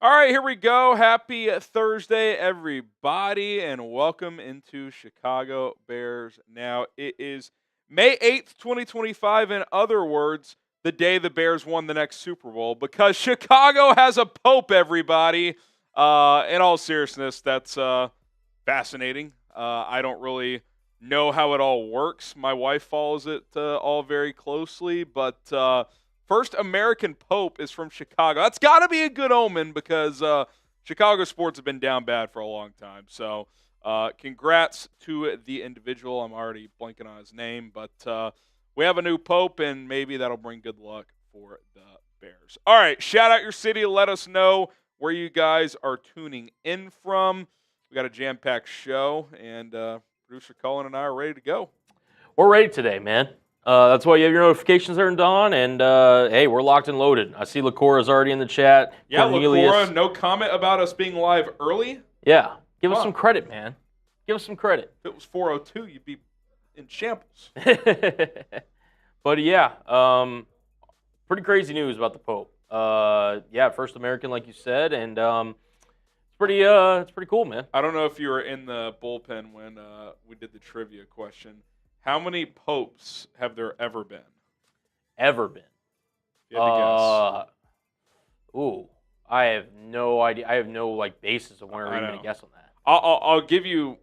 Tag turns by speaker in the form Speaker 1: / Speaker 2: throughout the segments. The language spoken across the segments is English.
Speaker 1: All right, here we go. Happy Thursday, everybody, and welcome into Chicago Bears Now. It is May 8th, 2025. In other words, the day the Bears won the next Super Bowl because Chicago has a pope, everybody. In all seriousness, that's fascinating. I don't really know how it all works. My wife follows it all very closely, but first American Pope is from Chicago. That's got to be a good omen because Chicago sports have been down bad for a long time. So congrats to the individual. I'm already blanking on his name, but we have a new Pope, and maybe that'll bring good luck for the Bears. All right, shout out your city. Let us know where you guys are tuning in from. We got a jam-packed show, and producer Cullen and I are ready to go.
Speaker 2: We're ready today, man. That's why you have your notifications turned on, and hey, we're locked and loaded. I see Lacora's already in the chat.
Speaker 1: Yeah,
Speaker 2: Cornelius.
Speaker 1: Lacora, no comment about us being live early.
Speaker 2: Yeah, give us some credit, man. Give us some credit.
Speaker 1: If it was 4:02, you'd be in shambles.
Speaker 2: But yeah, pretty crazy news about the Pope. Yeah, first American, like you said, and it's pretty cool, man.
Speaker 1: I don't know if you were in the bullpen when we did the trivia question. How many popes have there ever been?
Speaker 2: Ever been?
Speaker 1: You had to guess.
Speaker 2: Ooh, I have no idea. I have no basis of where we're even gonna guess on that.
Speaker 1: I'll give you.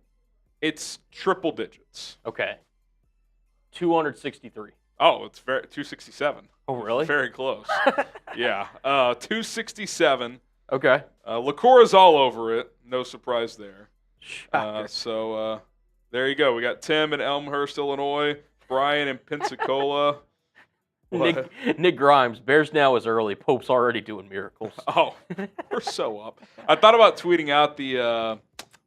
Speaker 1: It's triple digits.
Speaker 2: Okay. 263.
Speaker 1: Oh, it's 267.
Speaker 2: Oh, really?
Speaker 1: Very close. Yeah, 267.
Speaker 2: Okay.
Speaker 1: Lacora's all over it. No surprise there.
Speaker 2: Shocker.
Speaker 1: There you go. We got Tim in Elmhurst, Illinois. Brian in Pensacola.
Speaker 2: Nick Grimes. Bears Now is early. Pope's already doing miracles.
Speaker 1: Oh, we're so up. I thought about tweeting out the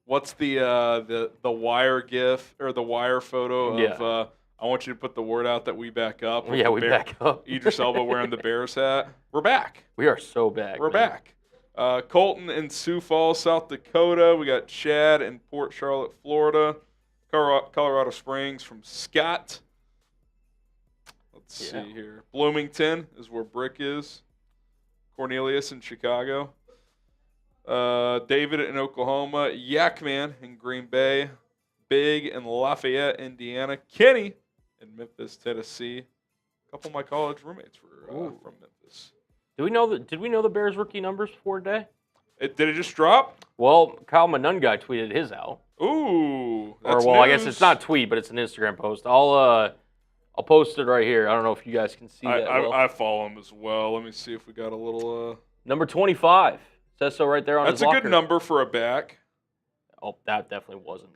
Speaker 1: what's the wire gif or the wire photo of I want you to put the word out that we back up.
Speaker 2: Yeah, we back up.
Speaker 1: Idris Elba wearing the Bears hat. We're back.
Speaker 2: We are so back.
Speaker 1: We're back. Colton in Sioux Falls, South Dakota. We got Chad in Port Charlotte, Florida. Colorado Springs from Scott. Let's see here. Bloomington is where Brick is. Cornelius in Chicago. David in Oklahoma. Yakman in Green Bay. Big in Lafayette, Indiana. Kenny in Memphis, Tennessee. A couple of my college roommates were from Memphis.
Speaker 2: Did we know the Bears rookie numbers before today?
Speaker 1: Did it just drop?
Speaker 2: Well, Kyle Manungai tweeted his out.
Speaker 1: Ooh,
Speaker 2: that's
Speaker 1: news.
Speaker 2: I guess it's not tweet, but it's an Instagram post. I'll post it right here. I don't know if you guys can see that.
Speaker 1: I follow him as well. Let me see if we got a little.
Speaker 2: Number 25 says so right there on his locker.
Speaker 1: That's a good number for a back.
Speaker 2: Oh, that definitely wasn't.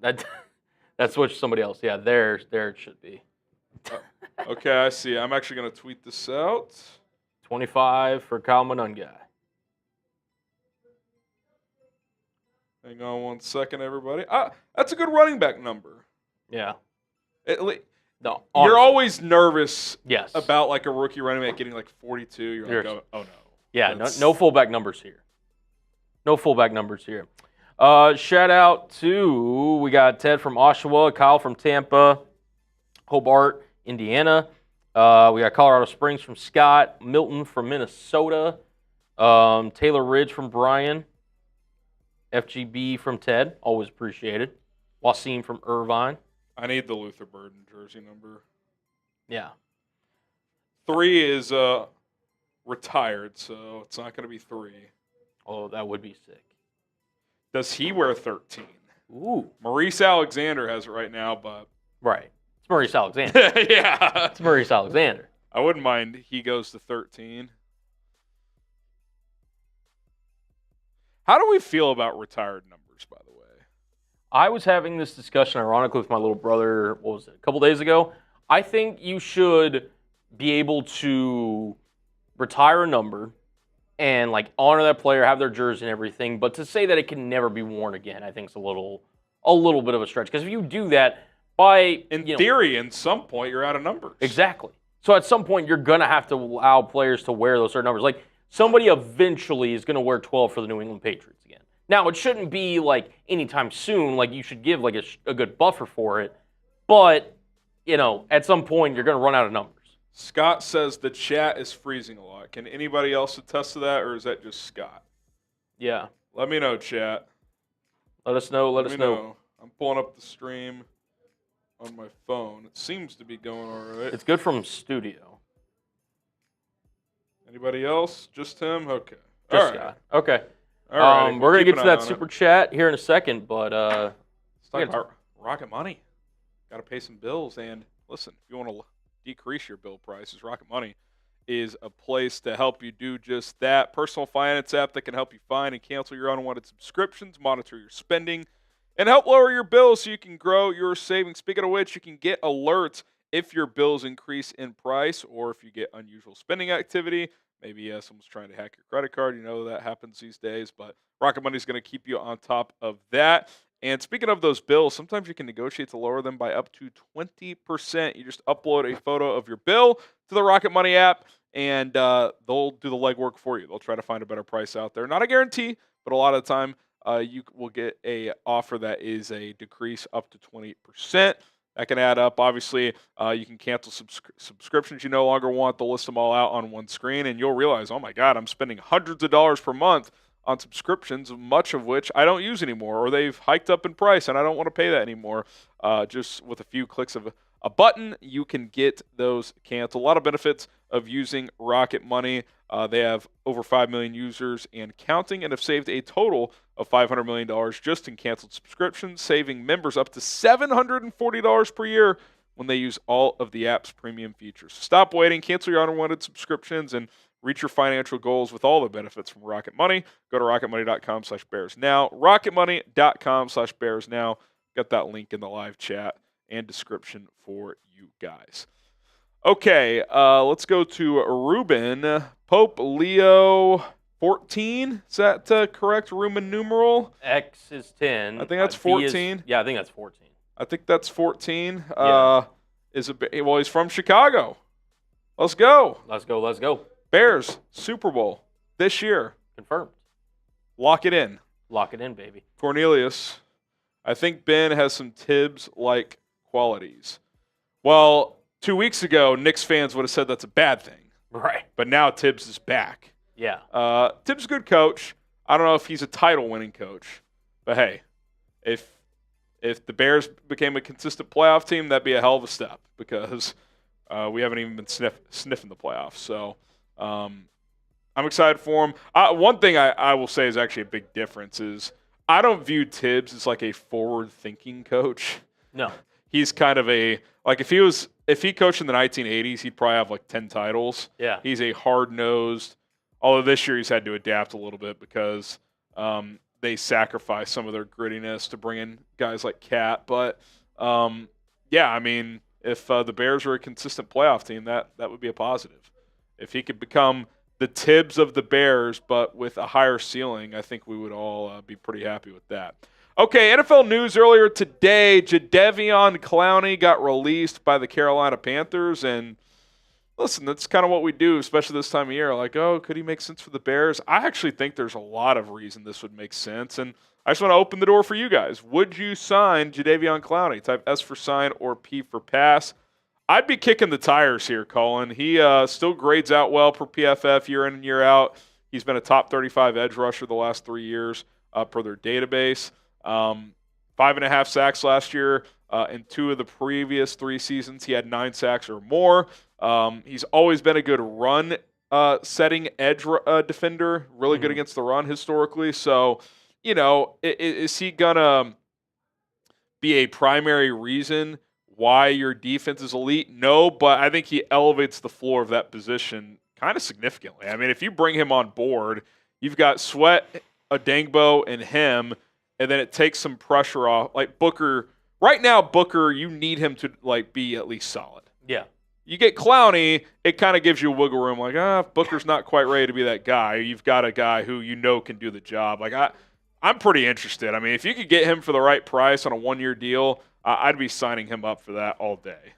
Speaker 2: That's what somebody else. Yeah, there it should be.
Speaker 1: Okay, I see. I'm actually going to tweet this out.
Speaker 2: 25 for Kyle Manungai.
Speaker 1: Hang on one second, everybody. That's a good running back number.
Speaker 2: Yeah.
Speaker 1: No, you're always nervous about a rookie running back getting 42. You're like, oh no.
Speaker 2: Yeah, no fullback numbers here. No fullback numbers here. Shout out to, we got Ted from Oshawa, Kyle from Tampa, Hobart, Indiana. We got Colorado Springs from Scott, Milton from Minnesota, Taylor Ridge from Brian, FGB from Ted, always appreciated. Wasim from Irvine.
Speaker 1: I need the Luther Burden jersey number.
Speaker 2: Yeah.
Speaker 1: 3 is retired, so it's not going to be 3.
Speaker 2: Oh, that would be sick.
Speaker 1: Does he wear 13?
Speaker 2: Ooh.
Speaker 1: Maurice Alexander has it right now, but...
Speaker 2: Right. It's Maurice Alexander.
Speaker 1: Yeah.
Speaker 2: It's Maurice Alexander.
Speaker 1: I wouldn't mind he goes to 13. How do we feel about retired numbers, by the way?
Speaker 2: I was having this discussion, ironically, with my little brother, a couple days ago. I think you should be able to retire a number and honor that player, have their jersey and everything, but to say that it can never be worn again, I think is a little bit of a stretch. Because if you do that, in
Speaker 1: theory, in some point, you're out of numbers.
Speaker 2: Exactly. So at some point, you're going to have to allow players to wear those certain numbers. Somebody eventually is going to wear 12 for the New England Patriots again. Now, it shouldn't be anytime soon. You should give a good buffer for it. But, at some point, you're going to run out of numbers.
Speaker 1: Scott says the chat is freezing a lot. Can anybody else attest to that, or is that just Scott?
Speaker 2: Yeah.
Speaker 1: Let me know, chat.
Speaker 2: Let us know. Let us know.
Speaker 1: I'm pulling up the stream on my phone. It seems to be going all right.
Speaker 2: It's good from studio.
Speaker 1: Anybody else? Just him? Okay.
Speaker 2: Just
Speaker 1: all right.
Speaker 2: Scott. Okay.
Speaker 1: All right.
Speaker 2: We're going to get to that super chat here in a second, but
Speaker 1: let's talk about Rocket Money. Got to pay some bills. And listen, if you want to decrease your bill prices, Rocket Money is a place to help you do just that. Personal finance app that can help you find and cancel your unwanted subscriptions, monitor your spending, and help lower your bills so you can grow your savings. Speaking of which, you can get alerts if your bills increase in price or if you get unusual spending activity. Maybe someone's trying to hack your credit card. You know that happens these days, but Rocket Money is going to keep you on top of that. And speaking of those bills, sometimes you can negotiate to lower them by up to 20%. You just upload a photo of your bill to the Rocket Money app, and they'll do the legwork for you. They'll try to find a better price out there. Not a guarantee, but a lot of the time you will get a offer that is a decrease up to 20%. That can add up. Obviously, you can cancel subscriptions you no longer want. They'll list them all out on one screen, and you'll realize, oh my God, I'm spending hundreds of dollars per month on subscriptions, much of which I don't use anymore, or they've hiked up in price, and I don't want to pay that anymore. Just with a few clicks of a button, you can get those canceled. A lot of benefits of using Rocket Money. They have over 5 million users and counting, and have saved a total of $500 million just in canceled subscriptions, saving members up to $740 per year when they use all of the app's premium features. Stop waiting, cancel your unwanted subscriptions, and reach your financial goals with all the benefits from Rocket Money. Go to rocketmoney.com/bears now. Rocketmoney.com/bears now. Got that link in the live chat and description for you guys. Okay, let's go to Ruben. Pope Leo 14. Is that correct Roman numeral?
Speaker 2: X is 10.
Speaker 1: I think that's 14.
Speaker 2: I think that's 14.
Speaker 1: I think that's 14.
Speaker 2: Yeah.
Speaker 1: Well, he's from Chicago. Let's go.
Speaker 2: Let's go.
Speaker 1: Bears, Super Bowl this year.
Speaker 2: Confirmed.
Speaker 1: Lock it in.
Speaker 2: Lock it in, baby.
Speaker 1: Cornelius, I think Ben has some Tibbs-like qualities. Well, 2 weeks ago, Knicks fans would have said that's a bad thing.
Speaker 2: Right.
Speaker 1: But now Tibbs is back.
Speaker 2: Yeah.
Speaker 1: Tibbs is a good coach. I don't know if he's a title-winning coach. But, hey, if the Bears became a consistent playoff team, that'd be a hell of a step because we haven't even been sniffing the playoffs. So I'm excited for him. One thing I will say is actually a big difference is I don't view Tibbs as like a forward-thinking coach.
Speaker 2: No.
Speaker 1: He's kind of if he coached in the 1980s, he'd probably have like 10 titles.
Speaker 2: Yeah.
Speaker 1: He's a hard-nosed, although this year he's had to adapt a little bit because they sacrificed some of their grittiness to bring in guys like Cat. But, yeah, I mean, if the Bears are a consistent playoff team, that would be a positive. If he could become the Tibbs of the Bears, but with a higher ceiling, I think we would all be pretty happy with that. Okay, NFL news earlier today. Jadeveon Clowney got released by the Carolina Panthers. And listen, that's kind of what we do, especially this time of year. Like, oh, could he make sense for the Bears? I actually think there's a lot of reason this would make sense. And I just want to open the door for you guys. Would you sign Jadeveon Clowney? Type S for sign or P for pass. I'd be kicking the tires here, Colin. He still grades out well per PFF year in and year out. He's been a top 35 edge rusher the last 3 years per their database. 5.5 sacks last year. In 2 of the previous 3 seasons, he had 9 sacks or more. He's always been a good run setting edge defender, really good against the run historically. So, you know, is he going to be a primary reason why your defense is elite? No, but I think he elevates the floor of that position kind of significantly. I mean, if you bring him on board, you've got Sweat, Adengbo, and him, and then it takes some pressure off. Like Booker, right now, Booker, you need him to like be at least solid.
Speaker 2: Yeah.
Speaker 1: You get Clowney, it kind of gives you a wiggle room. Like, if Booker's not quite ready to be that guy, you've got a guy who you know can do the job. Like, I'm pretty interested. I mean, if you could get him for the right price on a 1-year deal, I'd be signing him up for that all day.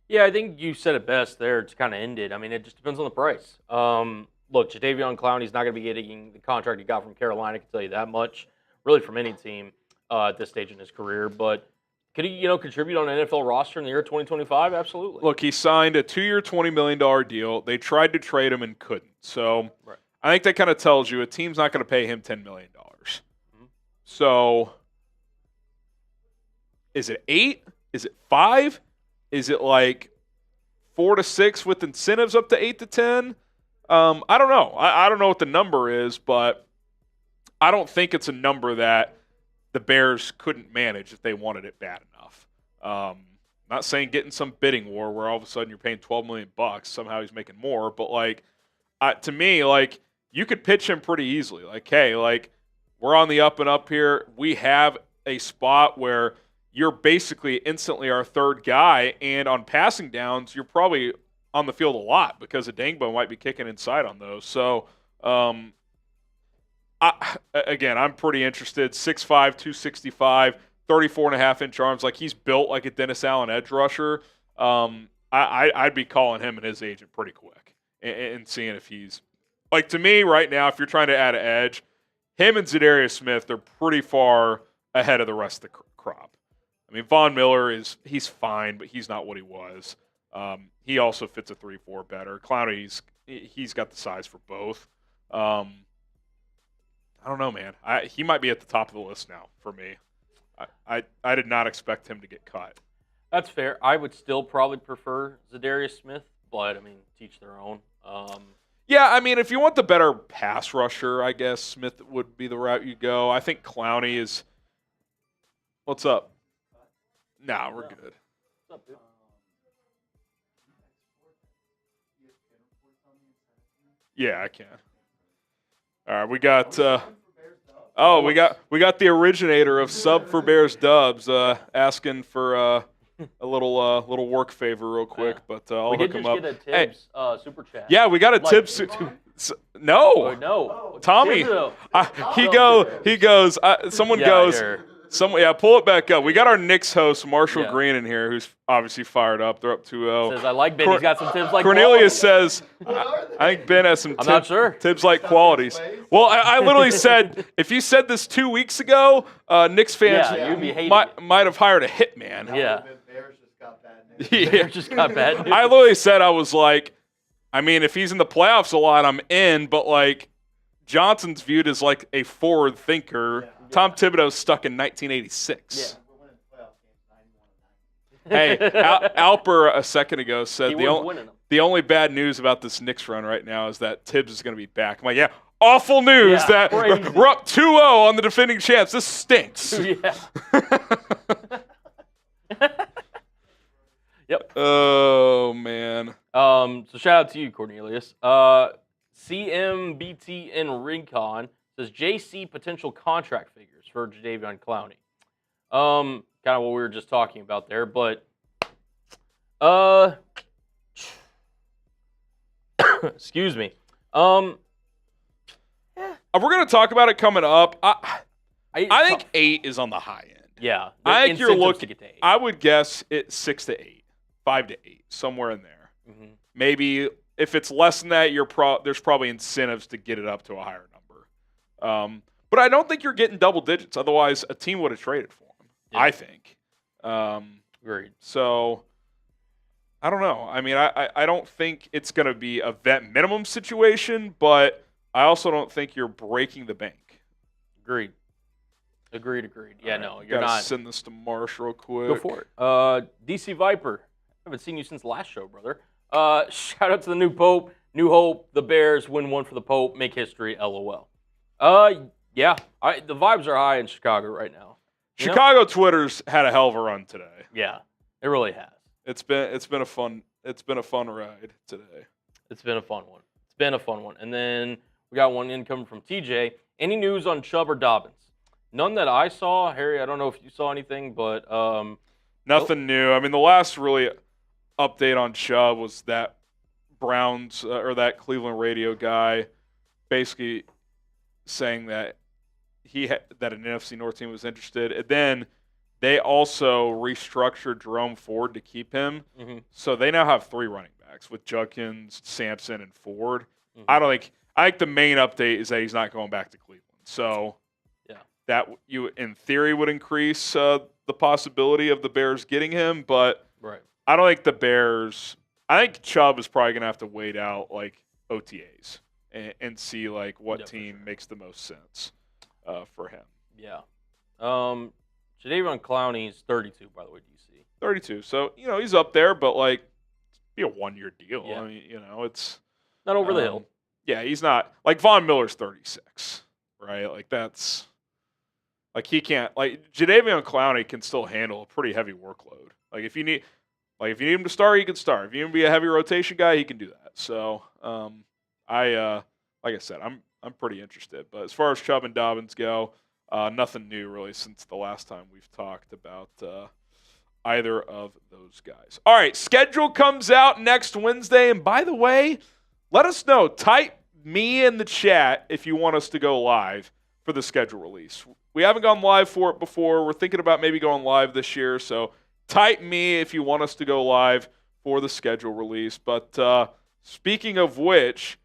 Speaker 2: Yeah, I think you said it best there to kind of end it. I mean, it just depends on the price. Look, Jadeveon Clowney's not going to be getting the contract he got from Carolina, I can tell you that much, really from any team at this stage in his career. But could he, contribute on an NFL roster in the year 2025? Absolutely.
Speaker 1: Look, he signed a 2-year, $20 million deal. They tried to trade him and couldn't. So I think that kind of tells you a team's not going to pay him $10 million.
Speaker 2: Mm-hmm.
Speaker 1: So is it 8? Is it 5? Is it like 4 to 6 with incentives up to 8 to 10? I don't know. I don't know what the number is, but I don't think it's a number that the Bears couldn't manage if they wanted it bad enough. Not saying get in some bidding war where all of a sudden you're paying $12 million, somehow he's making more, but like to me, like you could pitch him pretty easily. Like, hey, like we're on the up and up here. We have a spot where you're basically instantly our third guy, and on passing downs, you're probably on the field a lot because Adangbo might be kicking inside on those. So, I'm pretty interested. 6'5", 265, 34.5-inch arms. Like, he's built like a Dennis Allen edge rusher. I'd be calling him and his agent pretty quick and seeing if he's – like, to me right now, if you're trying to add an edge, him and Zadarius Smith are pretty far ahead of the rest of the crop. I mean, Von Miller he's fine, but he's not what he was. He also fits a 3-4 better. Clowney, he's got the size for both. I don't know, man. He might be at the top of the list now for me. I did not expect him to get cut.
Speaker 2: That's fair. I would still probably prefer Zadarius Smith, but I mean, teach their own.
Speaker 1: Yeah, I mean, if you want the better pass rusher, I guess Smith would be the route you go. I think Clowney is. What's up? Nah, we're good.
Speaker 2: What's up, dude?
Speaker 1: Yeah, I can. All right, we got. We got the originator of Sub for Bears Dubs asking for a little work favor real quick, but I'll hook him up.
Speaker 2: We did just get a Tibbs super chat.
Speaker 1: Yeah, we got a Tibbs. No,
Speaker 2: no,
Speaker 1: Tommy. He goes. Someone goes.
Speaker 2: Here.
Speaker 1: Pull it back up. We got our Knicks host, Marshall Green, in here, who's obviously fired up. They're up 2-0.
Speaker 2: Says, I like Ben. He's got some Tibbs like
Speaker 1: Cornelius
Speaker 2: qualities.
Speaker 1: says, I think Ben has some Tibbs like qualities. Well, I literally said, if you said this 2 weeks ago, Knicks fans might have hired a hitman.
Speaker 2: Yeah.
Speaker 3: Bears just got bad
Speaker 2: news. Bears just got bad news.
Speaker 1: I literally said, I was like, I mean, if he's in the playoffs a lot, I'm in, but like Johnson's viewed as like a forward thinker. Yeah. Tom Thibodeau's stuck in 1986. Yeah. Hey, Alper a second ago said the only bad news about this Knicks run right now is that Tibbs is going to be back. I'm like, yeah, awful news that we're up 2-0 on the defending champs. This stinks.
Speaker 2: Yeah. Yep.
Speaker 1: Oh, man.
Speaker 2: So shout out to you, Cornelius. CMBTN Rincon says JC potential contract figures for Jadeveon Clowney. Kind of what we were just talking about there, but excuse me.
Speaker 1: We're gonna talk about it coming up. I think 8 is on the high end.
Speaker 2: Yeah,
Speaker 1: I think you're looking.
Speaker 2: To get to 8.
Speaker 1: I would guess it's 6 to 8, 5 to 8, somewhere in there.
Speaker 2: Mm-hmm.
Speaker 1: Maybe if it's less than that, there's probably incentives to get it up to a higher number. But I don't think you're getting double digits. Otherwise, a team would have traded for him. Yeah. I think.
Speaker 2: Agreed.
Speaker 1: So I don't know. I mean, I don't think it's going to be a vet minimum situation, but I also don't think you're breaking the bank.
Speaker 2: Agreed. Yeah,
Speaker 1: right,
Speaker 2: no, you're not.
Speaker 1: Send this to Marsh real quick.
Speaker 2: Go for it. DC Viper. I haven't seen you since the last show, brother. Shout out to the new Pope. New Hope. The Bears win one for the Pope. Make history. LOL. Yeah. The vibes are high in Chicago right now.
Speaker 1: Chicago Twitter's had a hell of a run today.
Speaker 2: Yeah, it really has.
Speaker 1: It's been a fun ride today.
Speaker 2: It's been a fun one. And then we got one incoming from TJ. Any news on Chubb or Dobbins? None that I saw. Harry, I don't know if you saw anything, but
Speaker 1: nothing new. I mean, the last really update on Chubb was that Browns or that Cleveland radio guy basically saying that that an NFC North team was interested, and then they also restructured Jerome Ford to keep him. Mm-hmm. So they now have 3 running backs with Judkins, Sampson, and Ford. Mm-hmm. I think the main update is that he's not going back to Cleveland. So that you in theory would increase the possibility of the Bears getting him, but
Speaker 2: right.
Speaker 1: I don't think the Bears. I think Chubb is probably going to have to wait out like OTAs. and see like what
Speaker 2: Yeah, for
Speaker 1: team
Speaker 2: sure.
Speaker 1: makes the most sense for him.
Speaker 2: Yeah. Jadeveon Clowney is 32, by the way, DC.
Speaker 1: 32. So, he's up there, but like be a 1-year deal.
Speaker 2: Yeah.
Speaker 1: I mean, it's
Speaker 2: Not over the hill.
Speaker 1: Yeah, he's not like Von Miller's 36, right? Like that's like he can't like Jadeveon Clowney can still handle a pretty heavy workload. Like if you need him to start, he can start. If you need him to be a heavy rotation guy, he can do that. So, I like I said, I'm pretty interested. But as far as Chubb and Dobbins go, nothing new really since the last time we've talked about either of those guys. All right, schedule comes out next Wednesday. And by the way, let us know. Type me in the chat if you want us to go live for the schedule release. We haven't gone live for it before. We're thinking about maybe going live this year. So type me if you want us to go live for the schedule release. But speaking of which,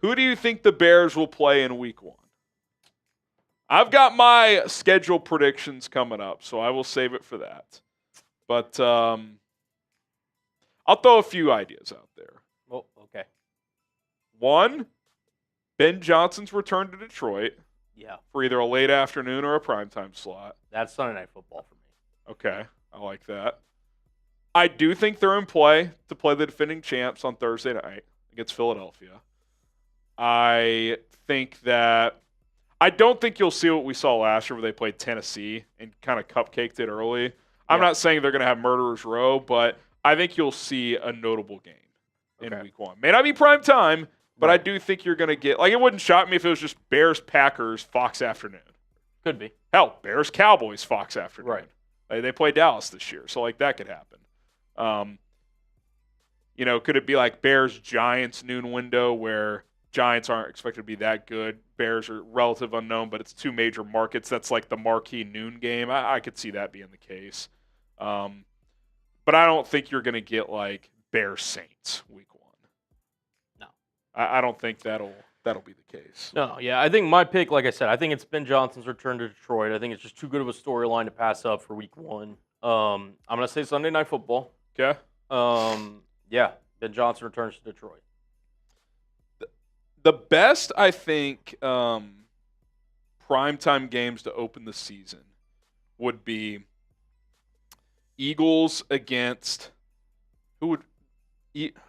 Speaker 1: who do you think the Bears will play in week 1? I've got my schedule predictions coming up, so I will save it for that. But I'll throw a few ideas out there.
Speaker 2: Oh, okay.
Speaker 1: 1, Ben Johnson's return to Detroit.
Speaker 2: Yeah.
Speaker 1: For either a late afternoon or a primetime slot.
Speaker 2: That's Sunday Night Football for me.
Speaker 1: Okay, I like that. I do think they're in play to play the defending champs on Thursday night against Philadelphia. I don't think you'll see what we saw last year where they played Tennessee and kind of cupcaked it early. I'm not saying they're going to have Murderer's Row, but I think you'll see a notable game in week 1. May not be prime time, but I do think you're going to get – like it wouldn't shock me if it was just Bears-Packers, Fox afternoon.
Speaker 2: Could be.
Speaker 1: Hell, Bears-Cowboys, Fox afternoon.
Speaker 2: Right.
Speaker 1: Like, they play Dallas this year, so like that could happen. Could it be like Bears-Giants noon window where Giants aren't expected to be that good? Bears are relative unknown, but it's 2 major markets. That's like the marquee noon game. I could see that being the case. But I don't think you're going to get like Bears-Saints week 1.
Speaker 2: No.
Speaker 1: I don't think that'll be the case.
Speaker 2: No, yeah. I think my pick, like I said, I think it's Ben Johnson's return to Detroit. I think it's just too good of a storyline to pass up for week 1. I'm going to say Sunday Night Football.
Speaker 1: Okay.
Speaker 2: Yeah, Ben Johnson returns to Detroit.
Speaker 1: The best, I think, primetime games to open the season would be Eagles against who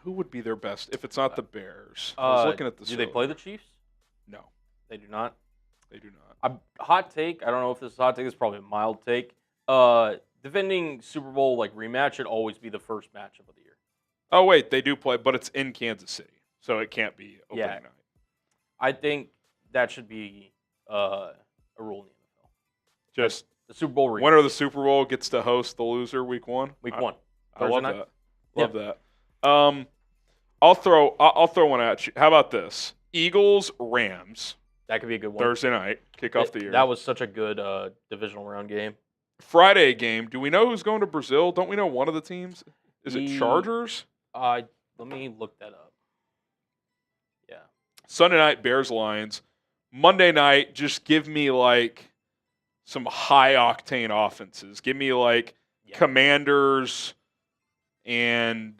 Speaker 1: would be their best if it's not the Bears? I was looking at the.
Speaker 2: Do they play the Chiefs?
Speaker 1: No,
Speaker 2: they do not.
Speaker 1: They do not.
Speaker 2: Hot take. I don't know if this is a hot take. It's probably a mild take. Defending Super Bowl like rematch should always be the first matchup of the year.
Speaker 1: Oh wait, they do play, but it's in Kansas City, so it can't be opening night.
Speaker 2: I think that should be a rule in the NFL.
Speaker 1: Just
Speaker 2: the Super Bowl rematch.
Speaker 1: Winner of the Super Bowl gets to host the loser week 1.
Speaker 2: Week 1.
Speaker 1: I love that. Love that. I'll throw one at you. How about this? Eagles Rams.
Speaker 2: That could be a good one.
Speaker 1: Thursday night, kick off the year.
Speaker 2: That was such a good divisional round game.
Speaker 1: Friday game. Do we know who's going to Brazil? Don't we know one of the teams? Is it Chargers?
Speaker 2: Let me look that up. Yeah.
Speaker 1: Sunday night, Bears Lions. Monday night, just give me like some high octane offenses. Give me like Commanders and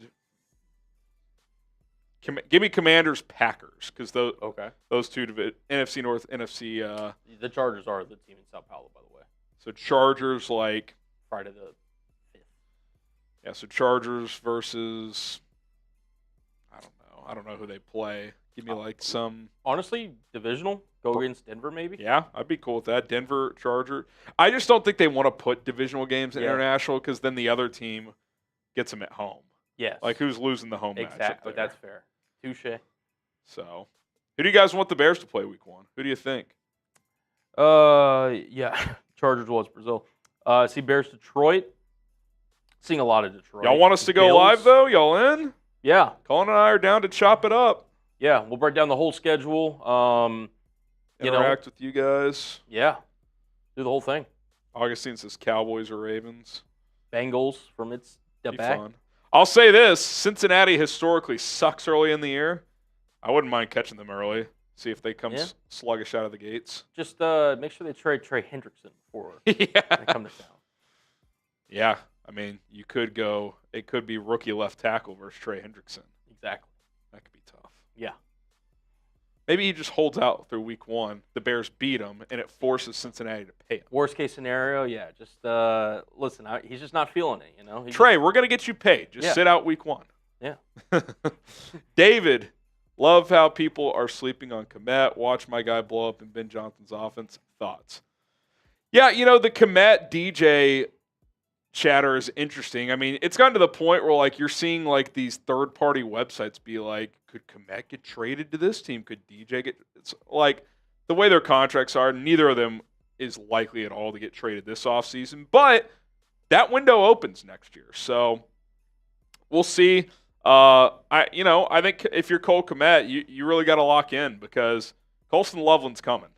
Speaker 1: give me Commanders Packers because those two NFC North, NFC.
Speaker 2: The Chargers are the team in Sao Paulo, by the way.
Speaker 1: So Chargers like
Speaker 2: Friday the 5th.
Speaker 1: Yeah, so Chargers versus I don't know who they play. Give me like some
Speaker 2: honestly divisional. Go against Denver maybe.
Speaker 1: Yeah, I'd be cool with that. Denver Charger. I just don't think they want to put divisional games in international because then the other team gets them at home.
Speaker 2: Yes.
Speaker 1: Like who's losing the home match?
Speaker 2: Exactly. That's fair. Touche.
Speaker 1: So, who do you guys want the Bears to play week 1? Who do you think?
Speaker 2: Yeah, Chargers was Brazil. See Bears Detroit. Seeing a lot of Detroit.
Speaker 1: Y'all want us to go live though? Y'all in?
Speaker 2: Yeah.
Speaker 1: Colin and I are down to chop it up.
Speaker 2: Yeah, we'll break down the whole schedule.
Speaker 1: Interact with you guys.
Speaker 2: Yeah. Do the whole thing.
Speaker 1: Augustine says Cowboys or Ravens.
Speaker 2: Bengals from its back.
Speaker 1: Fun. I'll say this: Cincinnati historically sucks early in the year. I wouldn't mind catching them early. See if they come sluggish out of the gates.
Speaker 2: Just make sure they trade Trey Hendrickson before they come to town.
Speaker 1: Yeah, I mean, you could go. It could be rookie left tackle versus Trey Hendrickson.
Speaker 2: Exactly.
Speaker 1: That could be tough.
Speaker 2: Yeah.
Speaker 1: Maybe he just holds out through week 1. The Bears beat him, and it forces Cincinnati to pay him.
Speaker 2: Worst case scenario, yeah. Just listen. He's just not feeling it.
Speaker 1: Trey, we're gonna get you paid. Just sit out week 1.
Speaker 2: Yeah.
Speaker 1: David, love how people are sleeping on Kmet. Watch my guy blow up in Ben Johnson's offense. Thoughts? Yeah, the Kmet DJ chatter is interesting. I mean, it's gotten to the point where like you're seeing like these third-party websites be like, could Kmet get traded to this team? Could DJ get? It's like the way their contracts are, neither of them is likely at all to get traded this offseason. But that window opens next year, so we'll see. I think if you're Cole Kmet, you really got to lock in because Colston Loveland's coming.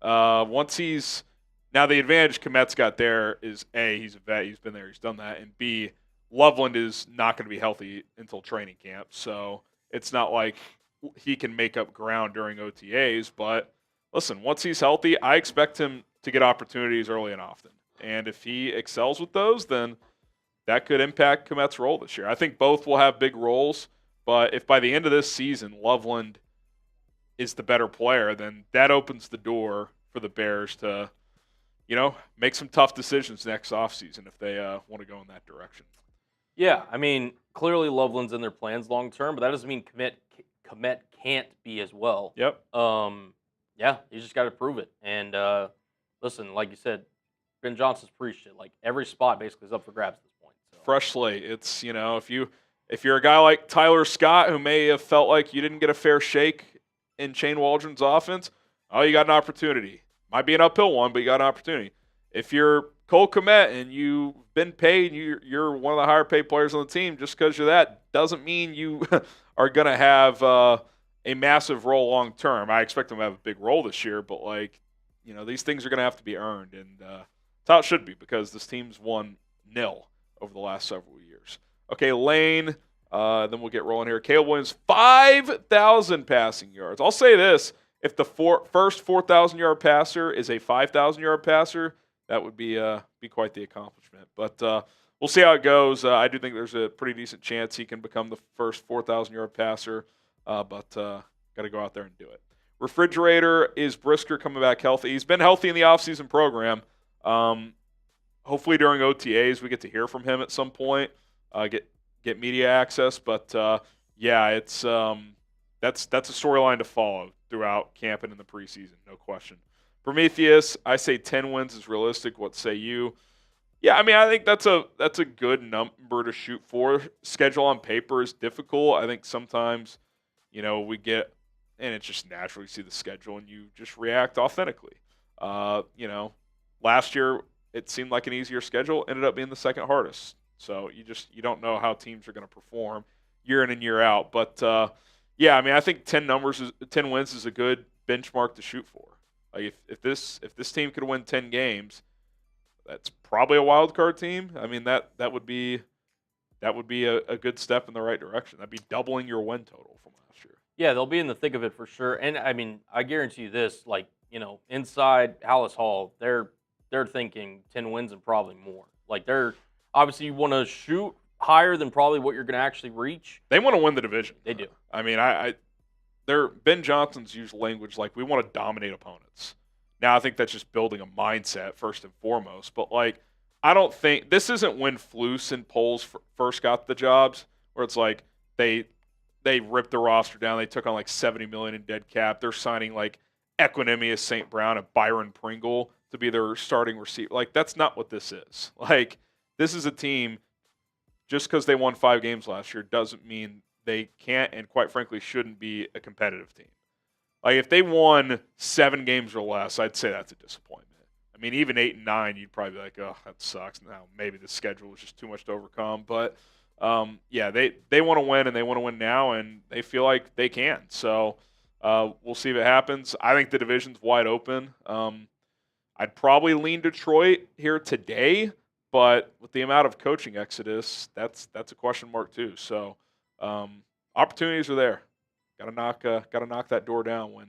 Speaker 1: Once he's now the advantage Kmet's got there is A, he's a vet, he's been there, he's done that, and B, Loveland is not going to be healthy until training camp, so it's not like he can make up ground during OTAs. But listen, once he's healthy, I expect him to get opportunities early and often, and if he excels with those, then that could impact Kmet's role this year. I think both will have big roles, but if by the end of this season Loveland is the better player, then that opens the door for the Bears to, make some tough decisions next offseason if they want to go in that direction.
Speaker 2: Yeah, I mean, clearly Loveland's in their plans long term, but that doesn't mean Kmet can't be as well.
Speaker 1: Yep.
Speaker 2: Yeah, you just got to prove it. And listen, like you said, Ben Johnson's preached it. Like every spot basically is up for grabs at this point. So.
Speaker 1: Fresh slate. It's if you're a guy like Tyler Scott who may have felt like you didn't get a fair shake in Shane Waldron's offense, you got an opportunity. Might be an uphill one, but you got an opportunity. If you're Cole Kmet and you've been paid, you're one of the higher paid players on the team, just because you're that doesn't mean you are going to have a massive role long term. I expect him to have a big role this year, but these things are going to have to be earned, and that's how it should be because this team's won 0 over the last several years. Okay, Lane, then we'll get rolling here. Caleb Williams, 5,000 passing yards. I'll say this. If the first 4,000-yard passer is a 5,000-yard passer, that would be quite the accomplishment. But we'll see how it goes. I do think there's a pretty decent chance he can become the first 4,000-yard passer, but got to go out there and do it. Refrigerator, is Brisker coming back healthy? He's been healthy in the offseason program. Hopefully during OTAs we get to hear from him at some point, get media access. But, it's that's a storyline to follow throughout camp and in the preseason, no question. Prometheus, I say 10 wins is realistic. What say you? Yeah, I mean, I think that's a good number to shoot for. Schedule on paper is difficult. I think sometimes, we get, and it's just natural. You see the schedule and you just react authentically. Last year it seemed like an easier schedule, ended up being the second hardest. So you don't know how teams are going to perform year in and year out. But I think 10 wins is a good benchmark to shoot for. Like if this team could win 10 games, that's probably a wild card team. I mean that would be a good step in the right direction. That'd be doubling your win total from last year.
Speaker 2: Yeah, they'll be in the thick of it for sure. And I mean, I guarantee you this, inside Hallis Hall, they're thinking 10 wins and probably more. Like they're obviously you want to shoot higher than probably what you're going to actually reach.
Speaker 1: They want to win the division.
Speaker 2: They do.
Speaker 1: I mean, Ben Johnson's used language like we want to dominate opponents. Now, I think that's just building a mindset first and foremost. But I don't think this isn't when Flus and Poles first got the jobs, where it's like they ripped the roster down. They took on $70 million in dead cap. They're signing Equanimous St. Brown and Byron Pringle to be their starting receiver. That's not what this is. This is a team. Just because they won 5 games last year doesn't mean they can't and, quite frankly, shouldn't be a competitive team. If they won 7 games or less, I'd say that's a disappointment. I mean, even 8 and 9, you'd probably be like, oh, that sucks. Now, maybe the schedule was just too much to overcome. But, they want to win, and they want to win now, and they feel like they can. So we'll see if it happens. I think the division's wide open. I'd probably lean Detroit here today. But with the amount of coaching exodus, that's a question mark too. So opportunities are there. Got to knock that door down when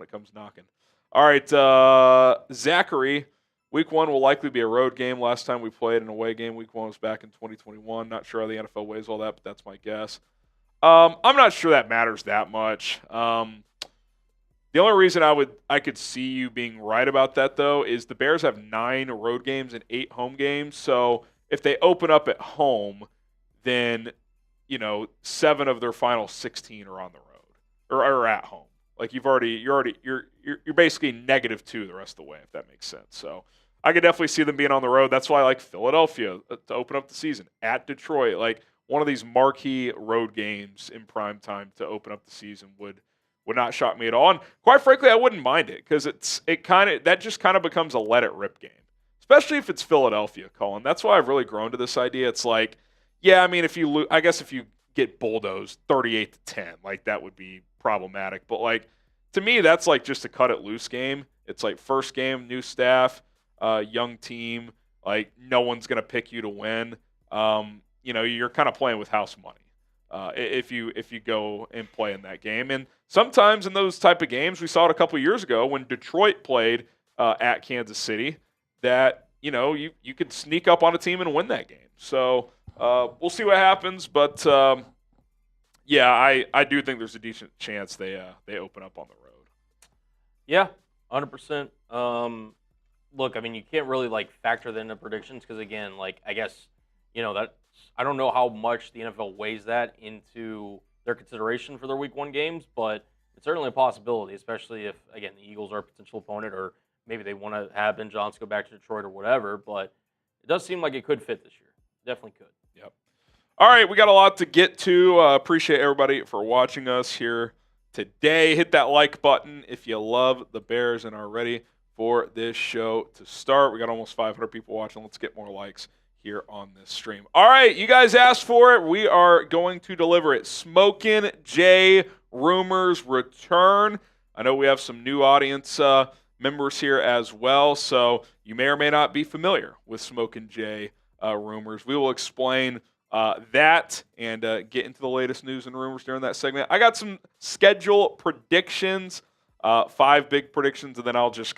Speaker 1: it comes knocking. All right, Zachary. Week 1 will likely be a road game. Last time we played an away game, Week 1 was back in 2021. Not sure how the NFL weighs all that, but that's my guess. I'm not sure that matters that much. The only reason I could see you being right about that though is the Bears have 9 road games and 8 home games. So if they open up at home, then 7 of their final 16 are on the road or at home. Like you're basically -2 the rest of the way, if that makes sense. So I could definitely see them being on the road. That's why I like Philadelphia to open up the season at Detroit. Like one of these marquee road games in prime time to open up the season would not shock me at all. And quite frankly, I wouldn't mind it because that just kind of becomes a let it rip game, especially if it's Philadelphia, Colin. That's why I've really grown to this idea. It's like, yeah, I mean, if you get bulldozed 38-10, like that would be problematic. But like to me, that's like just a cut it loose game. It's like first game, new staff, young team. Like no one's gonna pick you to win. You're kind of playing with house money if you go and play in that game. And sometimes in those type of games, we saw it a couple years ago when Detroit played at Kansas City, that you could sneak up on a team and win that game. So we'll see what happens, but yeah, I do think there's a decent chance they open up on the road.
Speaker 2: Yeah, 100%. Look, I mean, you can't really like factor that into predictions because again, like I guess that I don't know how much the NFL weighs that into their consideration for their Week 1 games, but it's certainly a possibility, especially if again the Eagles are a potential opponent, or maybe they want to have Ben Johnson go back to Detroit or whatever. But it does seem like it could fit this year. Definitely could.
Speaker 1: Yep. All right, we got a lot to get to. Appreciate everybody for watching us here today. Hit that like button if you love the Bears and are ready for this show to start. We got almost 500 people watching. Let's get more likes here on this stream. All right, you guys asked for it. We are going to deliver it. Smokin' Jay Rumors return. I know we have some new audience members here as well, so you may or may not be familiar with Smokin' Jay Rumors. We will explain that and get into the latest news and rumors during that segment. I got some schedule predictions, 5 big predictions, and then I'll just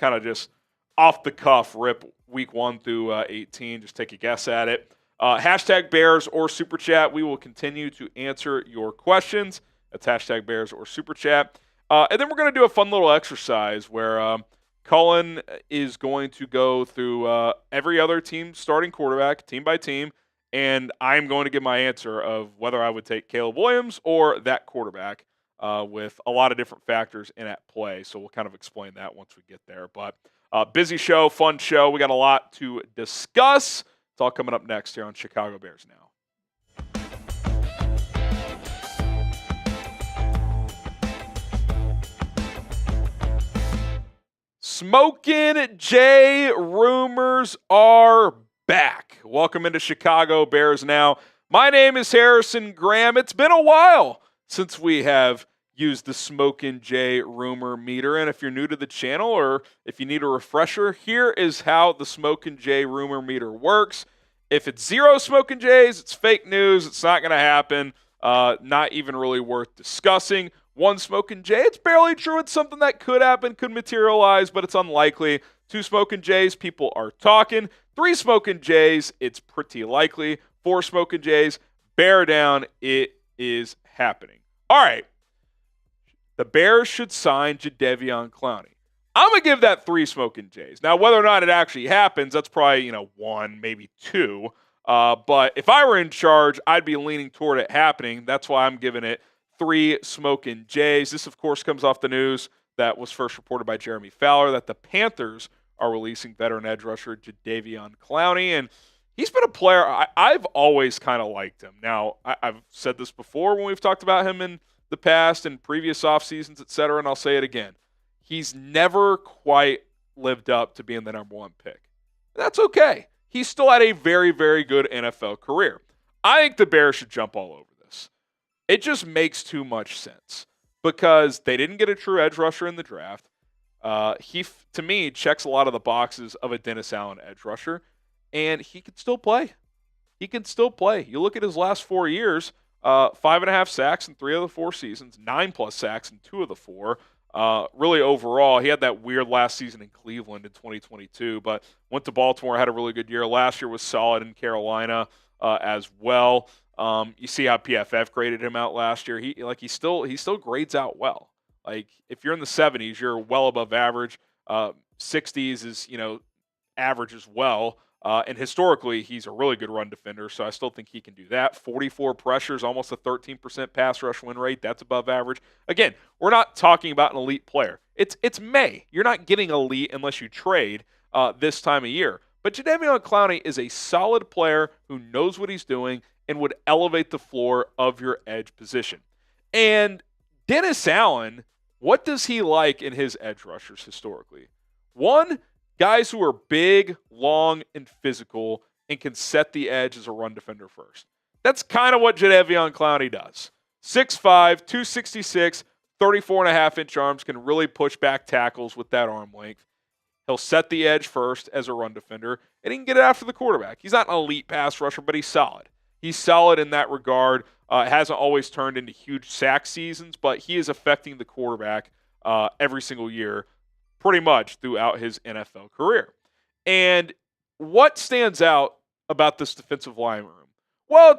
Speaker 1: off the cuff rip week 1 through 18. Just take a guess at it. Hashtag Bears or Super Chat. We will continue to answer your questions. That's hashtag Bears or Super Chat. And then we're going to do a fun little exercise where Cullen is going to go through every other team starting quarterback, team by team, and I'm going to give my answer of whether I would take Caleb Williams or that quarterback with a lot of different factors in at play. So we'll kind of explain that once we get there. But busy show, fun show. We got a lot to discuss. It's all coming up next here on Chicago Bears Now. Smokin' Jay Rumors are back. Welcome into Chicago Bears Now. My name is Harrison Graham. It's been a while since we have used the Smokin' Jay Rumor meter. And if you're new to the channel or if you need a refresher, here is how the Smokin' Jay Rumor meter works. If it's 0 Smokin' Jays, it's fake news. It's not going to happen. Not even really worth discussing. 1 Smokin' Jay, it's barely true. It's something that could happen, could materialize, but it's unlikely. 2 Smokin' Jays, people are talking. 3 Smokin' Jays, it's pretty likely. 4 Smokin' Jays, bear down, it is happening. All right. The Bears should sign Jadeveon Clowney. I'm going to give that 3 Smokin' Jays. Now, whether or not it actually happens, that's probably, 1, maybe 2. But if I were in charge, I'd be leaning toward it happening. That's why I'm giving it 3 Smokin' Jays. This, of course, comes off the news that was first reported by Jeremy Fowler that the Panthers are releasing veteran edge rusher Jadeveon Clowney. And he's been a player I've always kind of liked him. Now, I've said this before when we've talked about him in the past and previous off seasons, et cetera, and I'll say it again. He's never quite lived up to being the number 1 pick. That's okay. He's still had a very, very good NFL career. I think the Bears should jump all over this. It just makes too much sense because they didn't get a true edge rusher in the draft. He, to me, checks a lot of the boxes of a Dennis Allen edge rusher, and he can still play. He can still play. You look at his last 4 years, 5.5 sacks in 3 of the 4 seasons, 9+ sacks in 2 of the 4. Really overall, he had that weird last season in Cleveland in 2022, but went to Baltimore, had a really good year. Last year was solid in Carolina. as well. You see how PFF graded him out last year. He still grades out well. Like if you're in the 70s, you're well above average. 60s is average as well. And historically, he's a really good run defender, so I still think he can do that. 44 pressures, almost a 13% pass rush win rate. That's above average. Again, we're not talking about an elite player. It's May. You're not getting elite unless you trade this time of year. But Jadeveon Clowney is a solid player who knows what he's doing and would elevate the floor of your edge position. And Dennis Allen, what does he like in his edge rushers historically? One, guys who are big, long, and physical and can set the edge as a run defender first. That's kind of what Jadeveon Clowney does. 6'5", 266, 34.5-inch arms, can really push back tackles with that arm length. He'll set the edge first as a run defender, and he can get it after the quarterback. He's not an elite pass rusher, but he's solid. He's solid in that regard. Hasn't always turned into huge sack seasons, but he is affecting the quarterback every single year pretty much throughout his NFL career. And what stands out about this defensive line room? Well,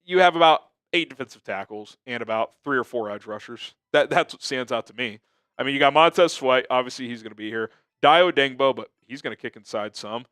Speaker 1: you have about 8 defensive tackles and about 3 or 4 edge rushers. That's what stands out to me. I mean, you got Montez Sweat. Obviously, he's going to be here. Dio Dengbo, but he's going to kick inside some.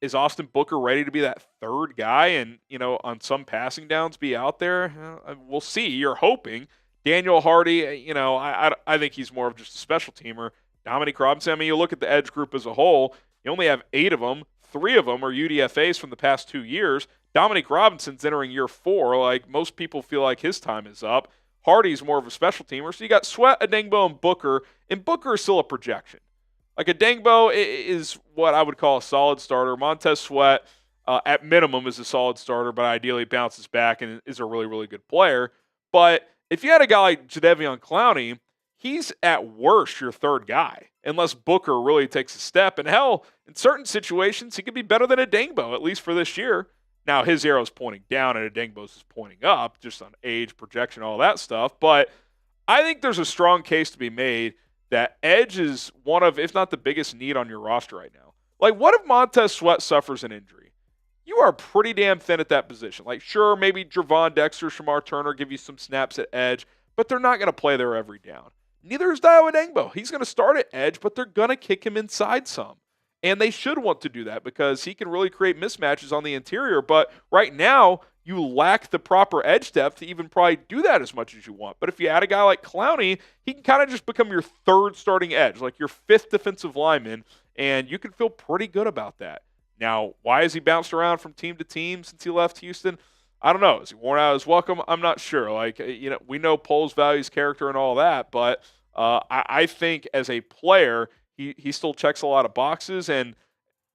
Speaker 1: Is Austin Booker ready to be that third guy and, on some passing downs be out there? We'll see. You're hoping. Daniel Hardy, I think he's more of just a special teamer. Dominique Robinson, I mean, you look at the edge group as a whole, you only have 8 of them. 3 of them are UDFAs from the past 2 years. Dominique Robinson's entering year 4. Like, most people feel like his time is up. Hardy's more of a special teamer. So you got Sweat, Adengbo, and Booker is still a projection. Like, Adengbo is what I would call a solid starter. Montez Sweat, at minimum, is a solid starter, but ideally bounces back and is a really, really good player. But if you had a guy like Jadeveon Clowney, he's at worst your third guy, unless Booker really takes a step. And hell, in certain situations, he could be better than Adengbo, at least for this year. Now, his arrow's pointing down and Adengbo's is pointing up, just on age, projection, all that stuff. But I think there's a strong case to be made that edge is one of, if not the biggest need on your roster right now. Like, what if Montez Sweat suffers an injury? You are pretty damn thin at that position. Like, sure, maybe Javon Dexter, Shamar Turner give you some snaps at edge, but they're not going to play there every down. Neither is Dio Adengbo. He's going to start at edge, but they're going to kick him inside some. And they should want to do that because he can really create mismatches on the interior. But right now, you lack the proper edge depth to even probably do that as much as you want. But if you add a guy like Clowney, he can kind of just become your third starting edge, like your 5th defensive lineman, and you can feel pretty good about that. Now, why has he bounced around from team to team since he left Houston? I don't know. Is he worn out his welcome? I'm not sure. Like, we know Poles values character and all that, but I think as a player, he still checks a lot of boxes, and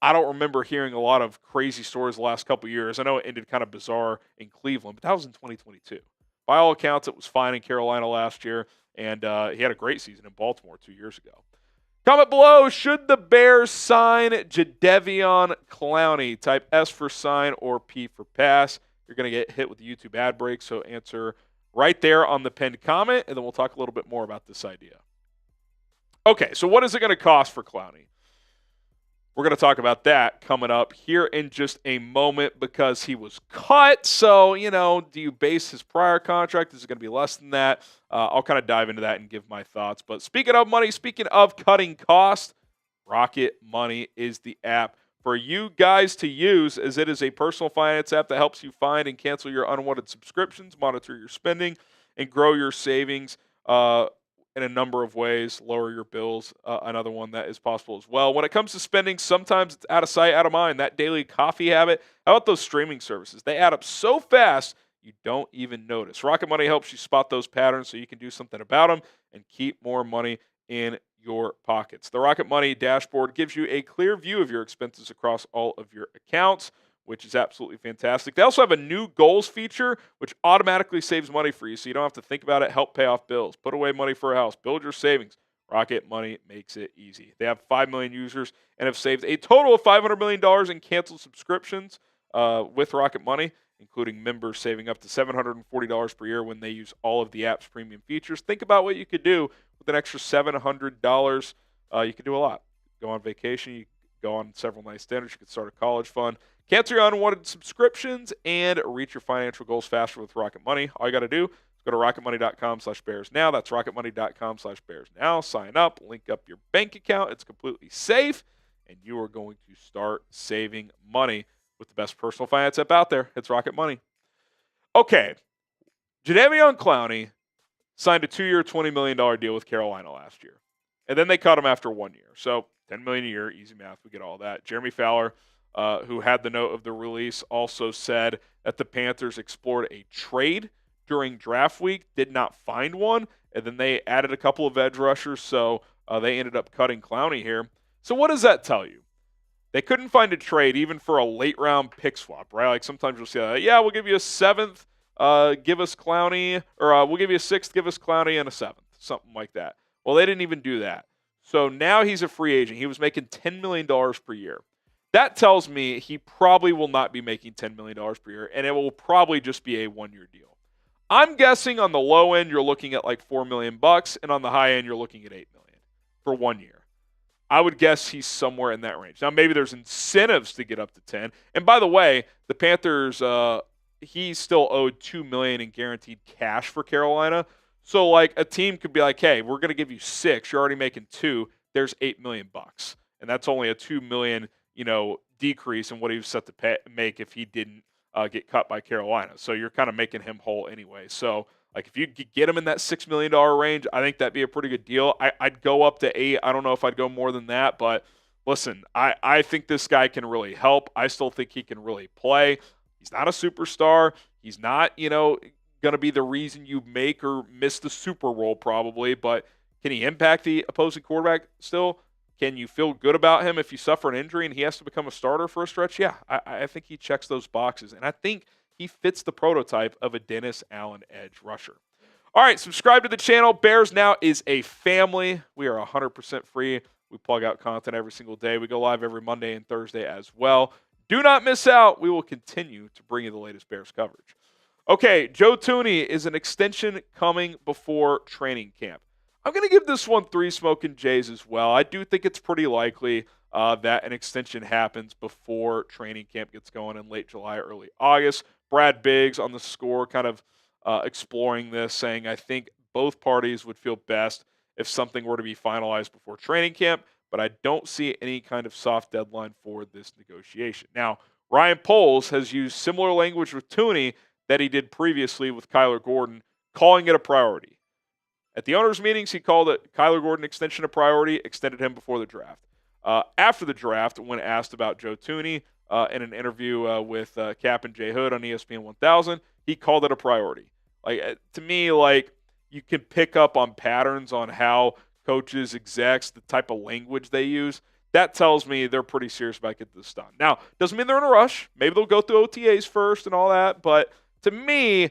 Speaker 1: I don't remember hearing a lot of crazy stories the last couple of years. I know it ended kind of bizarre in Cleveland, but that was in 2022. By all accounts, it was fine in Carolina last year, and he had a great season in Baltimore 2 years ago. Comment below, should the Bears sign Jadeveon Clowney? Type S for sign or P for pass. You're going to get hit with the YouTube ad break, so answer right there on the pinned comment, and then we'll talk a little bit more about this idea. Okay, so what is it going to cost for Clowney? We're going to talk about that coming up here in just a moment because he was cut. So, do you base his prior contract? Is it going to be less than that? I'll kind of dive into that and give my thoughts. But speaking of money, speaking of cutting costs, Rocket Money is the app for you guys to use, as it is a personal finance app that helps you find and cancel your unwanted subscriptions, monitor your spending, and grow your savings in a number of ways, lower your bills, another one that is possible as well. When it comes to spending, sometimes it's out of sight, out of mind. That daily coffee habit, how about those streaming services? They add up so fast, you don't even notice. Rocket Money helps you spot those patterns so you can do something about them and keep more money in your pockets. The Rocket Money dashboard gives you a clear view of your expenses across all of your accounts, which is absolutely fantastic. They also have a new goals feature, which automatically saves money for you, so you don't have to think about it. Help pay off bills, put away money for a house, build your savings. Rocket Money makes it easy. They have 5 million users and have saved a total of $500 million in canceled subscriptions with Rocket Money, including members saving up to $740 per year when they use all of the app's premium features. Think about what you could do with an extra $700. You could do a lot. Go on vacation. You go on several nice dinners. You could start a college fund, cancel your unwanted subscriptions, and reach your financial goals faster with Rocket Money. All you got to do is go to rocketmoney.com/bears now. That's rocketmoney.com/bears now. Sign up, link up your bank account. It's completely safe, and you are going to start saving money with the best personal finance app out there. It's Rocket Money. Okay, Jadeveon Clowney signed a 2-year, $20 million deal with Carolina last year. And then they cut him after 1 year. So $10 million a year, easy math, we get all that. Jeremy Fowler, who had the note of the release, also said that the Panthers explored a trade during draft week, did not find one, and then they added a couple of edge rushers, so they ended up cutting Clowney here. So what does that tell you? They couldn't find a trade even for a late-round pick swap, right? Like sometimes you'll see that, yeah, we'll give you a 7th, give us Clowney, or we'll give you a 6th, give us Clowney, and a 7th, something like that. Well, they didn't even do that. So now he's a free agent. He was making $10 million per year. That tells me he probably will not be making $10 million per year, and it will probably just be a 1-year deal. I'm guessing on the low end, you're looking at like $4 million, and on the high end, you're looking at $8 million for 1 year. I would guess he's somewhere in that range. Now, maybe there's incentives to get up to 10. And by the way, the Panthers, he still owed $2 million in guaranteed cash for Carolina. So, like, a team could be like, hey, we're going to give you 6. You're already making 2. There's $8 million. And that's only a $2 million, decrease in what he was set to make if he didn't get cut by Carolina. So you're kind of making him whole anyway. So, like, if you could get him in that $6 million range, I think that'd be a pretty good deal. I'd go up to 8. I don't know if I'd go more than that. But, listen, I think this guy can really help. I still think he can really play. He's not a superstar. He's not, going to be the reason you make or miss the Super Bowl probably. But can he impact the opposing quarterback still? Can you feel good about him if you suffer an injury and he has to become a starter for a stretch? Yeah, I think he checks those boxes. And I think he fits the prototype of a Dennis Allen edge rusher. All right, subscribe to the channel. Bears Now is a family. We are 100% free. We plug out content every single day. We go live every Monday and Thursday as well. Do not miss out. We will continue to bring you the latest Bears coverage. Okay, Joe Thuney is an extension coming before training camp. I'm going to give this one 3 smoking Jays as well. I do think it's pretty likely that an extension happens before training camp gets going in late July, early August. Brad Biggs on the score kind of exploring this, saying, I think both parties would feel best if something were to be finalized before training camp, but I don't see any kind of soft deadline for this negotiation. Now, Ryan Poles has used similar language with Thuney that he did previously with Kyler Gordon, calling it a priority. At the owners' meetings, he called it Kyler Gordon extension a priority, extended him before the draft. After the draft, when asked about Joe Thuney in an interview with Cap and Jay Hood on ESPN 1000, he called it a priority. To me, you can pick up on patterns on how coaches, execs, the type of language they use. That tells me they're pretty serious about getting this done. Now, doesn't mean they're in a rush. Maybe they'll go through OTAs first and all that. But to me,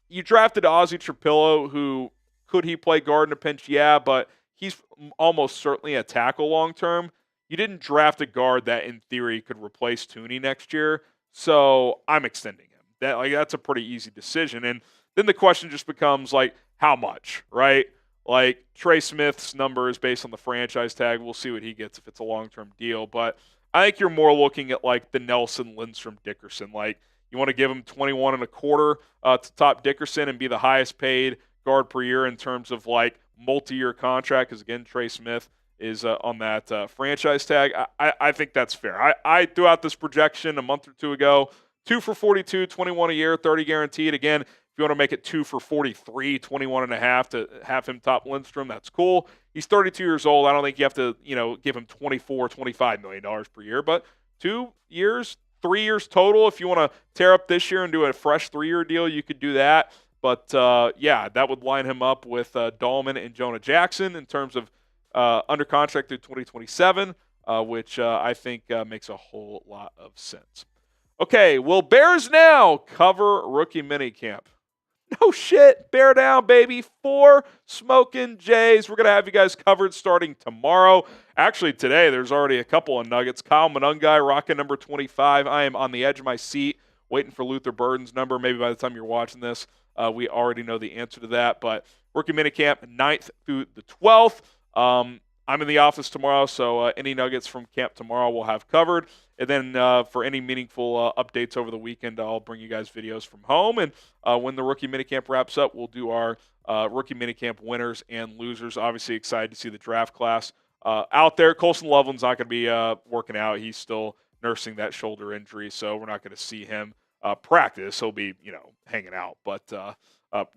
Speaker 1: you drafted Ozzie Trapillo, who could he play guard in a pinch? Yeah, but he's almost certainly a tackle long term. You didn't draft a guard that, in theory, could replace Thuney next year. So I'm extending him. That's a pretty easy decision. And then the question just becomes, how much, right? Trey Smith's number is based on the franchise tag. We'll see what he gets if it's a long-term deal. But I think you're more looking at, the Nelson, Lindstrom, Dickerson. You want to give him 21 and a quarter to top Dickerson and be the highest paid guard per year in terms of, multi-year contract. Because, again, Trey Smith is on that franchise tag. I think that's fair. I threw out this projection a month or two ago. 2 for 42, 21 a year, 30 guaranteed. Again, if you want to make it 2 for 43, 21 and a half to have him top Lindstrom, that's cool. He's 32 years old. I don't think you have to, give him $24, $25 million per year. But 2 years, 3 years total. If you want to tear up this year and do a fresh 3-year deal, you could do that. But, that would line him up with Dahlman and Jonah Jackson in terms of under contract through 2027, which I think makes a whole lot of sense. Okay, will Bears Now cover rookie minicamp? No shit. Bear down, baby. 4 smoking Jays. We're going to have you guys covered starting tomorrow. Actually, today there's already a couple of nuggets. Kyle Monungai rocking number 25. I am on the edge of my seat waiting for Luther Burden's number. Maybe by the time you're watching this, we already know the answer to that. But rookie minicamp, 9th through the 12th. I'm in the office tomorrow, so any nuggets from camp tomorrow we'll have covered. And then for any meaningful updates over the weekend, I'll bring you guys videos from home. And when the rookie minicamp wraps up, we'll do our rookie minicamp winners and losers. Obviously excited to see the draft class out there. Colson Loveland's not going to be working out. He's still nursing that shoulder injury, so we're not going to see him practice. He'll be, hanging out, but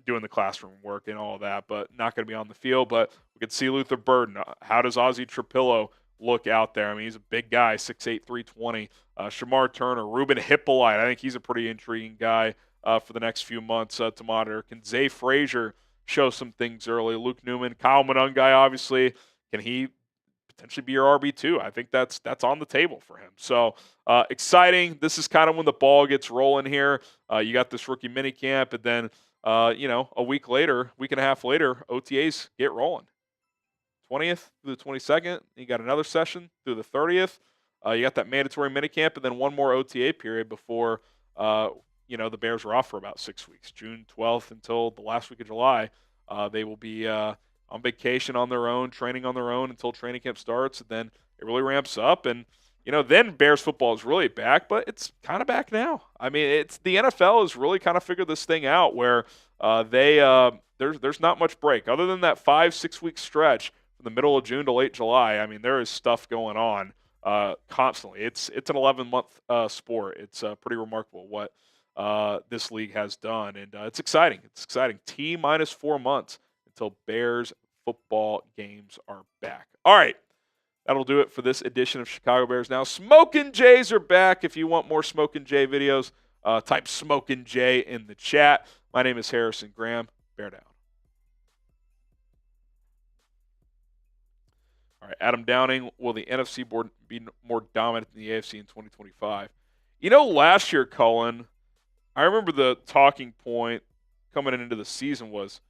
Speaker 1: doing the classroom work and all of that, but not going to be on the field. But we could see Luther Burden. How does Ozzie Trapillo look out there? I mean, he's a big guy, 6'8", 320. Shamar Turner, Ruben Hippolyte. I think he's a pretty intriguing guy for the next few months to monitor. Can Zay Frazier show some things early? Luke Newman, Kyle Monungai, obviously. Can he potentially be your RB2? I think that's on the table for him. So exciting. This is kind of when the ball gets rolling here. You got this rookie minicamp, and then a week and a half later, OTAs get rolling. 20th through the 22nd, you got another session through the 30th. You got that mandatory minicamp, and then one more OTA period before the Bears are off for about 6 weeks. June 12th until the last week of July, they will be on vacation on their own, training on their own until training camp starts, and then it really ramps up. And then Bears football is really back, but it's kind of back now. I mean, it's the NFL has really kind of figured this thing out where there's not much break other than that 5-6 week stretch from the middle of June to late July. I mean, there is stuff going on constantly. It's an 11-month sport. It's pretty remarkable what this league has done, and it's exciting. It's exciting. T-minus 4 months until Bears football games are back. All right. That'll do it for this edition of Chicago Bears Now. Smokin' Jays are back. If you want more Smokin' Jay videos, type Smokin' Jay in the chat. My name is Harrison Graham. Bear down. All right, Adam Downing, will the NFC board be more dominant than the AFC in 2025? Last year, Cullen, I remember the talking point coming into the season was,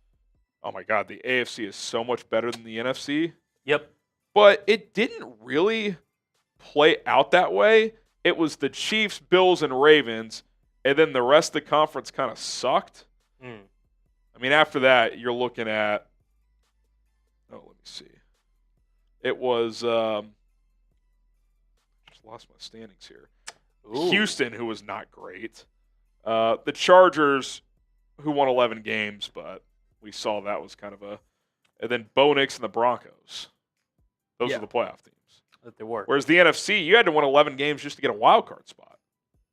Speaker 1: oh my God, the AFC is so much better than the NFC.
Speaker 2: Yep.
Speaker 1: But it didn't really play out that way. It was the Chiefs, Bills, and Ravens, and then the rest of the conference kind of sucked. I mean, after that, you're looking at – let me see. It was just lost my standings here. Ooh. Houston, who was not great. The Chargers, who won 11 games, but we saw that was kind of a – and then Bo Nix and the Broncos. Those are the playoff teams.
Speaker 2: That they were.
Speaker 1: Whereas the NFC, you had to win 11 games just to get a wild card spot.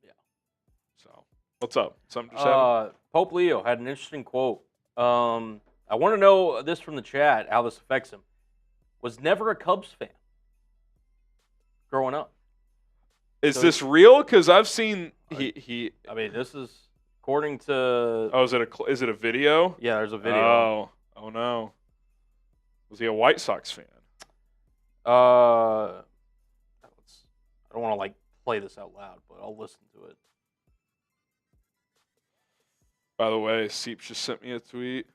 Speaker 2: Yeah.
Speaker 1: So, what's up? Something just happened?
Speaker 2: Pope Leo had an interesting quote. I want to know this from the chat, how this affects him. Was never a Cubs fan growing up.
Speaker 1: Is this real? Because I've seen he.
Speaker 2: I mean, this is according to.
Speaker 1: Oh, is it a video?
Speaker 2: Yeah, there's a video.
Speaker 1: Oh no. Was he a White Sox fan?
Speaker 2: I don't want to play this out loud, but I'll listen to it.
Speaker 1: By the way, Seeps just sent me a tweet,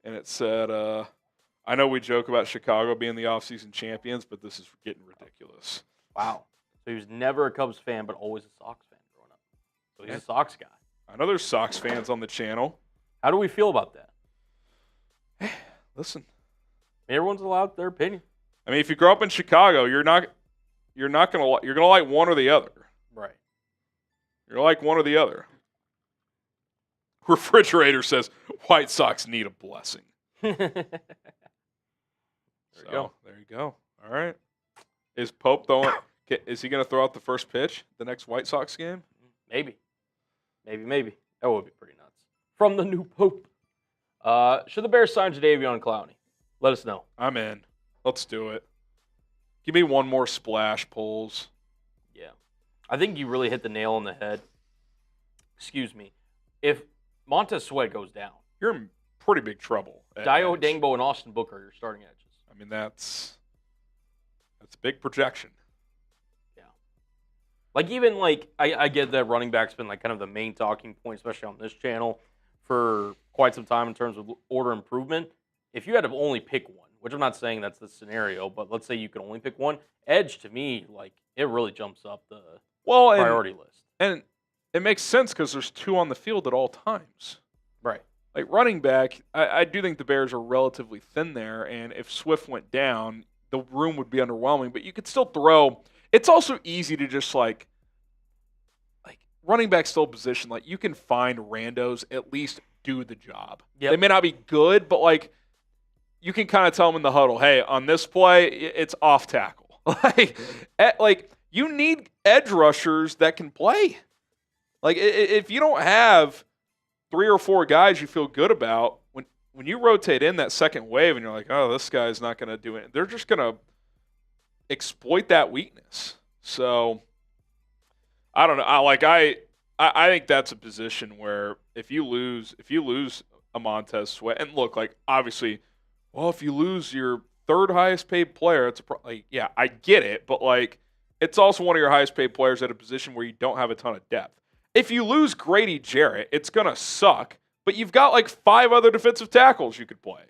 Speaker 1: and it said, I know we joke about Chicago being the offseason champions, but this is getting ridiculous.
Speaker 2: Wow. So he was never a Cubs fan, but always a Sox fan growing up. So he's a Sox guy.
Speaker 1: I know there's Sox fans on the channel.
Speaker 2: How do we feel about that?
Speaker 1: Listen.
Speaker 2: Everyone's allowed their opinion.
Speaker 1: I mean, if you grow up in Chicago, you're gonna like one or the other.
Speaker 2: Right.
Speaker 1: You're like one or the other. Refrigerator says White Sox need a blessing. There you go. All right. Is Pope is he going to throw out the first pitch the next White Sox game?
Speaker 2: Maybe. That would be pretty nuts. From the new Pope. Should the Bears sign Jadeveon Clowney? Let us know.
Speaker 1: I'm in. Let's do it. Give me one more splash, polls.
Speaker 2: Yeah. I think you really hit the nail on the head. Excuse me. If Montez Sweat goes down,
Speaker 1: you're in pretty big trouble.
Speaker 2: Dio Dangbo and Austin Booker are your starting edges.
Speaker 1: I mean, that's a big projection.
Speaker 2: Yeah. I get that running back's been kind of the main talking point, especially on this channel, for quite some time in terms of order improvement. If you had to only pick one, which I'm not saying that's the scenario, but let's say you could only pick one, edge to me, it really jumps up the priority list.
Speaker 1: And it makes sense because there's two on the field at all times.
Speaker 2: Right.
Speaker 1: Running back, I do think the Bears are relatively thin there, and if Swift went down, the room would be underwhelming, but you could still throw. It's also easy to just like running back still a position. Like you can find randos at least do the job.
Speaker 2: Yep.
Speaker 1: They may not be good, but like you can kind of tell them in the huddle, hey, on this play, it's off tackle. like you need edge rushers that can play. Like if you don't have 3 or 4 guys you feel good about, when you rotate in that second wave and you're like, oh, this guy's not going to do it, they're just going to exploit that weakness. So I don't know. I think that's a position where if you lose a Montez Sweat, and look, like obviously, well, if you lose your third highest paid player, it's yeah, I get it, but like it's also one of your highest paid players at a position where you don't have a ton of depth. If you lose Grady Jarrett, it's gonna suck. But you've got like 5 other defensive tackles you could play.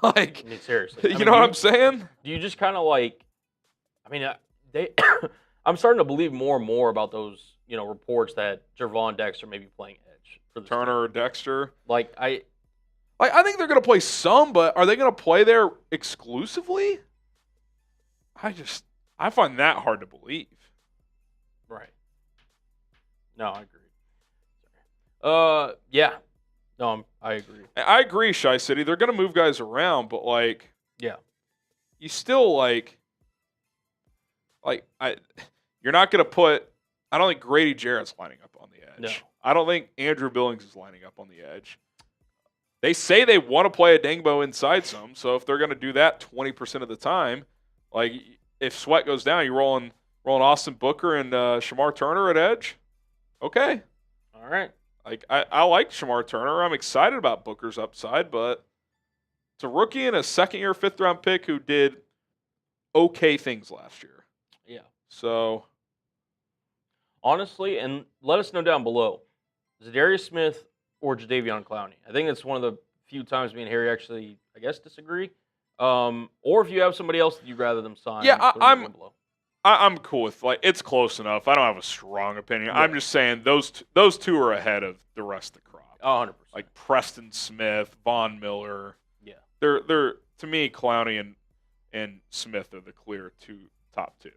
Speaker 2: Like, I mean, seriously,
Speaker 1: you know what I'm saying?
Speaker 2: Do you just kind of like? I mean, I'm starting to believe more and more about those, reports that Gervon Dexter may be playing edge for the
Speaker 1: Turner or Dexter.
Speaker 2: I
Speaker 1: think they're gonna play some, but are they gonna play there exclusively? I find that hard to believe.
Speaker 2: Right. No, I agree. Yeah. No, I agree.
Speaker 1: I agree, Shy City. They're going to move guys around, but like,
Speaker 2: yeah,
Speaker 1: you still you're not going to put. I don't think Grady Jarrett's lining up on the edge.
Speaker 2: No.
Speaker 1: I don't think Andrew Billings is lining up on the edge. They say they want to play a Dangbo inside some, so if they're going to do that 20% of the time, like if Sweat goes down, you're rolling Austin Booker and Shamar Turner at edge. Okay.
Speaker 2: All right.
Speaker 1: Like I like Shamar Turner. I'm excited about Booker's upside, but it's a rookie and a second-year, 5th-round pick who did okay things last year.
Speaker 2: Yeah.
Speaker 1: So,
Speaker 2: honestly, and let us know down below, Zadarius Smith or Jadeveon Clowney. I think it's one of the few times me and Harry actually, I guess, disagree. Or if you have somebody else that you'd rather them sign.
Speaker 1: Yeah, I'm cool with it's close enough. I don't have a strong opinion. Yeah. I'm just saying those two are ahead of the rest of the crop.
Speaker 2: 100%.
Speaker 1: Like Preston Smith, Von Miller.
Speaker 2: Yeah.
Speaker 1: They're to me, Clowney and Smith are the clear top two.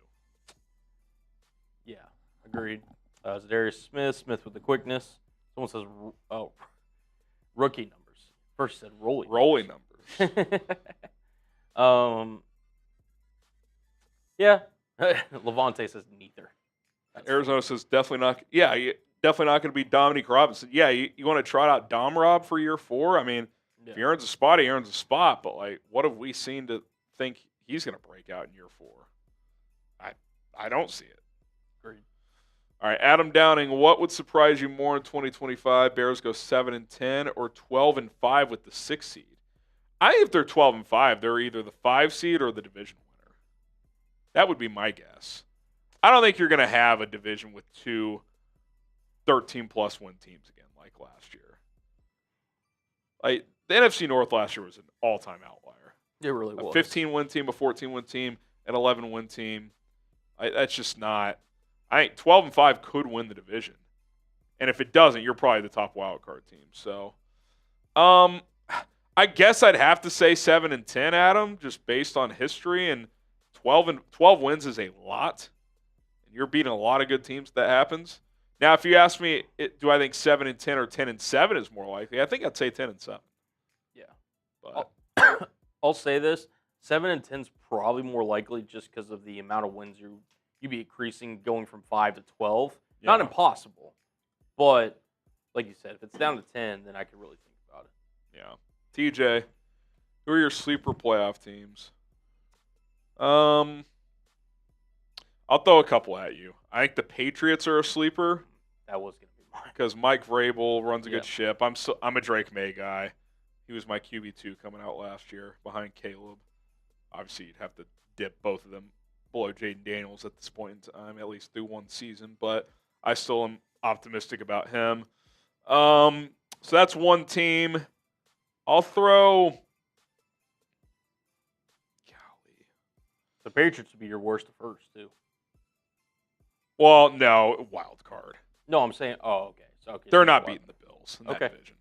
Speaker 2: Yeah, agreed. Zadarius Smith with the quickness. Someone says, rookie numbers. First said rolling
Speaker 1: numbers.
Speaker 2: Yeah. Levante says neither.
Speaker 1: Arizona says definitely not. Yeah, definitely not going to be Dominique Robinson. Yeah, you want to trot out Dom Rob for year 4? I mean, if he earns a spot, he earns a spot. But like, what have we seen to think he's going to break out in year 4? I don't see it.
Speaker 2: Agreed.
Speaker 1: All right, Adam Downing. What would surprise you more in 2025? Bears go 7-10 or 12-5 with the 6th seed. I think if they're 12-5, they're either the 5 seed or the division winner. That would be my guess. I don't think you're going to have a division with 2 13-plus win teams again like last year. Like the NFC North last year was an all-time outlier.
Speaker 2: It really was.
Speaker 1: A 15-win team, a 14-win team, an 11-win team. That's just not. I think 12-5 could win the division, and if it doesn't, you're probably the top wild card team. So, I guess I'd have to say 7-10, Adam, just based on history, and 12 wins is a lot. And you're beating a lot of good teams. That happens. Now, if you ask me, do I think 7-10 or 10-7 is more likely? I think I'd say 10-7.
Speaker 2: Yeah,
Speaker 1: but
Speaker 2: I'll say this: 7-10 is probably more likely just because of the amount of wins you'd be increasing going from 5 to 12. Yeah. Not impossible, but like you said, if it's down to 10, then I could really think about it.
Speaker 1: Yeah. TJ, who are your sleeper playoff teams? I'll throw a couple at you. I think the Patriots are a sleeper.
Speaker 2: That was going to be mine.
Speaker 1: Because Mike Vrabel runs a good ship. I'm a Drake May guy. He was my QB2 coming out last year behind Caleb. Obviously, you'd have to dip both of them below Jayden Daniels at this point in time, at least through one season. But I still am optimistic about him. So that's one team. I'll throw. Golly.
Speaker 2: The Patriots would be your worst at first, too.
Speaker 1: Well, no, wild card.
Speaker 2: No, I'm saying. Oh, okay. Okay.
Speaker 1: They're not beating the Bills in that division.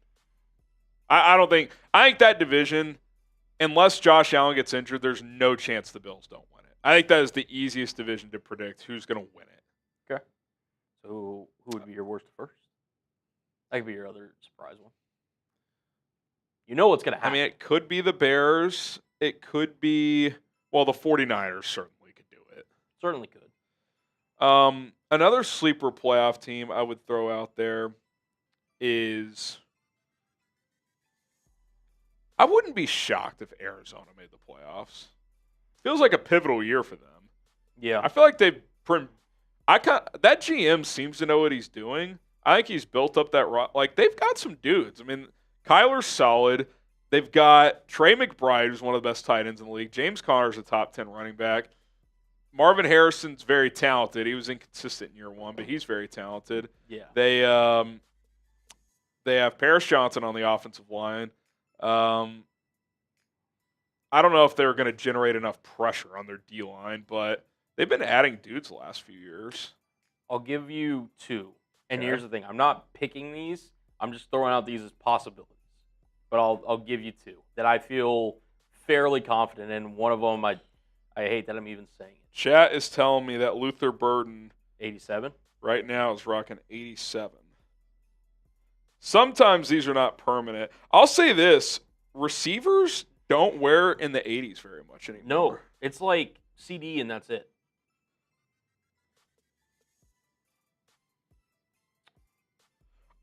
Speaker 1: I don't think. I think that division, unless Josh Allen gets injured, there's no chance the Bills don't win it. I think that is the easiest division to predict who's going to win it.
Speaker 2: Okay. So who would be your worst first? That could be your other surprise one. You know what's going to happen.
Speaker 1: I mean, it could be the Bears. It could be, the 49ers certainly could do it.
Speaker 2: Certainly could.
Speaker 1: Another sleeper playoff team I would throw out there is, I wouldn't be shocked if Arizona made the playoffs. Feels like a pivotal year for them.
Speaker 2: Yeah.
Speaker 1: I feel like that GM seems to know what he's doing. I think he's built up that they've got some dudes. I mean, Kyler's solid. They've got Trey McBride, who's one of the best tight ends in the league. James Conner's a top 10 running back. Marvin Harrison's very talented. He was inconsistent in year one, but he's very talented.
Speaker 2: Yeah.
Speaker 1: They have Paris Johnson on the offensive line. I don't know if they're going to generate enough pressure on their D line, but they've been adding dudes the last few years.
Speaker 2: I'll give you two. And
Speaker 1: Okay.
Speaker 2: here's the thing. I'm not picking these. I'm just throwing out these as possibilities. But I'll give you two that I feel fairly confident in. One of them, I hate that I'm even saying it.
Speaker 1: Chat is telling me that Luther Burden
Speaker 2: 87?
Speaker 1: right now is rocking 87. Sometimes these are not permanent. I'll say this. Receivers don't wear in the 80s very much anymore.
Speaker 2: No. It's like CD and that's it.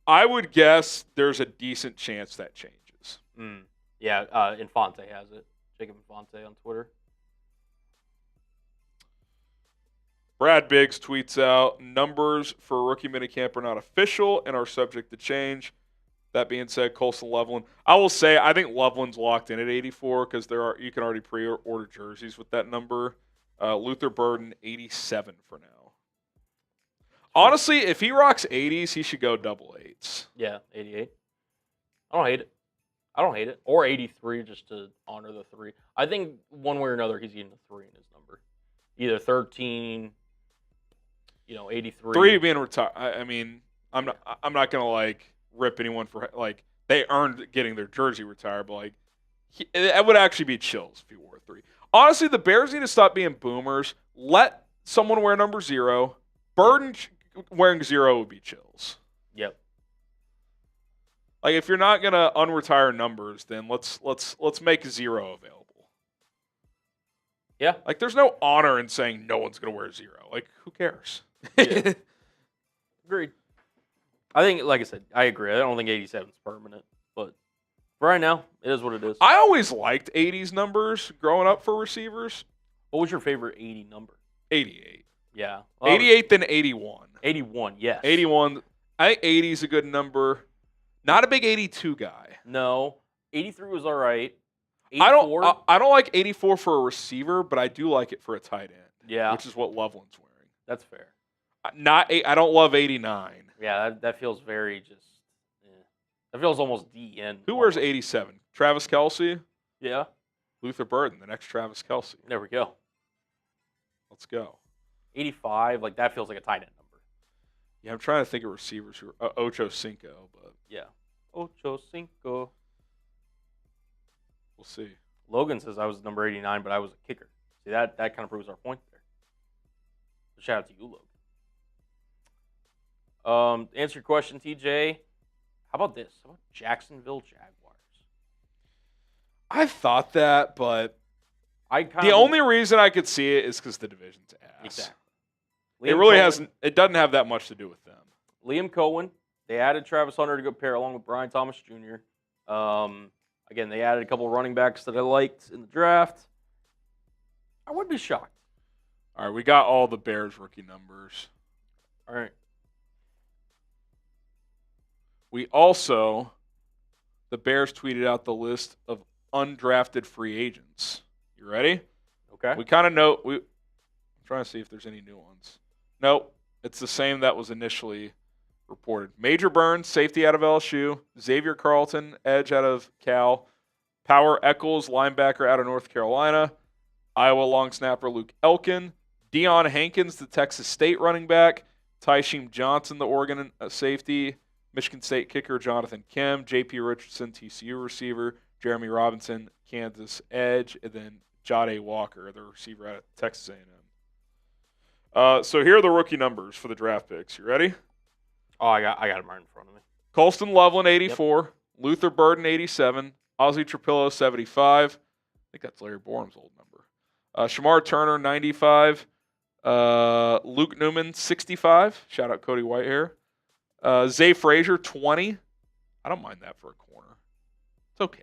Speaker 1: I would guess there's a decent chance that changes.
Speaker 2: Yeah, Infante has it. Jacob Infante on Twitter.
Speaker 1: Brad Biggs tweets out, numbers for rookie minicamp are not official and are subject to change. That being said, Colson Loveland. I will say I think Loveland's locked in at 84 because you can already pre-order jerseys with that number. Luther Burden, 87 for now. Honestly, if he rocks 80s, he should go double eights.
Speaker 2: Yeah, 88. I don't hate it. Or 83 just to honor the 3. I think one way or another he's getting a 3 in his number. Either 13, 83.
Speaker 1: 3 being retired. I mean, I'm not gonna rip anyone for they earned getting their jersey retired, but it would actually be chills if he wore 3. Honestly, the Bears need to stop being boomers. Let someone wear number 0. Burden wearing 0 would be chills.
Speaker 2: Yep.
Speaker 1: If you're not gonna unretire numbers, then let's make 0 available.
Speaker 2: Yeah.
Speaker 1: There's no honor in saying no one's gonna wear 0. Who cares?
Speaker 2: Yeah. Agreed. I think, like I said, I agree. I don't think 87 is permanent, but for right now, it is what it is.
Speaker 1: I always liked 80s numbers growing up for receivers.
Speaker 2: What was your favorite 80 number?
Speaker 1: 88.
Speaker 2: Yeah.
Speaker 1: 88 then 81.
Speaker 2: 81, yes.
Speaker 1: 81. I think 80 is a good number. Not a big 82 guy.
Speaker 2: No. 83 was all right. 84?
Speaker 1: I don't like 84 for a receiver, but I do like it for a tight end.
Speaker 2: Yeah.
Speaker 1: Which is what Loveland's wearing.
Speaker 2: That's fair.
Speaker 1: I don't love 89.
Speaker 2: Yeah, that feels very just. That feels almost DN.
Speaker 1: Who wears 87? Travis Kelce?
Speaker 2: Yeah.
Speaker 1: Luther Burden, the next Travis Kelce.
Speaker 2: There we go.
Speaker 1: Let's go.
Speaker 2: 85, that feels like a tight end number.
Speaker 1: Yeah, I'm trying to think of receivers who are Ocho Cinco, but
Speaker 2: yeah. Ocho Cinco.
Speaker 1: We'll see.
Speaker 2: Logan says I was number 89, but I was a kicker. See, that kind of proves our point there. So shout out to you, Logan. Answer your question, TJ. How about this? How about Jacksonville Jaguars?
Speaker 1: I thought that, but
Speaker 2: the
Speaker 1: only reason I could see it is because the division's ass.
Speaker 2: Exactly.
Speaker 1: It really hasn't. It doesn't have that much to do with them.
Speaker 2: Liam Cohen. They added Travis Hunter to go pair along with Brian Thomas Jr. Again, they added a couple of running backs that I liked in the draft. I wouldn't be shocked.
Speaker 1: All right, we got all the Bears rookie numbers.
Speaker 2: All right.
Speaker 1: We also, the Bears tweeted out the list of undrafted free agents. You ready?
Speaker 2: Okay.
Speaker 1: We kind of know. I'm trying to see if there's any new ones. Nope. It's the same that was initially reported. Major Burns, safety out of LSU. Xavier Carlton, edge out of Cal. Power Eccles, linebacker out of North Carolina. Iowa long snapper Luke Elkin. Deion Hankins, the Texas State running back. Tysheem Johnson, the Oregon safety. Michigan State kicker Jonathan Kemp. J.P. Richardson, TCU receiver. Jeremy Robinson, Kansas edge, and then Jade Walker, the receiver out of Texas A&M. So here are the rookie numbers for the draft picks. You ready?
Speaker 2: Oh, I got him right in front of me.
Speaker 1: Colston Loveland, 84. Yep. Luther Burden, 87. Ozzie Trapillo, 75. I think that's Larry Borum's old number. Shamar Turner, 95. Luke Newman, 65. Shout out Cody Whitehair. Zay Frazier, 20. I don't mind that for a corner. It's okay.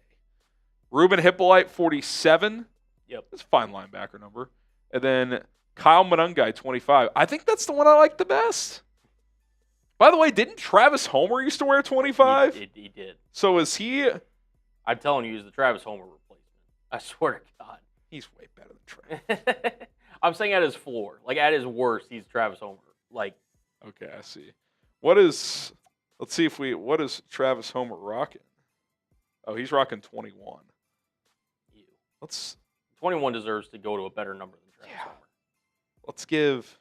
Speaker 1: Ruben Hippolyte, 47.
Speaker 2: Yep.
Speaker 1: That's a fine linebacker number. And then Kyle Monungai, 25. I think that's the one I like the best. By the way, didn't Travis Homer used to wear 25?
Speaker 2: He did.
Speaker 1: So is he?
Speaker 2: I'm telling you, he's the Travis Homer replacement. I swear to God.
Speaker 1: He's way better than Travis.
Speaker 2: I'm saying at his floor. Like, at his worst, he's Travis Homer. Like.
Speaker 1: Okay, I see. Let's see what is Travis Homer rocking? Oh, he's rocking 21.
Speaker 2: Ew.
Speaker 1: 21
Speaker 2: deserves to go to a better number than Travis Homer.
Speaker 1: Let's give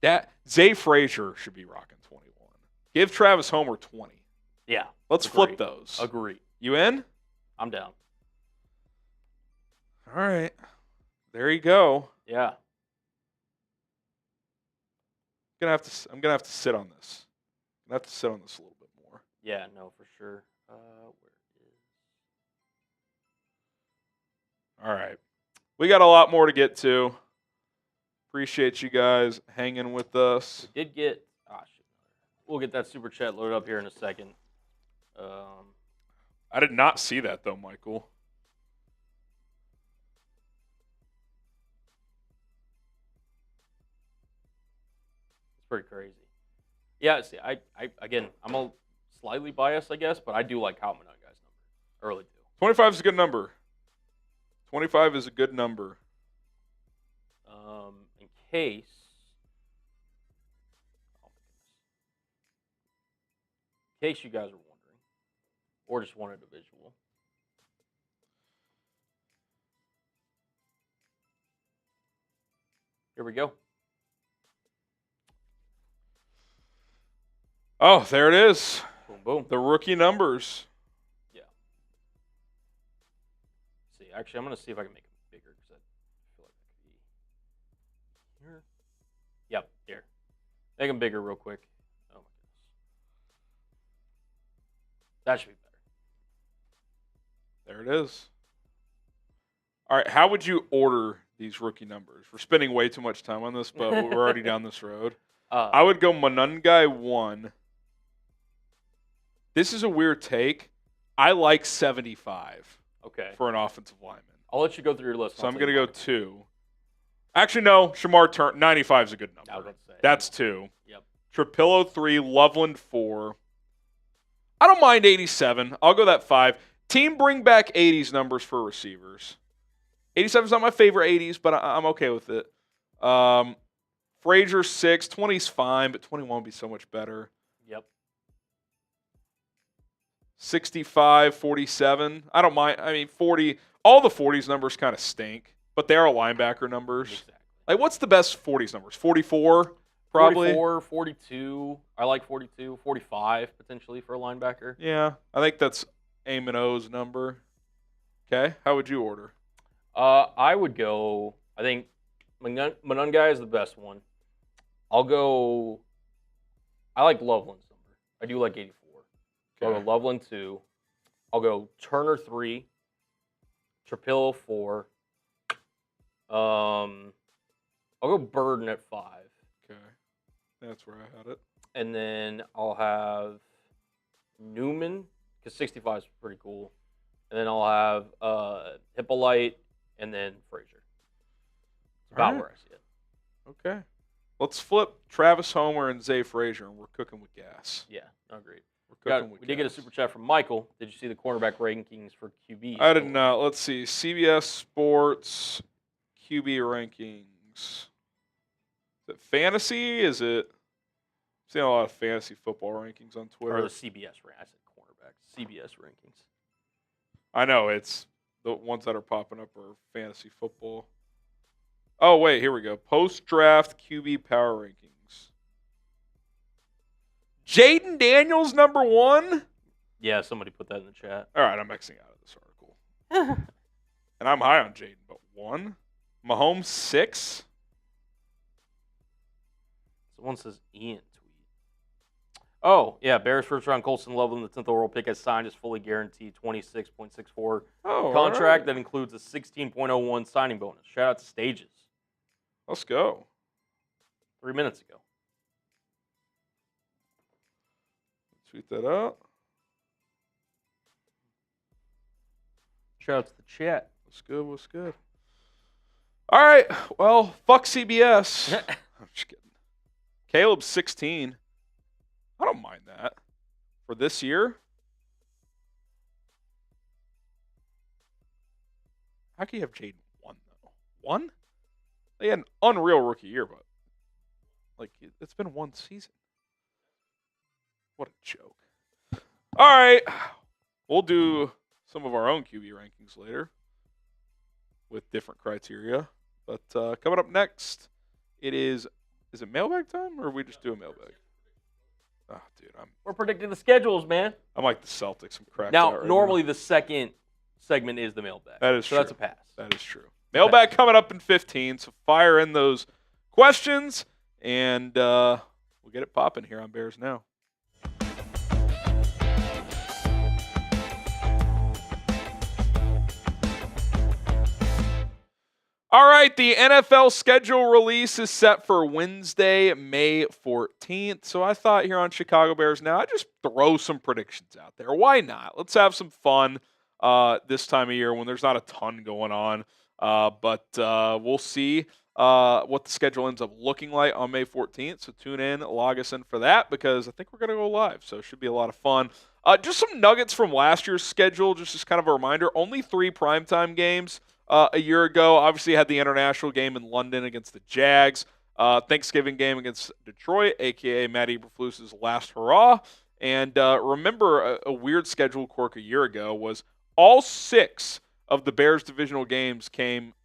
Speaker 1: that Zay Frazier should be rocking 21. Give Travis Homer 20.
Speaker 2: Yeah.
Speaker 1: Let's flip those.
Speaker 2: Agree.
Speaker 1: You in?
Speaker 2: I'm down.
Speaker 1: All right. There you go.
Speaker 2: Yeah.
Speaker 1: I'm gonna have to sit on this. I'm gonna have to sit on this a little bit more.
Speaker 2: Yeah, no, for sure. Where is?
Speaker 1: All right. We got a lot more to get to. Appreciate you guys hanging with us.
Speaker 2: We did get. Shit. We'll get that super chat loaded up here in a second.
Speaker 1: I did not see that though, Michael.
Speaker 2: It's pretty crazy. Yeah, see, again, I'm a slightly biased, I guess, but I do like Kyle Monungai's number. Early too.
Speaker 1: 25 is a good number. 25 is a good number.
Speaker 2: In case. In case you guys are wondering, or just wanted a visual. Here we go.
Speaker 1: Oh, there it is.
Speaker 2: Boom, boom.
Speaker 1: The rookie numbers.
Speaker 2: Yeah. See, actually, I'm going to see if I can make it bigger because I feel like that could be here. Yep, here. Make them bigger real quick. Oh, my goodness. That should be better.
Speaker 1: There it is. All right, how would you order these rookie numbers? We're spending way too much time on this, but we're already down this road. I would go Monungai 1. This is a weird take. I like 75 for an offensive lineman.
Speaker 2: I'll let you go through your list.
Speaker 1: So I'm going to go 2. Actually, no. Shamar Turner, 95 is a good number.
Speaker 2: I was about to say.
Speaker 1: That's 2.
Speaker 2: Yep.
Speaker 1: Trapillo 3, Loveland 4. I don't mind 87. I'll go that 5. Team bring back 80s numbers for receivers. 87 is not my favorite 80s, but I'm okay with it. Frazier 6, 20's fine, but 21 would be so much better.
Speaker 2: Yep.
Speaker 1: 65, 47. I don't mind. I mean, 40. All the 40s numbers kind of stink, but they are linebacker numbers.
Speaker 2: Exactly.
Speaker 1: Like, what's the best 40s numbers? 44, probably.
Speaker 2: 44, 42. I like 42. 45 potentially for a linebacker.
Speaker 1: Yeah, I think that's Eamon O's number. Okay, how would you order?
Speaker 2: I would go. I think Monungai is the best one. I'll go. I like Loveland's number. I do like 84. Okay. I'll go Loveland 2. I'll go Turner 3. Trapillo 4. I'll go Burden at 5.
Speaker 1: Okay, that's where I had it.
Speaker 2: And then I'll have Newman because 65 is pretty cool. And then I'll have Hippolyte and then Frazier. That's about where I see it.
Speaker 1: Okay. Let's flip Travis Homer and Zay Frazier, and we're cooking with gas.
Speaker 2: Yeah, agreed.
Speaker 1: We
Speaker 2: did get a super chat from Michael. Did you see the cornerback rankings for QB?
Speaker 1: I did not. Let's see. CBS Sports QB rankings. Is it fantasy? Is it? I'm seeing a lot of fantasy football rankings on Twitter.
Speaker 2: Or the CBS I said cornerbacks. CBS rankings.
Speaker 1: I know. It's the ones that are popping up are fantasy football. Oh, wait. Here we go. Post-draft QB power rankings. Jayden Daniels, number 1?
Speaker 2: Yeah, somebody put that in the chat.
Speaker 1: All right, I'm Xing out of this article. And I'm high on Jayden, but 1. Mahomes 6.
Speaker 2: Someone says Ian tweet. Oh, yeah, Bears first round Colston Loveland, the 10th overall pick, has signed his fully guaranteed $26.64 contract that includes a 16.01 signing bonus. Shout out to Stages.
Speaker 1: Let's go.
Speaker 2: 3 minutes ago.
Speaker 1: Tweet that out.
Speaker 2: Shout out to the chat.
Speaker 1: What's good? What's good? All right. Well, fuck CBS. I'm just kidding. Caleb's 16. I don't mind that. For this year? How can you have Jayden 1, though? 1? They had an unreal rookie year, but like it's been 1 season. What a joke. All right. We'll do some of our own QB rankings later with different criteria. But coming up next, is it mailbag time or are we just do a mailbag? Oh, dude,
Speaker 2: we're predicting the schedules, man.
Speaker 1: I'm like the Celtics. I'm cracked
Speaker 2: now,
Speaker 1: out right
Speaker 2: normally
Speaker 1: now.
Speaker 2: the second segment is the mailbag.
Speaker 1: That is
Speaker 2: so
Speaker 1: true.
Speaker 2: That's a pass.
Speaker 1: That is true. Mailbag coming up in 15, so fire in those questions, and we'll get it popping here on Bears Now. All right, the NFL schedule release is set for Wednesday, May 14th. So I thought here on Chicago Bears Now, I'd just throw some predictions out there. Why not? Let's have some fun this time of year when there's not a ton going on. But we'll see what the schedule ends up looking like on May 14th. So tune in, log us in for that because I think we're going to go live. So it should be a lot of fun. Just some nuggets from last year's schedule, just as kind of a reminder. Only 3 primetime games. A year ago, obviously had the international game in London against the Jags, Thanksgiving game against Detroit, a.k.a. Matt Eberflus's last hurrah. And remember, a weird schedule quirk a year ago was all 6 of the Bears divisional games came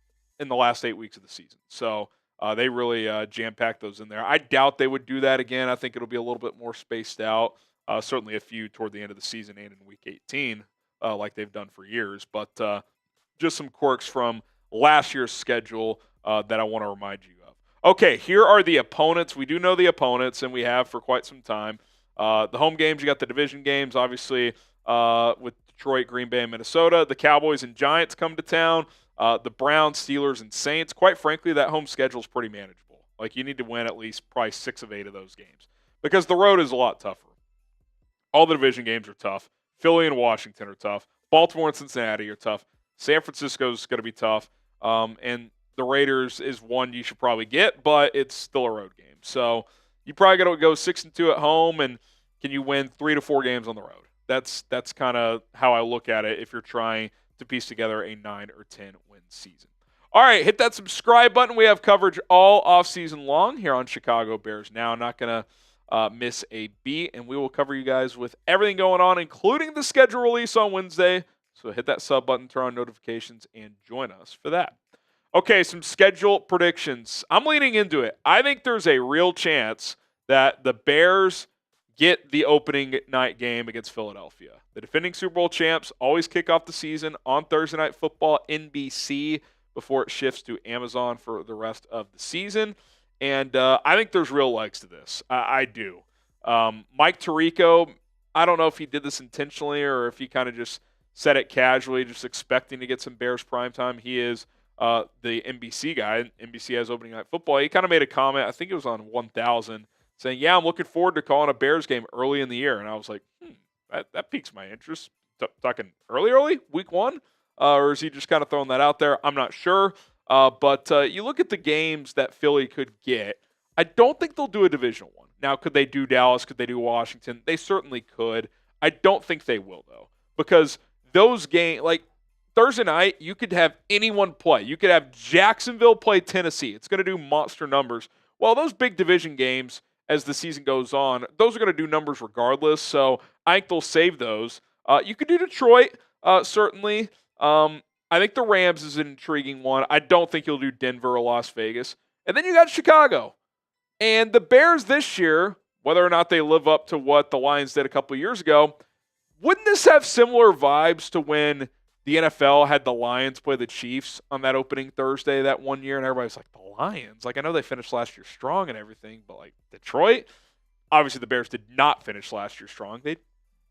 Speaker 1: in the last 8 weeks of the season. So they really jam-packed those in there. I doubt they would do that again. I think it'll be a little bit more spaced out, certainly a few toward the end of the season and in Week 18, like they've done for years. But just some quirks from last year's schedule that I want to remind you of. Okay, here are the opponents. We do know the opponents, and we have for quite some time. The home games, you got the division games, obviously, with Detroit, Green Bay, and Minnesota. The Cowboys and Giants come to town. The Browns, Steelers, and Saints. Quite frankly, that home schedule is pretty manageable. Like, you need to win at least probably 6 of 8 of those games because the road is a lot tougher. All the division games are tough. Philly and Washington are tough. Baltimore and Cincinnati are tough. San Francisco's going to be tough, and the Raiders is one you should probably get, but it's still a road game. So you probably got to go 6-2 at home, and can you win 3 to 4 games on the road? That's kind of how I look at it if you're trying to piece together a 9 or 10 win season. All right, hit that subscribe button. We have coverage all offseason long here on Chicago Bears Now. Not going to miss a beat, and we will cover you guys with everything going on, including the schedule release on Wednesday. So hit that sub button, turn on notifications, and join us for that. Okay, some schedule predictions. I'm leaning into it. I think there's a real chance that the Bears get the opening night game against Philadelphia. The defending Super Bowl champs always kick off the season on Thursday Night Football, NBC, before it shifts to Amazon for the rest of the season. And I think there's real legs to this. I do. Mike Tirico, I don't know if he did this intentionally or if he kind of just said it casually, just expecting to get some Bears primetime. He is the NBC guy. NBC has opening night football. He kind of made a comment, I think it was on 1000, saying, yeah, I'm looking forward to calling a Bears game early in the year. And I was like, that piques my interest. Talking early, week 1? Or is he just kind of throwing that out there? I'm not sure. But you look at the games that Philly could get. I don't think they'll do a divisional one. Now, could they do Dallas? Could they do Washington? They certainly could. I don't think they will, though, because those games, like Thursday night, you could have anyone play. You could have Jacksonville play Tennessee. It's going to do monster numbers. Well, those big division games, as the season goes on, those are going to do numbers regardless. So I think they'll save those. You could do Detroit, certainly. I think the Rams is an intriguing one. I don't think you'll do Denver or Las Vegas. And then you got Chicago. And the Bears this year, whether or not they live up to what the Lions did a couple of years ago, Wouldn't this have similar vibes to when the NFL had the Lions play the Chiefs on that opening Thursday that one year, and everybody's like, the Lions? Like, I know they finished last year strong and everything, but like Detroit, obviously the Bears did not finish last year strong. They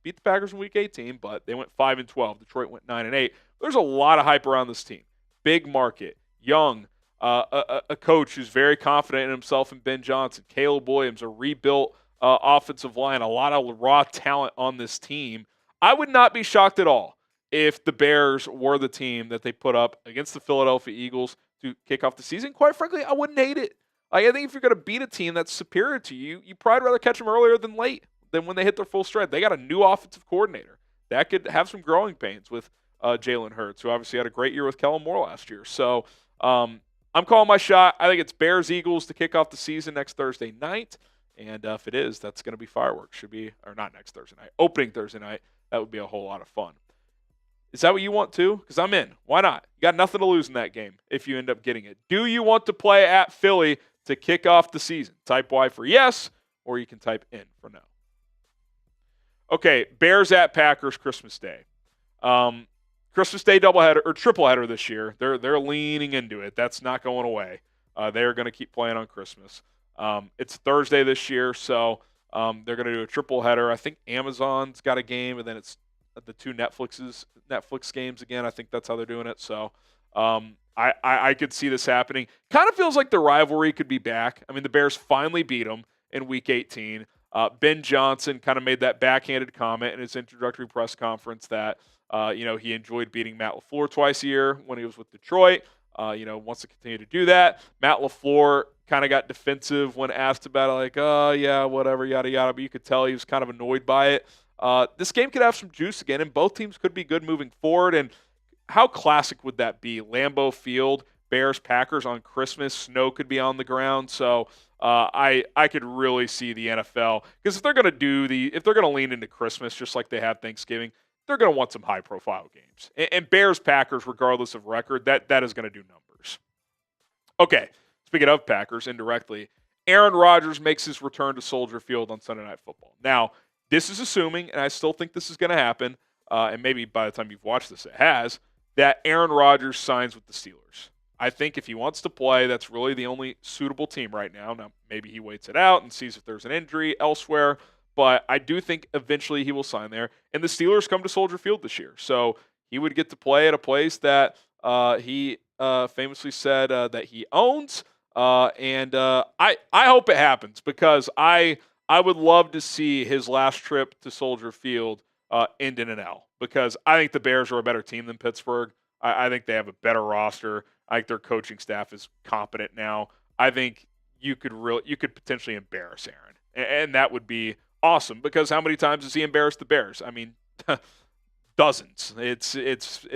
Speaker 1: beat the Packers in Week 18, but they went 5-12. Detroit went 9-8. There's a lot of hype around this team. Big market, young, a coach who's very confident in himself and Ben Johnson, Caleb Williams, a rebuilt offensive line, a lot of raw talent on this team. I would not be shocked at all if the Bears were the team that they put up against the Philadelphia Eagles to kick off the season. Quite frankly, I wouldn't hate it. Like, I think if you're going to beat a team that's superior to you, you'd probably rather catch them earlier than late, than when they hit their full stride. They got a new offensive coordinator. That could have some growing pains with Jalen Hurts, who obviously had a great year with Kellen Moore last year. So I'm calling my shot. I think it's Bears-Eagles to kick off the season next Thursday night. And if it is, that's going to be fireworks. Should be, or not next Thursday night, opening Thursday night. That would be a whole lot of fun. Is that what you want too? Because I'm in. Why not? You got nothing to lose in that game if you end up getting it. Do you want to play at Philly to kick off the season? Type Y for yes, or you can type N for no. Okay, Bears at Packers Christmas Day. Christmas Day doubleheader or tripleheader this year. They're leaning into it. That's not going away. They're going to keep playing on Christmas. It's Thursday this year, so they're going to do a tripleheader. I think Amazon's got a game, and then it's the two Netflix games again. I think that's how they're doing it. So I could see this happening. Kind of feels like the rivalry could be back. I mean, the Bears finally beat them in Week 18. Ben Johnson kind of made that backhanded comment in his introductory press conference that he enjoyed beating Matt LaFleur twice a year when he was with Detroit. Wants to continue to do that. Matt LaFleur kind of got defensive when asked about it, like, oh, yeah, whatever, yada, yada. But you could tell he was kind of annoyed by it. This game could have some juice again, and both teams could be good moving forward. And how classic would that be? Lambeau Field, Bears, Packers on Christmas. Snow could be on the ground. So I could really see the NFL, because if they're going to lean into Christmas just like they have Thanksgiving, they're going to want some high-profile games. And Bears-Packers, regardless of record, that is going to do numbers. Okay, speaking of Packers, indirectly, Aaron Rodgers makes his return to Soldier Field on Sunday Night Football. Now, this is assuming, and I still think this is going to happen, and maybe by the time you've watched this it has, that Aaron Rodgers signs with the Steelers. I think if he wants to play, that's really the only suitable team right now. Now, maybe he waits it out and sees if there's an injury elsewhere, but I do think eventually he will sign there. And the Steelers come to Soldier Field this year, so he would get to play at a place that he famously said that he owns. I hope it happens, because I would love to see his last trip to Soldier Field end in an L, because I think the Bears are a better team than Pittsburgh. I think they have a better roster. I think their coaching staff is competent now. I think you could potentially embarrass Aaron, and that would be awesome, because how many times has he embarrassed the Bears? I mean, dozens. It's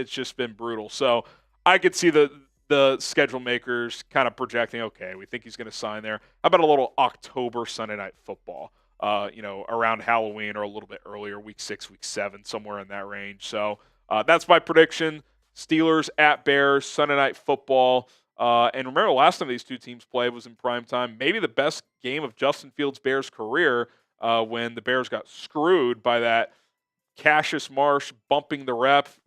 Speaker 1: just been brutal. So I could see the schedule makers kind of projecting, okay, we think he's going to sign there. How about a little October Sunday Night Football, around Halloween or a little bit earlier, Week 6, Week 7, somewhere in that range. So that's my prediction. Steelers at Bears, Sunday Night Football. And remember, last time these two teams played was in primetime. Maybe the best game of Justin Fields' Bears career, when the Bears got screwed by that Cassius Marsh bumping the ref,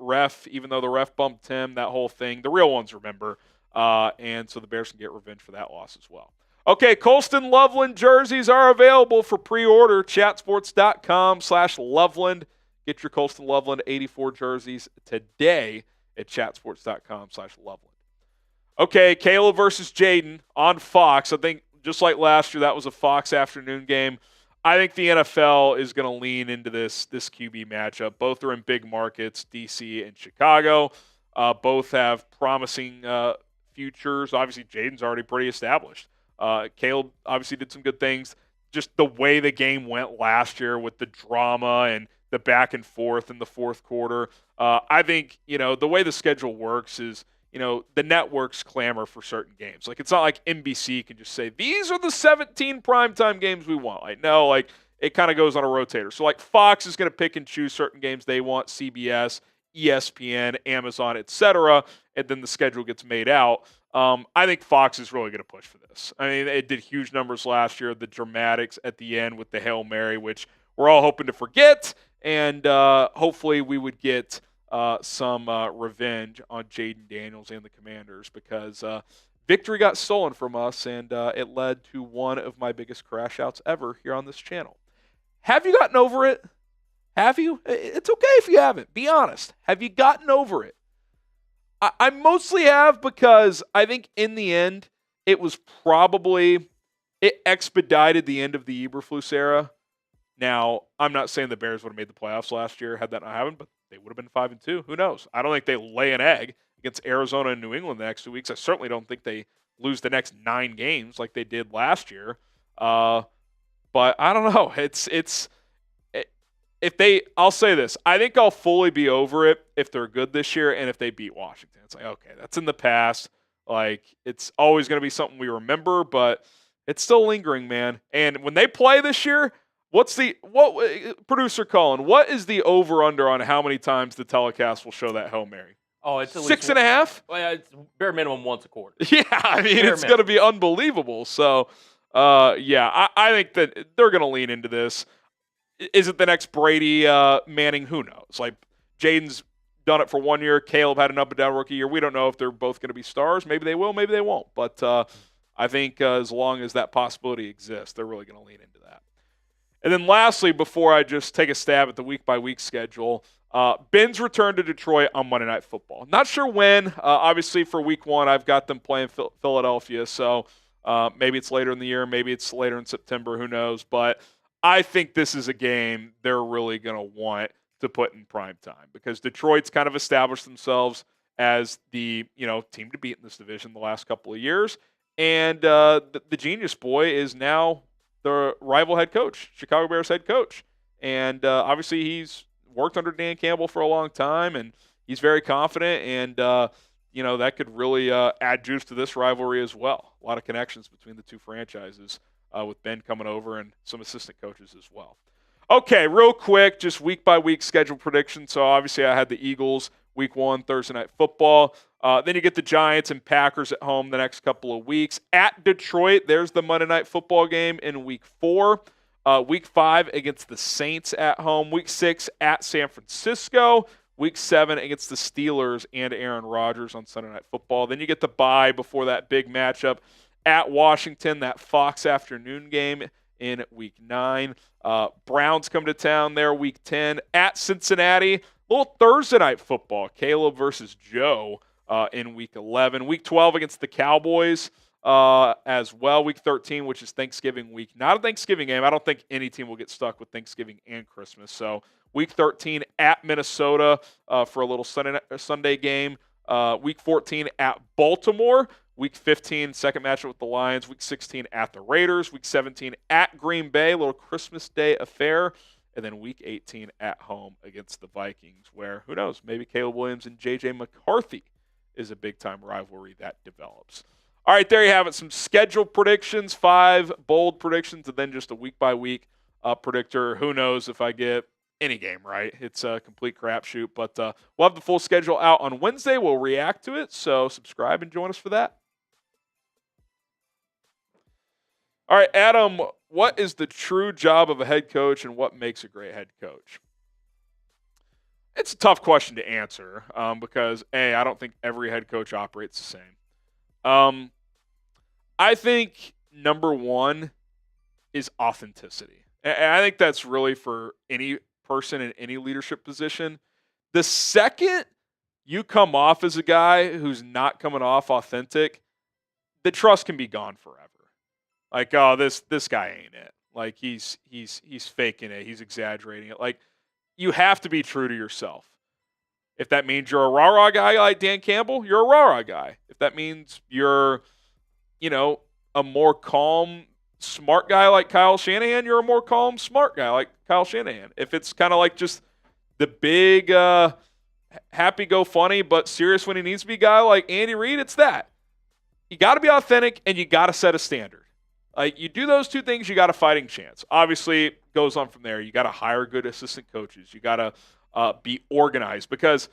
Speaker 1: even though the ref bumped him, that whole thing. The real ones remember. And so the Bears can get revenge for that loss as well. Okay, Colston Loveland jerseys are available for pre-order. Chatsports.com/Loveland. Get your Colston Loveland 84 jerseys today at chatsports.com/Loveland. Okay, Caleb versus Jayden on Fox. I think just like last year, that was a Fox afternoon game. I think the NFL is going to lean into this QB matchup. Both are in big markets, DC and Chicago. Both have promising futures. Obviously, Jayden's already pretty established. Caleb obviously did some good things. Just the way the game went last year with the drama and the back and forth in the fourth quarter. I think, the way the schedule works is, the networks clamor for certain games. Like, it's not like NBC can just say, these are the 17 primetime games we want. Like, no, like, it kind of goes on a rotator. So, like, Fox is going to pick and choose certain games they want, CBS, ESPN, Amazon, etc., and then the schedule gets made out. I think Fox is really going to push for this. I mean, it did huge numbers last year, the dramatics at the end with the Hail Mary, which we're all hoping to forget, and hopefully we would get some revenge on Jayden Daniels and the Commanders because victory got stolen from us, and it led to one of my biggest crash outs ever here on this channel. Have you gotten over it? Have you? It's okay if you haven't. Be honest. Have you gotten over it? I mostly have because I think in the end, it was probably, it expedited the end of the Eberflus era. Now, I'm not saying the Bears would have made the playoffs last year had that not happened, but they would have been 5-2. Who knows? I don't think they lay an egg against Arizona and New England the next 2 weeks. I certainly don't think they lose the next 9 games like they did last year. But I don't know. I'll say this. I think I'll fully be over it if they're good this year and if they beat Washington. It's like, okay, that's in the past. Like, it's always going to be something we remember, but it's still lingering, man. And when they play this year, what producer Colin, what is the over-under on how many times the telecast will show that Hail Mary?
Speaker 2: Oh, it's at
Speaker 1: 6.5?
Speaker 2: Well, yeah, it's bare minimum once a quarter.
Speaker 1: Yeah, I mean, it's going to be unbelievable. So, I think that they're going to lean into this. Is it the next Brady Manning? Who knows? Like, Jaden's done it for 1 year. Caleb had an up and down rookie year. We don't know if they're both going to be stars. Maybe they will, maybe they won't. But I think as long as that possibility exists, they're really going to lean into that. And then lastly, before I just take a stab at the week-by-week schedule, Ben's return to Detroit on Monday Night Football. Not sure when. Obviously, for week 1, I've got them playing Philadelphia. So maybe it's later in the year. Maybe it's later in September. Who knows? But I think this is a game they're really going to want to put in prime time because Detroit's kind of established themselves as the team to beat in this division the last couple of years. And the genius boy is now the rival head coach, Chicago Bears head coach. And obviously he's worked under Dan Campbell for a long time, and he's very confident. And, that could really add juice to this rivalry as well. A lot of connections between the two franchises with Ben coming over and some assistant coaches as well. Okay, real quick, just week-by-week schedule prediction. So obviously I had the Eagles week 1, Thursday Night Football. Then you get the Giants and Packers at home the next couple of weeks. At Detroit, there's the Monday Night Football game in week 4. Week 5 against the Saints at home. Week 6 at San Francisco. Week 7 against the Steelers and Aaron Rodgers on Sunday Night Football. Then you get the bye before that big matchup at Washington, that Fox afternoon game in week 9. Browns come to town there week 10 at Cincinnati. Little Thursday Night Football, Caleb versus Joe in week 11. Week 12 against the Cowboys as well. Week 13, which is Thanksgiving week. Not a Thanksgiving game. I don't think any team will get stuck with Thanksgiving and Christmas. So week 13 at Minnesota for a little Sunday game. Week 14 at Baltimore. Week 15, second matchup with the Lions. Week 16 at the Raiders. Week 17 at Green Bay, a little Christmas Day affair. And then Week 18 at home against the Vikings, where, who knows, maybe Caleb Williams and J.J. McCarthy is a big-time rivalry that develops. All right, there you have it. Some schedule predictions, 5 bold predictions, and then just a week-by-week predictor. Who knows if I get any game right. It's a complete crapshoot, but we'll have the full schedule out on Wednesday. We'll react to it, so subscribe and join us for that. All right, Adam, what is the true job of a head coach and what makes a great head coach? It's a tough question to answer because, A, I don't think every head coach operates the same. I think number one is authenticity. And I think that's really for any person in any leadership position. The second you come off as a guy who's not coming off authentic, the trust can be gone forever. Like, oh, this guy ain't it. Like, he's faking it. He's exaggerating it. Like, you have to be true to yourself. If that means you're a rah-rah guy like Dan Campbell, you're a rah-rah guy. If that means you're, a more calm, smart guy like Kyle Shanahan, you're a more calm, smart guy like Kyle Shanahan. If it's kind of like just the big happy-go-funny but serious when he needs to be guy like Andy Reid, it's that. You got to be authentic and you got to set a standard. Like, you do those two things, you got a fighting chance. Obviously, it goes on from there. You got to hire good assistant coaches. You got to be organized because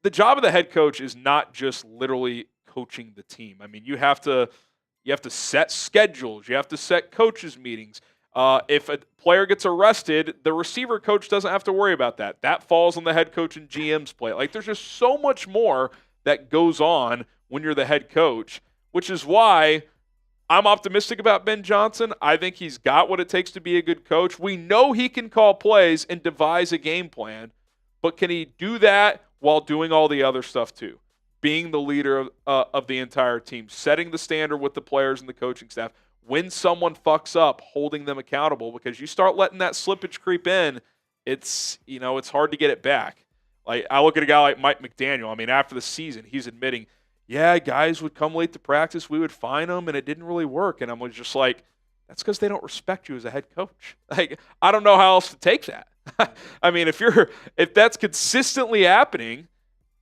Speaker 1: the job of the head coach is not just literally coaching the team. I mean, you have to set schedules. You have to set coaches meetings. If a player gets arrested, the receiver coach doesn't have to worry about that. That falls on the head coach and GM's plate. Like, there's just so much more that goes on when you're the head coach, which is why I'm optimistic about Ben Johnson. I think he's got what it takes to be a good coach. We know he can call plays and devise a game plan, but can he do that while doing all the other stuff too? Being the leader of the entire team, setting the standard with the players and the coaching staff. When someone fucks up, holding them accountable, because you start letting that slippage creep in, it's hard to get it back. Like, I look at a guy like Mike McDaniel. I mean, after the season, he's admitting, yeah, guys would come late to practice, we would fine them, and it didn't really work. And I'm just like, that's because they don't respect you as a head coach. Like, I don't know how else to take that. I mean, if that's consistently happening,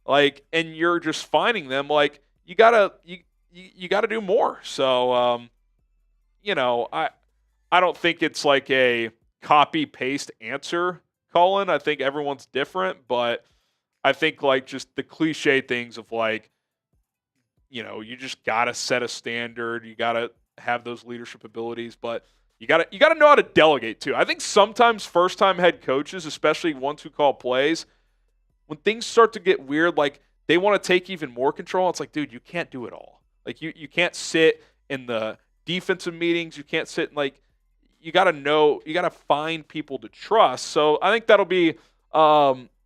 Speaker 1: like, and you're just fining them, like, you gotta do more. So, I don't think it's like a copy paste answer, Colin. I think everyone's different, but I think like just the cliche things of like, you just gotta set a standard. You gotta have those leadership abilities, but you gotta know how to delegate too. I think sometimes first time head coaches, especially ones who call plays, when things start to get weird, like they want to take even more control. It's like, dude, you can't do it all. Like you can't sit in the defensive meetings. You can't sit in, like, you got to find people to trust. So I think that'll be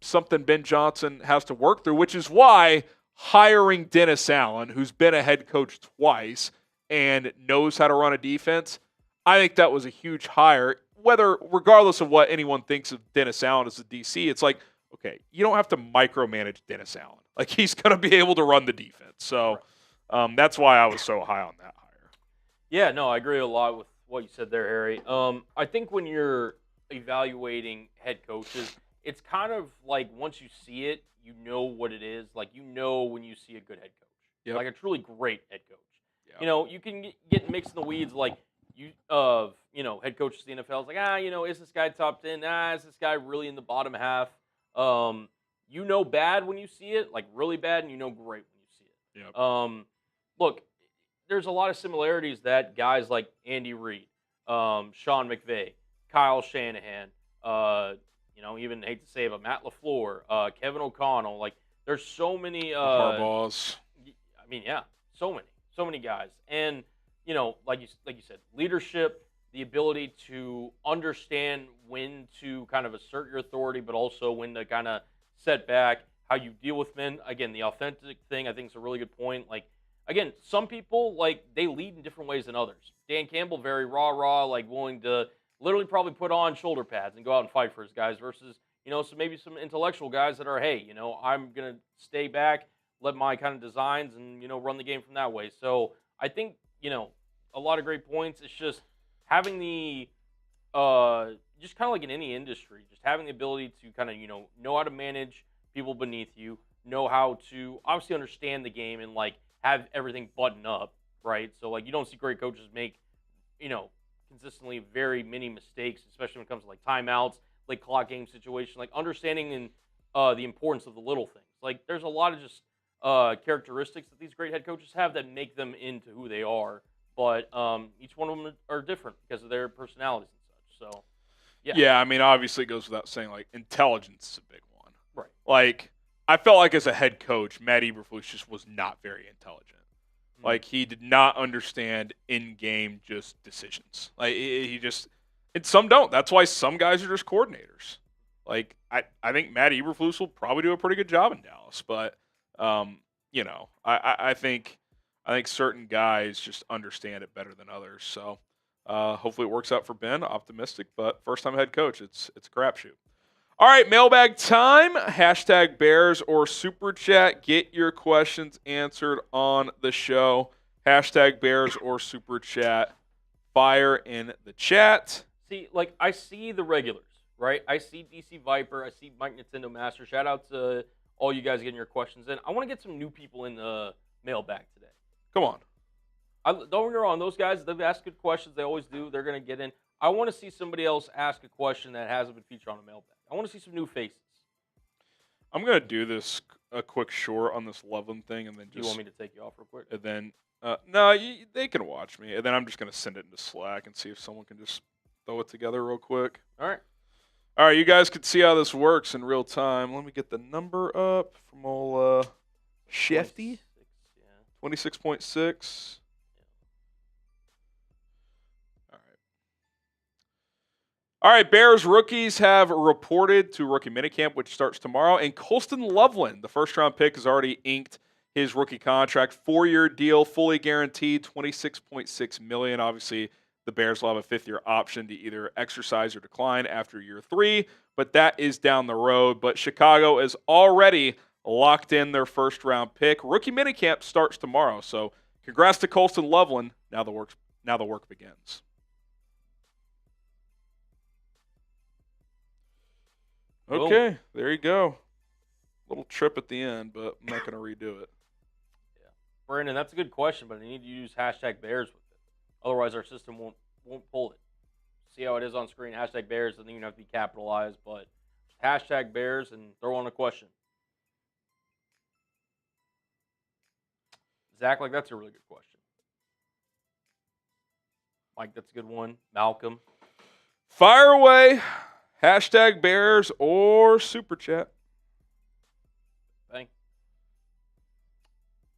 Speaker 1: something Ben Johnson has to work through, which is why hiring Dennis Allen, who's been a head coach twice and knows how to run a defense, I think that was a huge hire. Regardless of what anyone thinks of Dennis Allen as a DC, it's like, okay, you don't have to micromanage Dennis Allen. Like, he's going to be able to run the defense. So that's why I was so high on that hire.
Speaker 2: Yeah, no, I agree a lot with what you said there, Harry. I think when you're evaluating head coaches, it's kind of like once you see it, you know what it is. Like, you know when you see a good head coach.
Speaker 1: Yep.
Speaker 2: Like a truly great head coach.
Speaker 1: Yep.
Speaker 2: You can get mixed in the weeds like head coaches in the NFL is like, is this guy top 10? Is this guy really in the bottom half? Bad when you see it, like really bad, and great when you see it.
Speaker 1: Yep.
Speaker 2: Look, there's a lot of similarities that guys like Andy Reid, Sean McVay, Kyle Shanahan, even hate to say it, but Matt LaFleur, Kevin O'Connell, like there's so many
Speaker 1: Harbaughs.
Speaker 2: I mean, yeah, so many guys, and like you said, leadership, the ability to understand when to kind of assert your authority, but also when to kind of set back, how you deal with men. Again, the authentic thing, I think, is a really good point. Like, again, some people, like, they lead in different ways than others. Dan Campbell, very raw, like willing to literally probably put on shoulder pads and go out and fight for his guys versus, so maybe some intellectual guys that are, hey, I'm going to stay back, let my kind of designs and, run the game from that way. So I think, a lot of great points. It's just having the, just kind of like in any industry, just having the ability to kind of, know how to manage people beneath you, know how to obviously understand the game and like have everything buttoned up, right? So like you don't see great coaches make, consistently very many mistakes, especially when it comes to like timeouts, like clock game situation, like understanding and the importance of the little things. Like there's a lot of just characteristics that these great head coaches have that make them into who they are. But each one of them are different because of their personalities and such. So, yeah.
Speaker 1: Yeah, I mean, obviously it goes without saying, like, intelligence is a big one.
Speaker 2: Right.
Speaker 1: Like, I felt like as a head coach, Matt Eberflus just was not very intelligent. Mm-hmm. Like, he did not understand in-game just decisions. Like, he just – and some don't. That's why some guys are just coordinators. Like, I think Matt Eberflus will probably do a pretty good job in Dallas. But, I think – I think certain guys just understand it better than others. So hopefully it works out for Ben. Optimistic, but first-time head coach, it's a crapshoot. All right, mailbag time. Hashtag Bears or Super Chat. Get your questions answered on the show. Hashtag Bears or Super Chat. Fire in the chat.
Speaker 2: See, like I see the regulars, right? I see DC Viper. I see Mike Nintendo Master. Shout out to all you guys getting your questions in. I want to get some new people in the mailbag today.
Speaker 1: Come on.
Speaker 2: Don't get me wrong. Those guys, they've asked good questions. They always do. They're going to get in. I want to see somebody else ask a question that hasn't been featured on a mailbag. I want to see some new faces.
Speaker 1: I'm going to do this a quick short on this Loveland thing and then just...
Speaker 2: You want me to take you off real quick?
Speaker 1: And then... no, they can watch me. And then I'm just going to send it into Slack and see if someone can just throw it together real quick.
Speaker 2: All right.
Speaker 1: All right, you guys can see how this works in real time. Let me get the number up from old Shefty. 26.6. All right, Bears rookies have reported to rookie minicamp, which starts tomorrow. And Colston Loveland, the first-round pick, has already inked his rookie contract. 4-year deal, fully guaranteed, $26.6 million. Obviously, the Bears will have a fifth-year option to either exercise or decline after year 3, but that is down the road. But Chicago is already locked in their first-round pick. Rookie minicamp starts tomorrow, so congrats to Colston Loveland. Now the work begins. Okay, there you go. Little trip at the end, but I'm not going to redo it.
Speaker 2: Yeah, Brandon, that's a good question, but I need to use hashtag Bears with it. Otherwise, our system won't pull it. See how it is on screen? Hashtag Bears doesn't even have to be capitalized, but hashtag Bears and throw on a question. Zach, like that's a really good question. Mike, that's a good one. Malcolm.
Speaker 1: Fire away. Hashtag Bears or Super Chat.
Speaker 2: Thank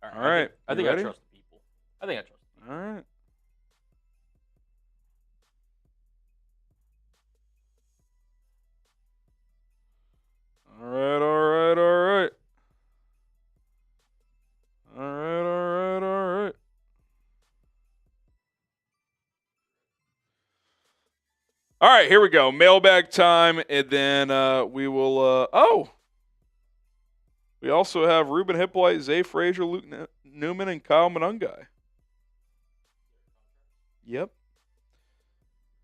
Speaker 2: you.
Speaker 1: All right.
Speaker 2: I think I trust the people.
Speaker 1: All right. All right. All right, here we go. Mailbag time, and then we will. We also have Ruben Hippolyte, Zay Frazier, Luke Newman, and Kyle Monungai. Yep.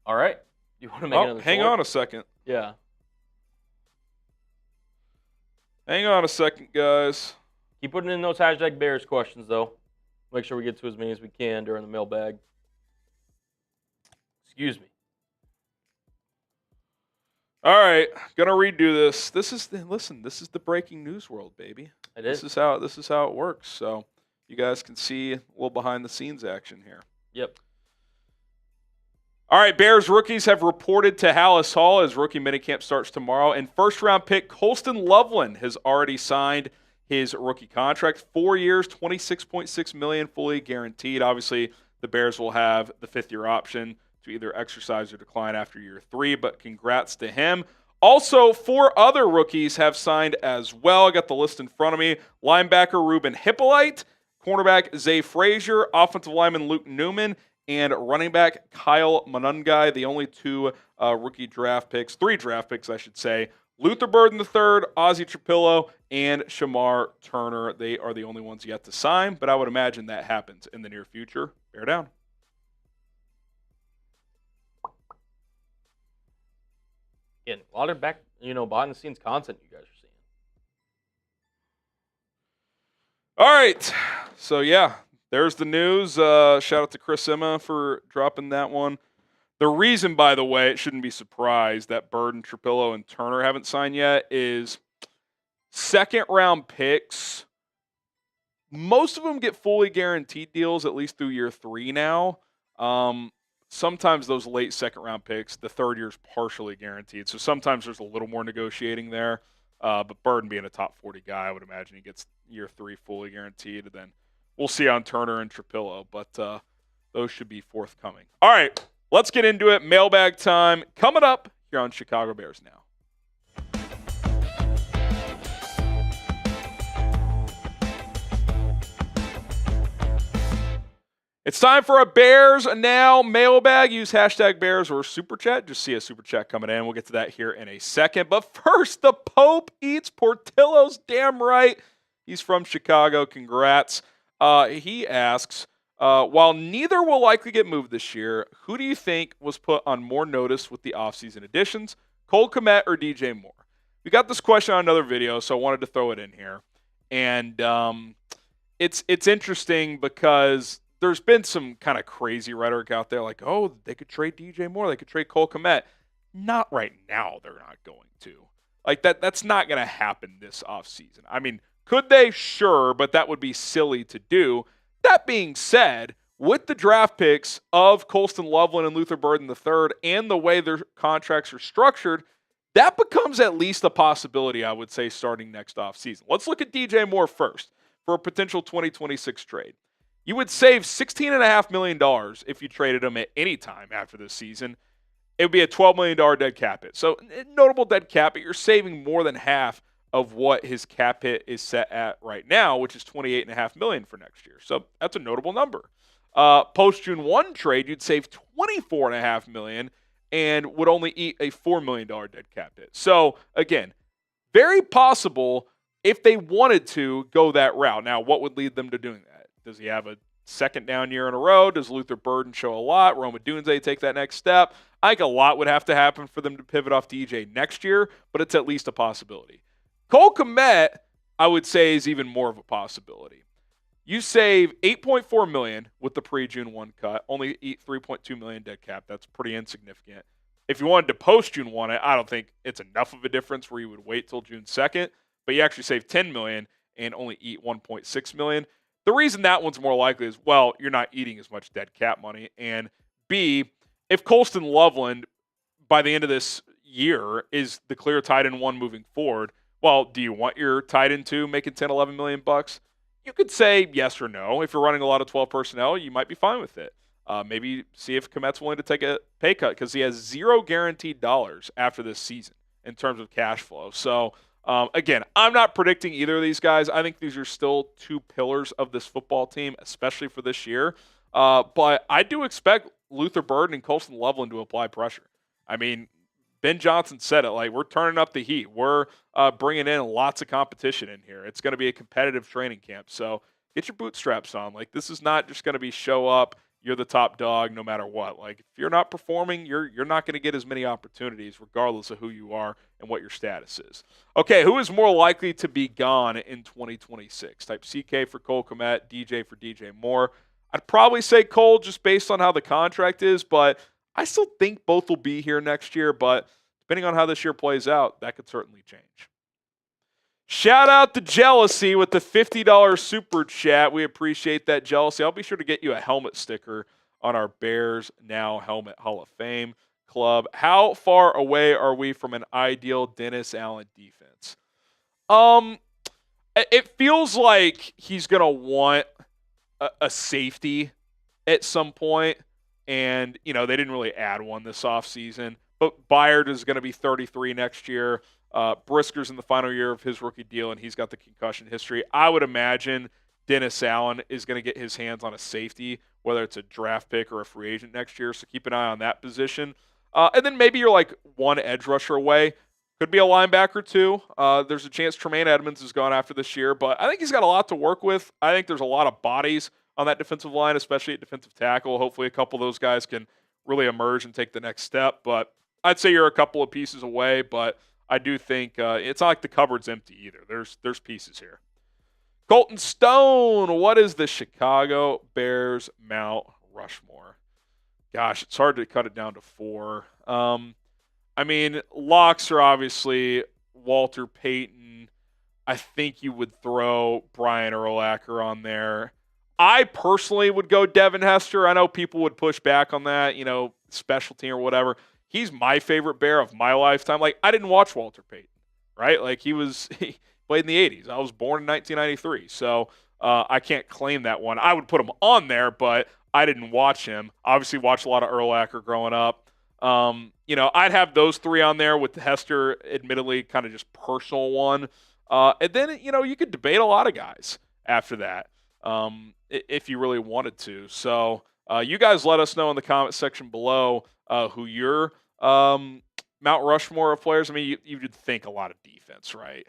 Speaker 2: All right. You want to make another?
Speaker 1: Hang on a second.
Speaker 2: Yeah.
Speaker 1: Hang on a second, guys.
Speaker 2: Keep putting in those hashtag Bears questions, though. Make sure we get to as many as we can during the mailbag. Excuse me.
Speaker 1: All right, gonna redo this. This is the breaking news world, baby.
Speaker 2: It is.
Speaker 1: This is how it works. So you guys can see a little behind the scenes action here.
Speaker 2: Yep.
Speaker 1: All right, Bears rookies have reported to Hallis Hall as rookie minicamp starts tomorrow. And first-round pick Colston Loveland has already signed his rookie contract. 4 years, $26.6 million, fully guaranteed. Obviously, the Bears will have the fifth-year option to either exercise or decline after year 3, but congrats to him. Also, 4 other rookies have signed as well. I got the list in front of me. Linebacker Ruben Hippolyte, cornerback Zay Frazier, offensive lineman Luke Newman, and running back Kyle Monungai. The only 2 rookie draft picks, 3 draft picks, I should say. Luther Burden III, Ozzie Trapillo, and Shamar Turner. They are the only ones yet to sign, but I would imagine that happens in the near future. Bear down.
Speaker 2: Yeah, a lot of behind the scenes content you guys are seeing.
Speaker 1: All right. So, yeah, there's the news. Shout out to Chris Emma for dropping that one. The reason, by the way, it shouldn't be surprised that Burden, Trapillo, and Turner haven't signed yet is second-round picks. Most of them get fully guaranteed deals at least through year 3 now. Sometimes those late second-round picks, the third year is partially guaranteed. So sometimes there's a little more negotiating there. But Burden being a top 40 guy, I would imagine he gets year 3 fully guaranteed. And then we'll see on Turner and Trapillo. But those should be forthcoming. All right, let's get into it. Mailbag time coming up here on Chicago Bears Now. It's time for a Bears Now mailbag. Use hashtag Bears or Super Chat. Just see a Super Chat coming in. We'll get to that here in a second. But first, the Pope eats Portillo's. Damn right. He's from Chicago. Congrats. He asks, while neither will likely get moved this year, who do you think was put on more notice with the offseason additions, Cole Kmet or DJ Moore? We got this question on another video, so I wanted to throw it in here. And it's interesting because there's been some kind of crazy rhetoric out there like, oh, they could trade DJ Moore, they could trade Cole Kmet. Not right now, they're not going to. Like, that's not going to happen this offseason. I mean, could they? Sure, but that would be silly to do. That being said, with the draft picks of Colston Loveland and Luther Burden III and the way their contracts are structured, that becomes at least a possibility, I would say, starting next offseason. Let's look at DJ Moore first for a potential 2026 trade. You would save $16.5 million if you traded him at any time after this season. It would be a $12 million dead cap hit. So, notable dead cap hit. You're saving more than half of what his cap hit is set at right now, which is $28.5 million for next year. So, that's a notable number. Post June 1 trade, you'd save $24.5 million and would only eat a $4 million dead cap hit. So, again, very possible if they wanted to go that route. Now, what would lead them to doing that? Does he have a second down year in a row? Does Luther Burden show a lot? Roma Dunze take that next step? I think a lot would have to happen for them to pivot off DJ next year, but it's at least a possibility. Cole Kmet, I would say, is even more of a possibility. You save $8.4 million with the pre-June 1 cut, only eat $3.2 million dead cap. That's pretty insignificant. If you wanted to post June 1, I don't think it's enough of a difference where you would wait till June 2nd, but you actually save $10 million and only eat $1.6 million. The reason that one's more likely is, well, you're not eating as much dead cap money, and B, if Colston Loveland by the end of this year is the clear tight end 1 moving forward, well, do you want your tight end 2 making $10, $11 million bucks? You could say yes or no. If you're running a lot of 12 personnel, you might be fine with it. Maybe see if Kmet's willing to take a pay cut because he has zero guaranteed dollars after this season in terms of cash flow. So, again, I'm not predicting either of these guys. I think these are still two pillars of this football team, especially for this year. But I do expect Luther Burden and Colston Loveland to apply pressure. I mean, Ben Johnson said it, like, we're turning up the heat. We're bringing in lots of competition in here. It's going to be a competitive training camp. So get your bootstraps on. Like, this is not just going to be show up, you're the top dog no matter what. Like, if you're not performing, you're not going to get as many opportunities regardless of who you are and what your status is. Okay, who is more likely to be gone in 2026? Type CK for Cole Kmet, DJ for DJ Moore. I'd probably say Cole just based on how the contract is, but I still think both will be here next year, but depending on how this year plays out, that could certainly change. Shout out to Jealousy with the $50 super chat. We appreciate that, Jealousy. I'll be sure to get you a helmet sticker on our Bears Now Helmet Hall of Fame club. How far away are we from an ideal Dennis Allen defense? It feels like he's going to want a safety at some point. And, they didn't really add one this offseason. But Byard is going to be 33 next year. Brisker's in the final year of his rookie deal, and he's got the concussion history. I would imagine Dennis Allen is going to get his hands on a safety, whether it's a draft pick or a free agent next year. So keep an eye on that position. And then maybe you're like one edge rusher away. Could be a linebacker too. There's a chance Tremaine Edmonds is gone after this year, but I think he's got a lot to work with. I think there's a lot of bodies on that defensive line, especially at defensive tackle. Hopefully a couple of those guys can really emerge and take the next step. But I'd say you're a couple of pieces away, but I do think it's not like the cupboard's empty either. There's pieces here. Colton Stone, what is the Chicago Bears Mount Rushmore? Gosh, it's hard to cut it down to 4. Locks are obviously Walter Payton. I think you would throw Brian Urlacher on there. I personally would go Devin Hester. I know people would push back on that, special team or whatever. He's my favorite Bear of my lifetime. Like, I didn't watch Walter Payton, right? Like, he played in the 80s. I was born in 1993, so I can't claim that one. I would put him on there, but I didn't watch him. Obviously, watched a lot of Urlacher growing up. I'd have those 3 on there with Hester, admittedly, kind of just personal one. And then, you could debate a lot of guys after that. If you really wanted to. So you guys let us know in the comment section below who your Mount Rushmore of players. You would think a lot of defense, right?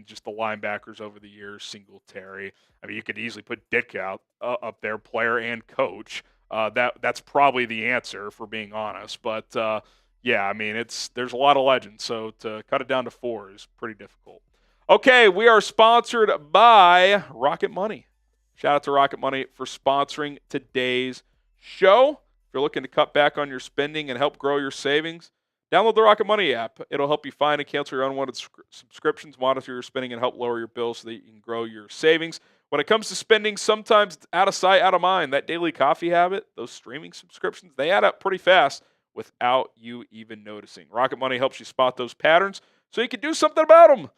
Speaker 1: Just the linebackers over the years, Singletary. You could easily put Ditka up there, player and coach. That's probably the answer, if we're being honest. But, there's a lot of legends. So to cut it down to 4 is pretty difficult. Okay, we are sponsored by Rocket Money. Shout out to Rocket Money for sponsoring today's show. If you're looking to cut back on your spending and help grow your savings, download the Rocket Money app. It'll help you find and cancel your unwanted subscriptions, monitor your spending, and help lower your bills so that you can grow your savings. When it comes to spending, sometimes it's out of sight, out of mind. That daily coffee habit, those streaming subscriptions, they add up pretty fast without you even noticing. Rocket Money helps you spot those patterns so you can do something about them.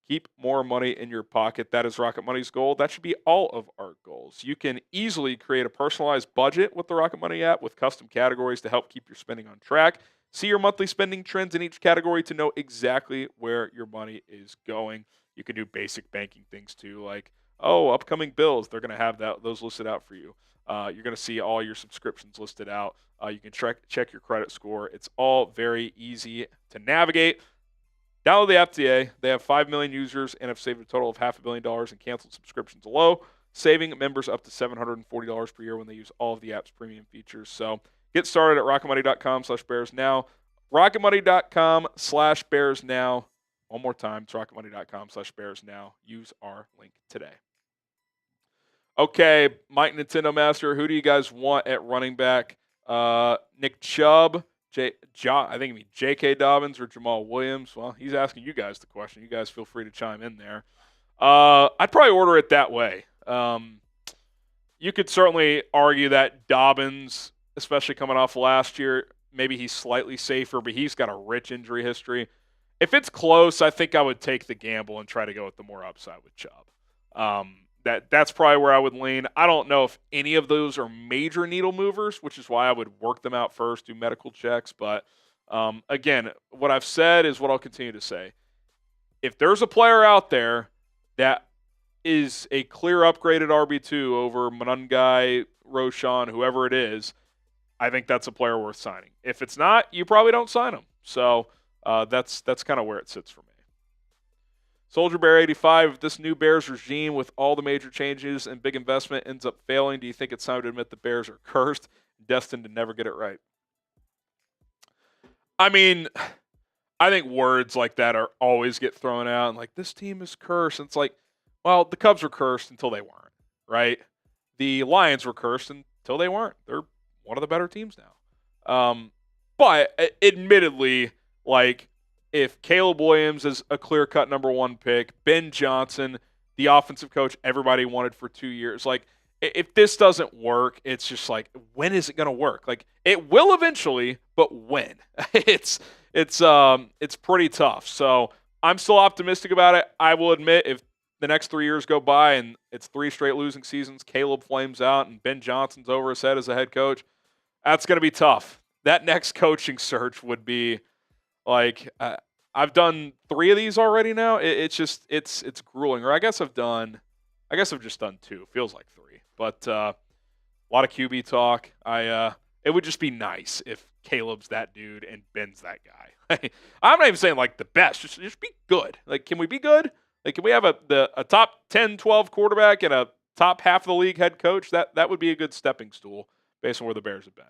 Speaker 1: Keep more money in your pocket. That is Rocket Money's goal. That should be all of our goals. You can easily create a personalized budget with the Rocket Money app with custom categories to help keep your spending on track. See your monthly spending trends in each category to know exactly where your money is going. You can do basic banking things too, like, upcoming bills. They're going to have those listed out for you. You're going to see all your subscriptions listed out. You can check your credit score. It's all very easy to navigate. Download the app today. They have 5 million users and have saved a total of $500 million in canceled subscriptions alone, saving members up to $740 per year when they use all of the app's premium features. So get started at rocketmoney.com/bears now. rocketmoney.com/bears now. One more time, it's rocketmoney.com/bears now. Use our link today. Okay, Mike Nintendo Master, who do you guys want at running back? Nick Chubb, I think J.K. Dobbins or Jamal Williams. Well, he's asking you guys the question. You guys feel free to chime in there. I'd probably order it that way. You could certainly argue that Dobbins, especially coming off last year, maybe he's slightly safer, but he's got a rich injury history. If it's close, I think I would take the gamble and try to go with the more upside with Chubb. That's probably where I would lean. I don't know if any of those are major needle movers, which is why I would work them out first, do medical checks. But again, what I've said is what I'll continue to say. If there's a player out there that is a clear upgraded RB2 over Monungai, Roshan, whoever it is, I think that's a player worth signing. If it's not, you probably don't sign him. So that's kind of where it sits for me. Soldier Bear 85, if this new Bears regime with all the major changes and big investment ends up failing, do you think it's time to admit the Bears are cursed, destined to never get it right? I mean, I think words like that are always get thrown out, and like, this team is cursed. And it's like, well, the Cubs were cursed until they weren't, right? The Lions were cursed until they weren't. They're one of the better teams now. But admittedly, like, if Caleb Williams is a clear-cut number one pick, Ben Johnson, the offensive coach everybody wanted for 2 years, like, if this doesn't work, it's just like, when is it going to work? Like, it will eventually, but when? It's pretty tough. So I'm still optimistic about it. I will admit, if the next 3 years go by and it's 3 straight losing seasons, Caleb flames out, and Ben Johnson's over his head as a head coach, that's going to be tough. That next coaching search would be like, I've done 3 of these already now. It's grueling. Or I guess I've just done 2. Feels like 3. But a lot of QB talk. It would just be nice if Caleb's that dude and Ben's that guy. I'm not even saying like the best. Just be good. Like, can we be good? Like, can we have a top 10, 12 quarterback and a top half of the league head coach? That would be a good stepping stool based on where the Bears have been.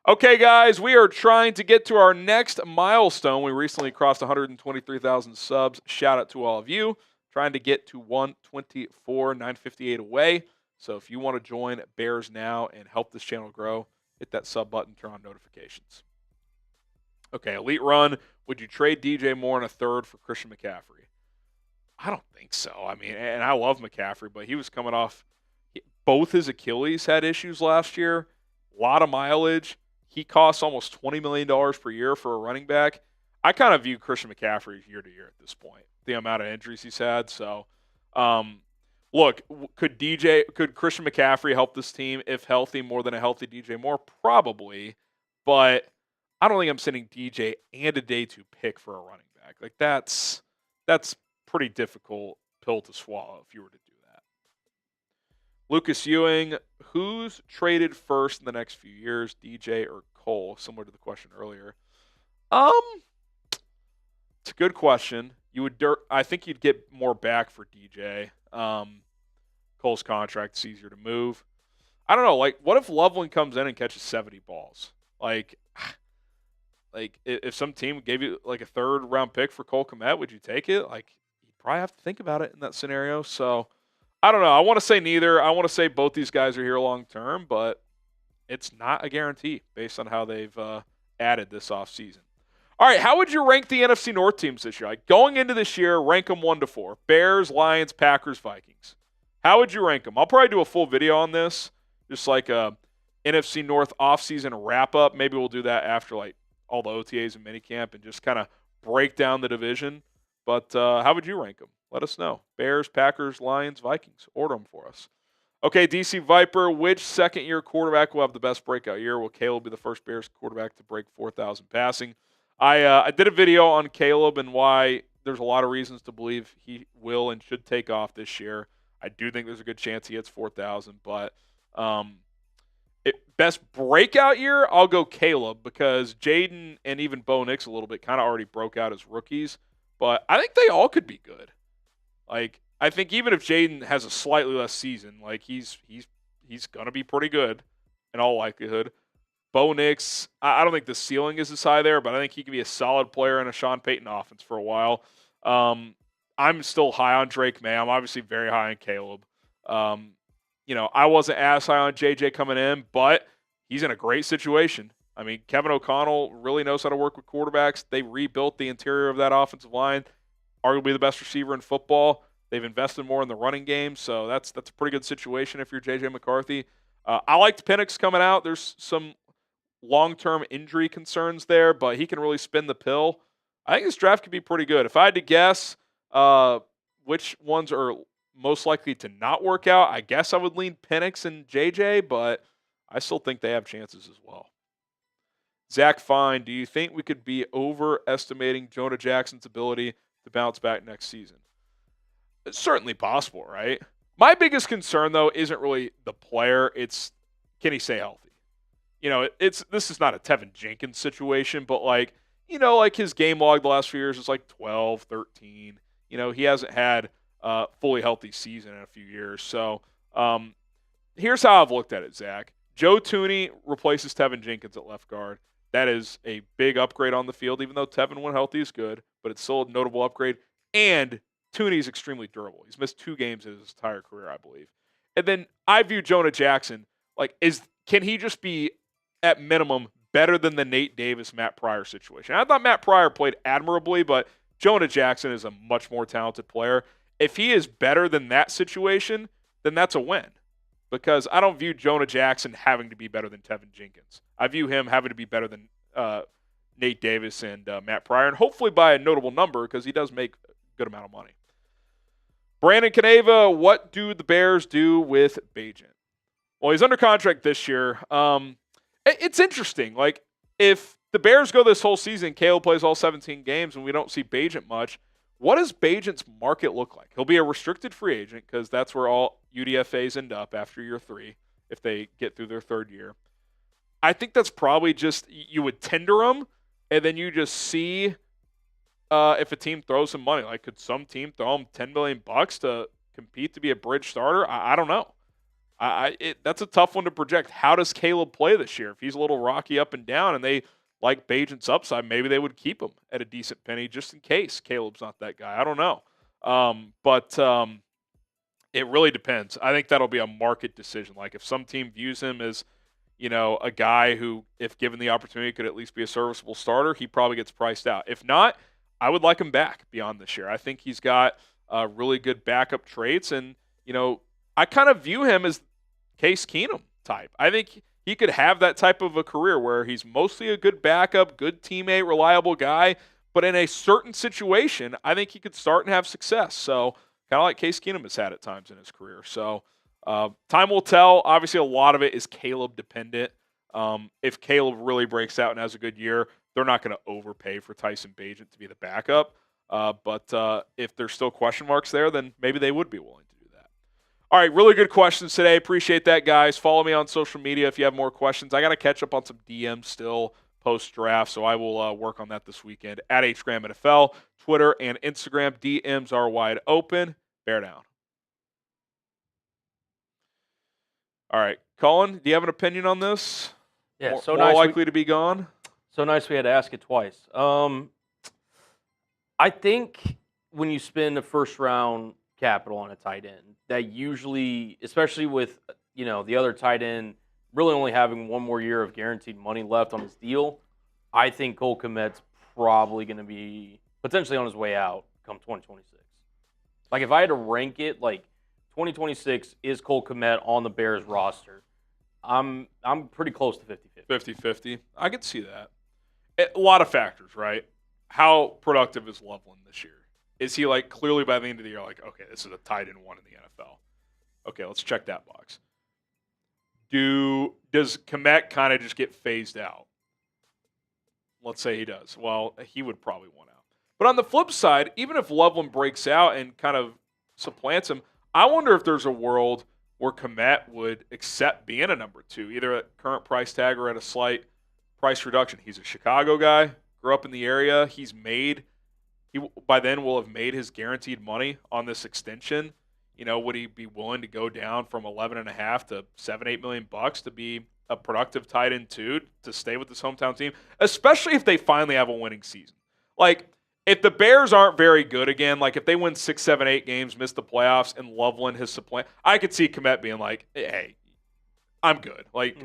Speaker 1: Okay, guys, we are trying to get to our next milestone. We recently crossed 123,000 subs. Shout out to all of you. Trying to get to 124, 958 away. So if you want to join Bears Now and help this channel grow, hit that sub button, turn on notifications. Okay, Elite Run. Would you trade DJ Moore in a third for Christian McCaffrey? I don't think so. I mean, and I love McCaffrey, but he was coming off – both his Achilles had issues last year. A lot of mileage. He costs almost $20 million per year for a running back. I kind of view Christian McCaffrey year to year at this point, the amount of injuries he's had. So, look, could Christian McCaffrey help this team if healthy more than a healthy DJ Moore? Probably, but I don't think I'm sending DJ and a day 2 pick for a running back. Like, that's pretty difficult pill to swallow if you were to do that. Lucas Ewing, who's traded first in the next few years, DJ or Cole? Similar to the question earlier. It's a good question. I think you'd get more back for DJ. Cole's contract is easier to move. I don't know. Like, what if Loveland comes in and catches 70 balls? Like if some team gave you like a 3rd round pick for Cole Kmet, would you take it? Like, you'd probably have to think about it in that scenario. So, I don't know. I want to say neither. I want to say both these guys are here long term, but it's not a guarantee based on how they've added this offseason. All right, how would you rank the NFC North teams this year? Like, going into this year, rank them 1 to 4. Bears, Lions, Packers, Vikings. How would you rank them? I'll probably do a full video on this, just like a NFC North offseason wrap-up. Maybe we'll do that after like all the OTAs and minicamp and just kind of break down the division. But how would you rank them? Let us know. Bears, Packers, Lions, Vikings. Order them for us. Okay, DC Viper, which second-year quarterback will have the best breakout year? Will Caleb be the first Bears quarterback to break 4,000 passing? I did a video on Caleb and why there's a lot of reasons to believe he will and should take off this year. I do think there's a good chance he hits 4,000, but best breakout year, I'll go Caleb because Jayden and even Bo Nix a little bit kind of already broke out as rookies, but I think they all could be good. Like, I think even if Jayden has a slightly less season, like he's gonna be pretty good in all likelihood. Bo Nix, I don't think the ceiling is as high there, but I think he can be a solid player in a Sean Payton offense for a while. I'm still high on Drake May. I'm obviously very high on Caleb. I wasn't as high on JJ coming in, but he's in a great situation. I mean, Kevin O'Connell really knows how to work with quarterbacks. They rebuilt the interior of that offensive line, arguably the best receiver in football. They've invested more in the running game, so that's a pretty good situation if you're JJ McCarthy. I liked Penix coming out. There's some long-term injury concerns there, but he can really spin the pill. I think this draft could be pretty good. If I had to guess which ones are most likely to not work out, I guess I would lean Penix and JJ, but I still think they have chances as well. Zach Fine, do you think we could be overestimating Jonah Jackson's ability to bounce back next season? It's certainly possible, right? My biggest concern, though, isn't really the player. It's, can he stay healthy? This is not a Tevin Jenkins situation, but like his game log the last few years is like 12, 13. He hasn't had a fully healthy season in a few years. So here's how I've looked at it, Zach. Joe Thuney replaces Tevin Jenkins at left guard. That is a big upgrade on the field, even though Tevin, when healthy, is good, but it's still a notable upgrade. And Thuney is extremely durable. He's missed 2 games in his entire career, I believe. And then I view Jonah Jackson, can he just be, at minimum, better than the Nate Davis, Matt Pryor situation? I thought Matt Pryor played admirably, but Jonah Jackson is a much more talented player. If he is better than that situation, then that's a win. Because I don't view Jonah Jackson having to be better than Tevin Jenkins. I view him having to be better than Nate Davis and Matt Pryor, and hopefully by a notable number because he does make a good amount of money. Brandon Caneva, what do the Bears do with Bagent? Well, he's under contract this year. It's interesting. Like, if the Bears go this whole season, Caleb plays all 17 games, and we don't see Bagent much, what does Bagent's market look like? He'll be a restricted free agent because that's where all UDFAs end up after year 3 if they get through their 3rd year. I think that's probably just you would tender him, and then you just see if a team throws some money. Like, could some team throw him $10 million to compete to be a bridge starter? I don't know. That's a tough one to project. How does Caleb play this year? If he's a little rocky up and down and they like Bagent's upside, maybe they would keep him at a decent penny just in case Caleb's not that guy. I don't know. But it really depends. I think that'll be a market decision. Like, if some team views him as, a guy who, if given the opportunity, could at least be a serviceable starter, he probably gets priced out. If not, I would like him back beyond this year. I think he's got really good backup traits, and, I kind of view him as Case Keenum type. I think he could have that type of a career where he's mostly a good backup, good teammate, reliable guy, but in a certain situation, I think he could start and have success. So kind of like Case Keenum has had at times in his career. So time will tell. Obviously, a lot of it is Caleb dependent. If Caleb really breaks out and has a good year, they're not going to overpay for Tyson Bagent to be the backup. But if there's still question marks there, then maybe they would be willing to do that. All right, really good questions today. Appreciate that, guys. Follow me on social media if you have more questions. I got to catch up on some DMs still post-draft, so I will work on that this weekend at HGramNFL, Twitter, and Instagram. DMs are wide open. Bear down. All right, Colin, do you have an opinion on this?
Speaker 2: Yeah,
Speaker 1: more,
Speaker 2: so
Speaker 1: more
Speaker 2: nice.
Speaker 1: likely to be gone?
Speaker 2: So nice we had to ask it twice. I think when you spend a first-round capital on a tight end, that usually, especially with the other tight end really only having 1 more year of guaranteed money left on his deal, I think Cole Kmet's probably going to be potentially on his way out come 2026. Like, if I had to rank it, like 2026, is Cole Kmet on the Bears roster? I'm pretty close to 50-50.
Speaker 1: 50-50. I could see that. A lot of factors, right? How productive is Loveland this year? Is he like clearly by the end of the year like, okay, this is a tight end one in the NFL? Okay, let's check that box. Does Kmet kind of just get phased out? Let's say he does. Well, he would probably want out. But on the flip side, even if Loveland breaks out and kind of supplants him, I wonder if there's a world where Kmet would accept being a number 2, either at current price tag or at a slight price reduction. He's a Chicago guy, grew up in the area. He by then will have made his guaranteed money on this extension. Would he be willing to go down from 11.5 to $7-8 million to be a productive tight end 2 to stay with his hometown team, especially if they finally have a winning season? Like, if the Bears aren't very good again, like if they win 6, 7, 8 games, miss the playoffs, and Loveland has supplanted, I could see Kmet being like, hey, I'm good. Like,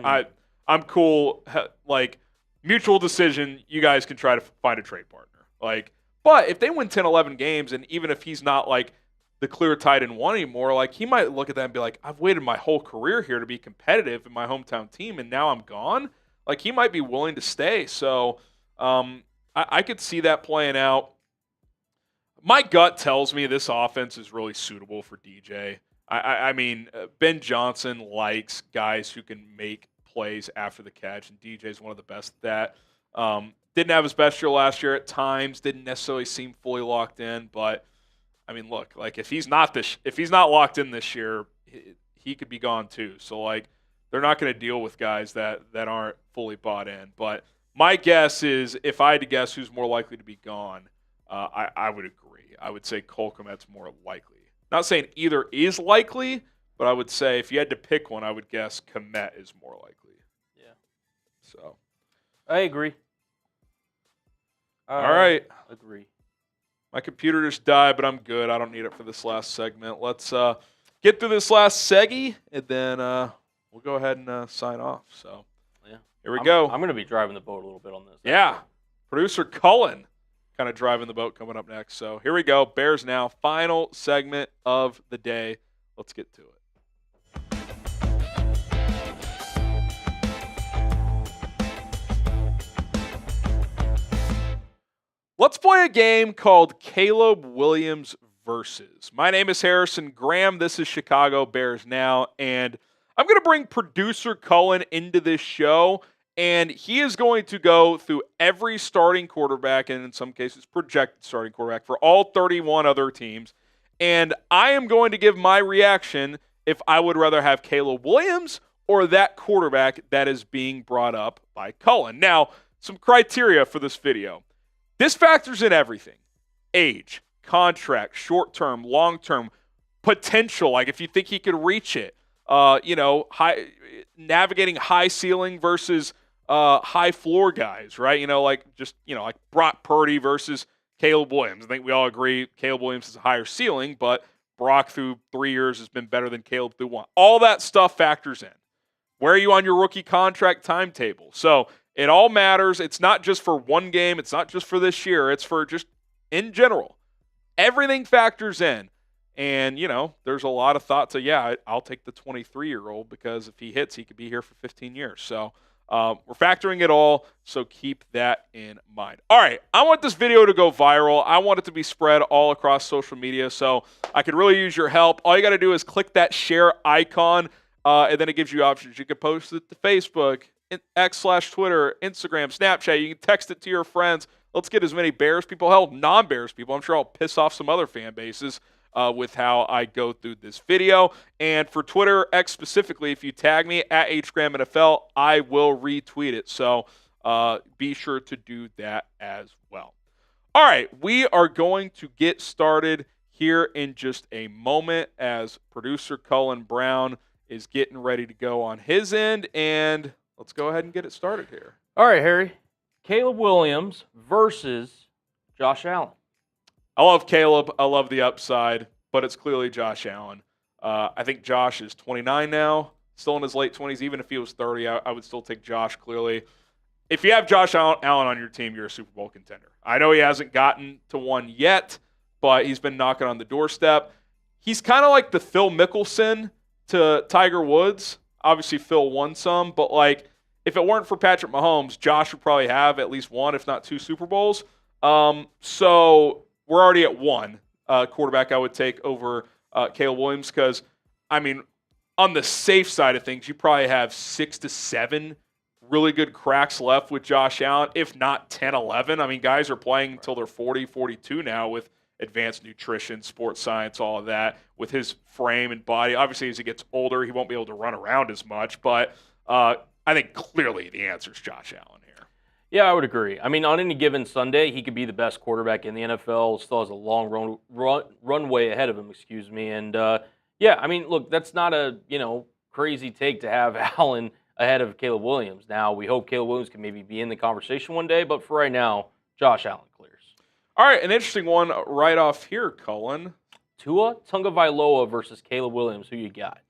Speaker 1: I'm cool. Like, mutual decision, you guys can try to find a trade partner. Like, but if they win 10, 11 games, and even if he's not like the clear tight end 1 anymore, like he might look at that and be like, I've waited my whole career here to be competitive in my hometown team, and now I'm gone. Like, he might be willing to stay. So I could see that playing out. My gut tells me this offense is really suitable for DJ. I mean, Ben Johnson likes guys who can make plays after the catch, and DJ's one of the best at that. Didn't have his best year last year at times. Didn't necessarily seem fully locked in, but I mean, look, like if he's not locked in this year, he could be gone too. So like, they're not going to deal with guys that aren't fully bought in. But my guess is, if I had to guess who's more likely to be gone, I would agree. I would say Cole Kmet's more likely. Not saying either is likely, but I would say if you had to pick one, I would guess Kmet is more likely.
Speaker 2: Yeah.
Speaker 1: So.
Speaker 2: I agree.
Speaker 1: All right.
Speaker 2: Agree.
Speaker 1: My computer just died, but I'm good. I don't need it for this last segment. Let's get through this last seggy, and then we'll go ahead and sign off. So,
Speaker 2: yeah,
Speaker 1: here we go.
Speaker 2: I'm going to be driving the boat a little bit on this.
Speaker 1: Yeah. Producer Cullen kind of driving the boat coming up next. So, here we go. Bears Now, final segment of the day. Let's get to it. Let's play a game called Caleb Williams Versus. My name is Harrison Graham. This is Chicago Bears Now, and I'm going to bring producer Cullen into this show, and he is going to go through every starting quarterback, and in some cases projected starting quarterback for all 31 other teams, and I am going to give my reaction if I would rather have Caleb Williams or that quarterback that is being brought up by Cullen. Now, some criteria for this video. This factors in everything: age, contract, short-term, long-term, potential, like if you think he could reach it, navigating high ceiling versus high floor guys, right? Like Brock Purdy versus Caleb Williams. I think we all agree Caleb Williams has a higher ceiling, but Brock through 3 years has been better than Caleb through 1. All that stuff factors in. Where are you on your rookie contract timetable? So it all matters. It's not just for one game. It's not just for this year. It's for just in general. Everything factors in. And, there's a lot of thought to, I'll take the 23-year-old because if he hits, he could be here for 15 years. So we're factoring it all, so keep that in mind. All right, I want this video to go viral. I want it to be spread all across social media, so I could really use your help. All you got to do is click that share icon, and then it gives you options. You can post it to Facebook, X/Twitter, Instagram, Snapchat. You can text it to your friends. Let's get as many Bears people, hell, non-Bears people. I'm sure I'll piss off some other fan bases with how I go through this video. And for Twitter, X specifically, if you tag me at HGramNFL, I will retweet it. So be sure to do that as well. All right, we are going to get started here in just a moment as producer Cullen Brown is getting ready to go on his end, and let's go ahead and get it started here.
Speaker 2: All right, Harry. Caleb Williams versus Josh Allen.
Speaker 1: I love Caleb. I love the upside, but it's clearly Josh Allen. I think Josh is 29 now, still in his late 20s. Even if he was 30, I would still take Josh clearly. If you have Josh Allen on your team, you're a Super Bowl contender. I know he hasn't gotten to one yet, but he's been knocking on the doorstep. he's kind of like the Phil Mickelson to Tiger Woods. Obviously, Phil won some, but like if it weren't for Patrick Mahomes, Josh would probably have at least one, if not two Super Bowls. So we're already at one quarterback I would take over Caleb Williams because, I mean, on the safe side of things, you probably have 6 to 7 really good cracks left with Josh Allen, if not 10, 11. I mean, guys are playing until they're 40, 42 now with advanced nutrition, sports science, all of that, with his frame and body. Obviously, as he gets older, he won't be able to run around as much, but I think clearly the answer is Josh Allen here.
Speaker 2: Yeah, I would agree. I mean, on any given Sunday, he could be the best quarterback in the NFL. Still has a long runway ahead of him, excuse me. And, yeah, I mean, look, that's not a, crazy take to have Allen ahead of Caleb Williams. Now, we hope Caleb Williams can maybe be in the conversation one day, but for right now, Josh Allen clears.
Speaker 1: All right, an interesting one right off here, Cullen.
Speaker 2: Tua Tagovailoa versus Caleb Williams. Who you got?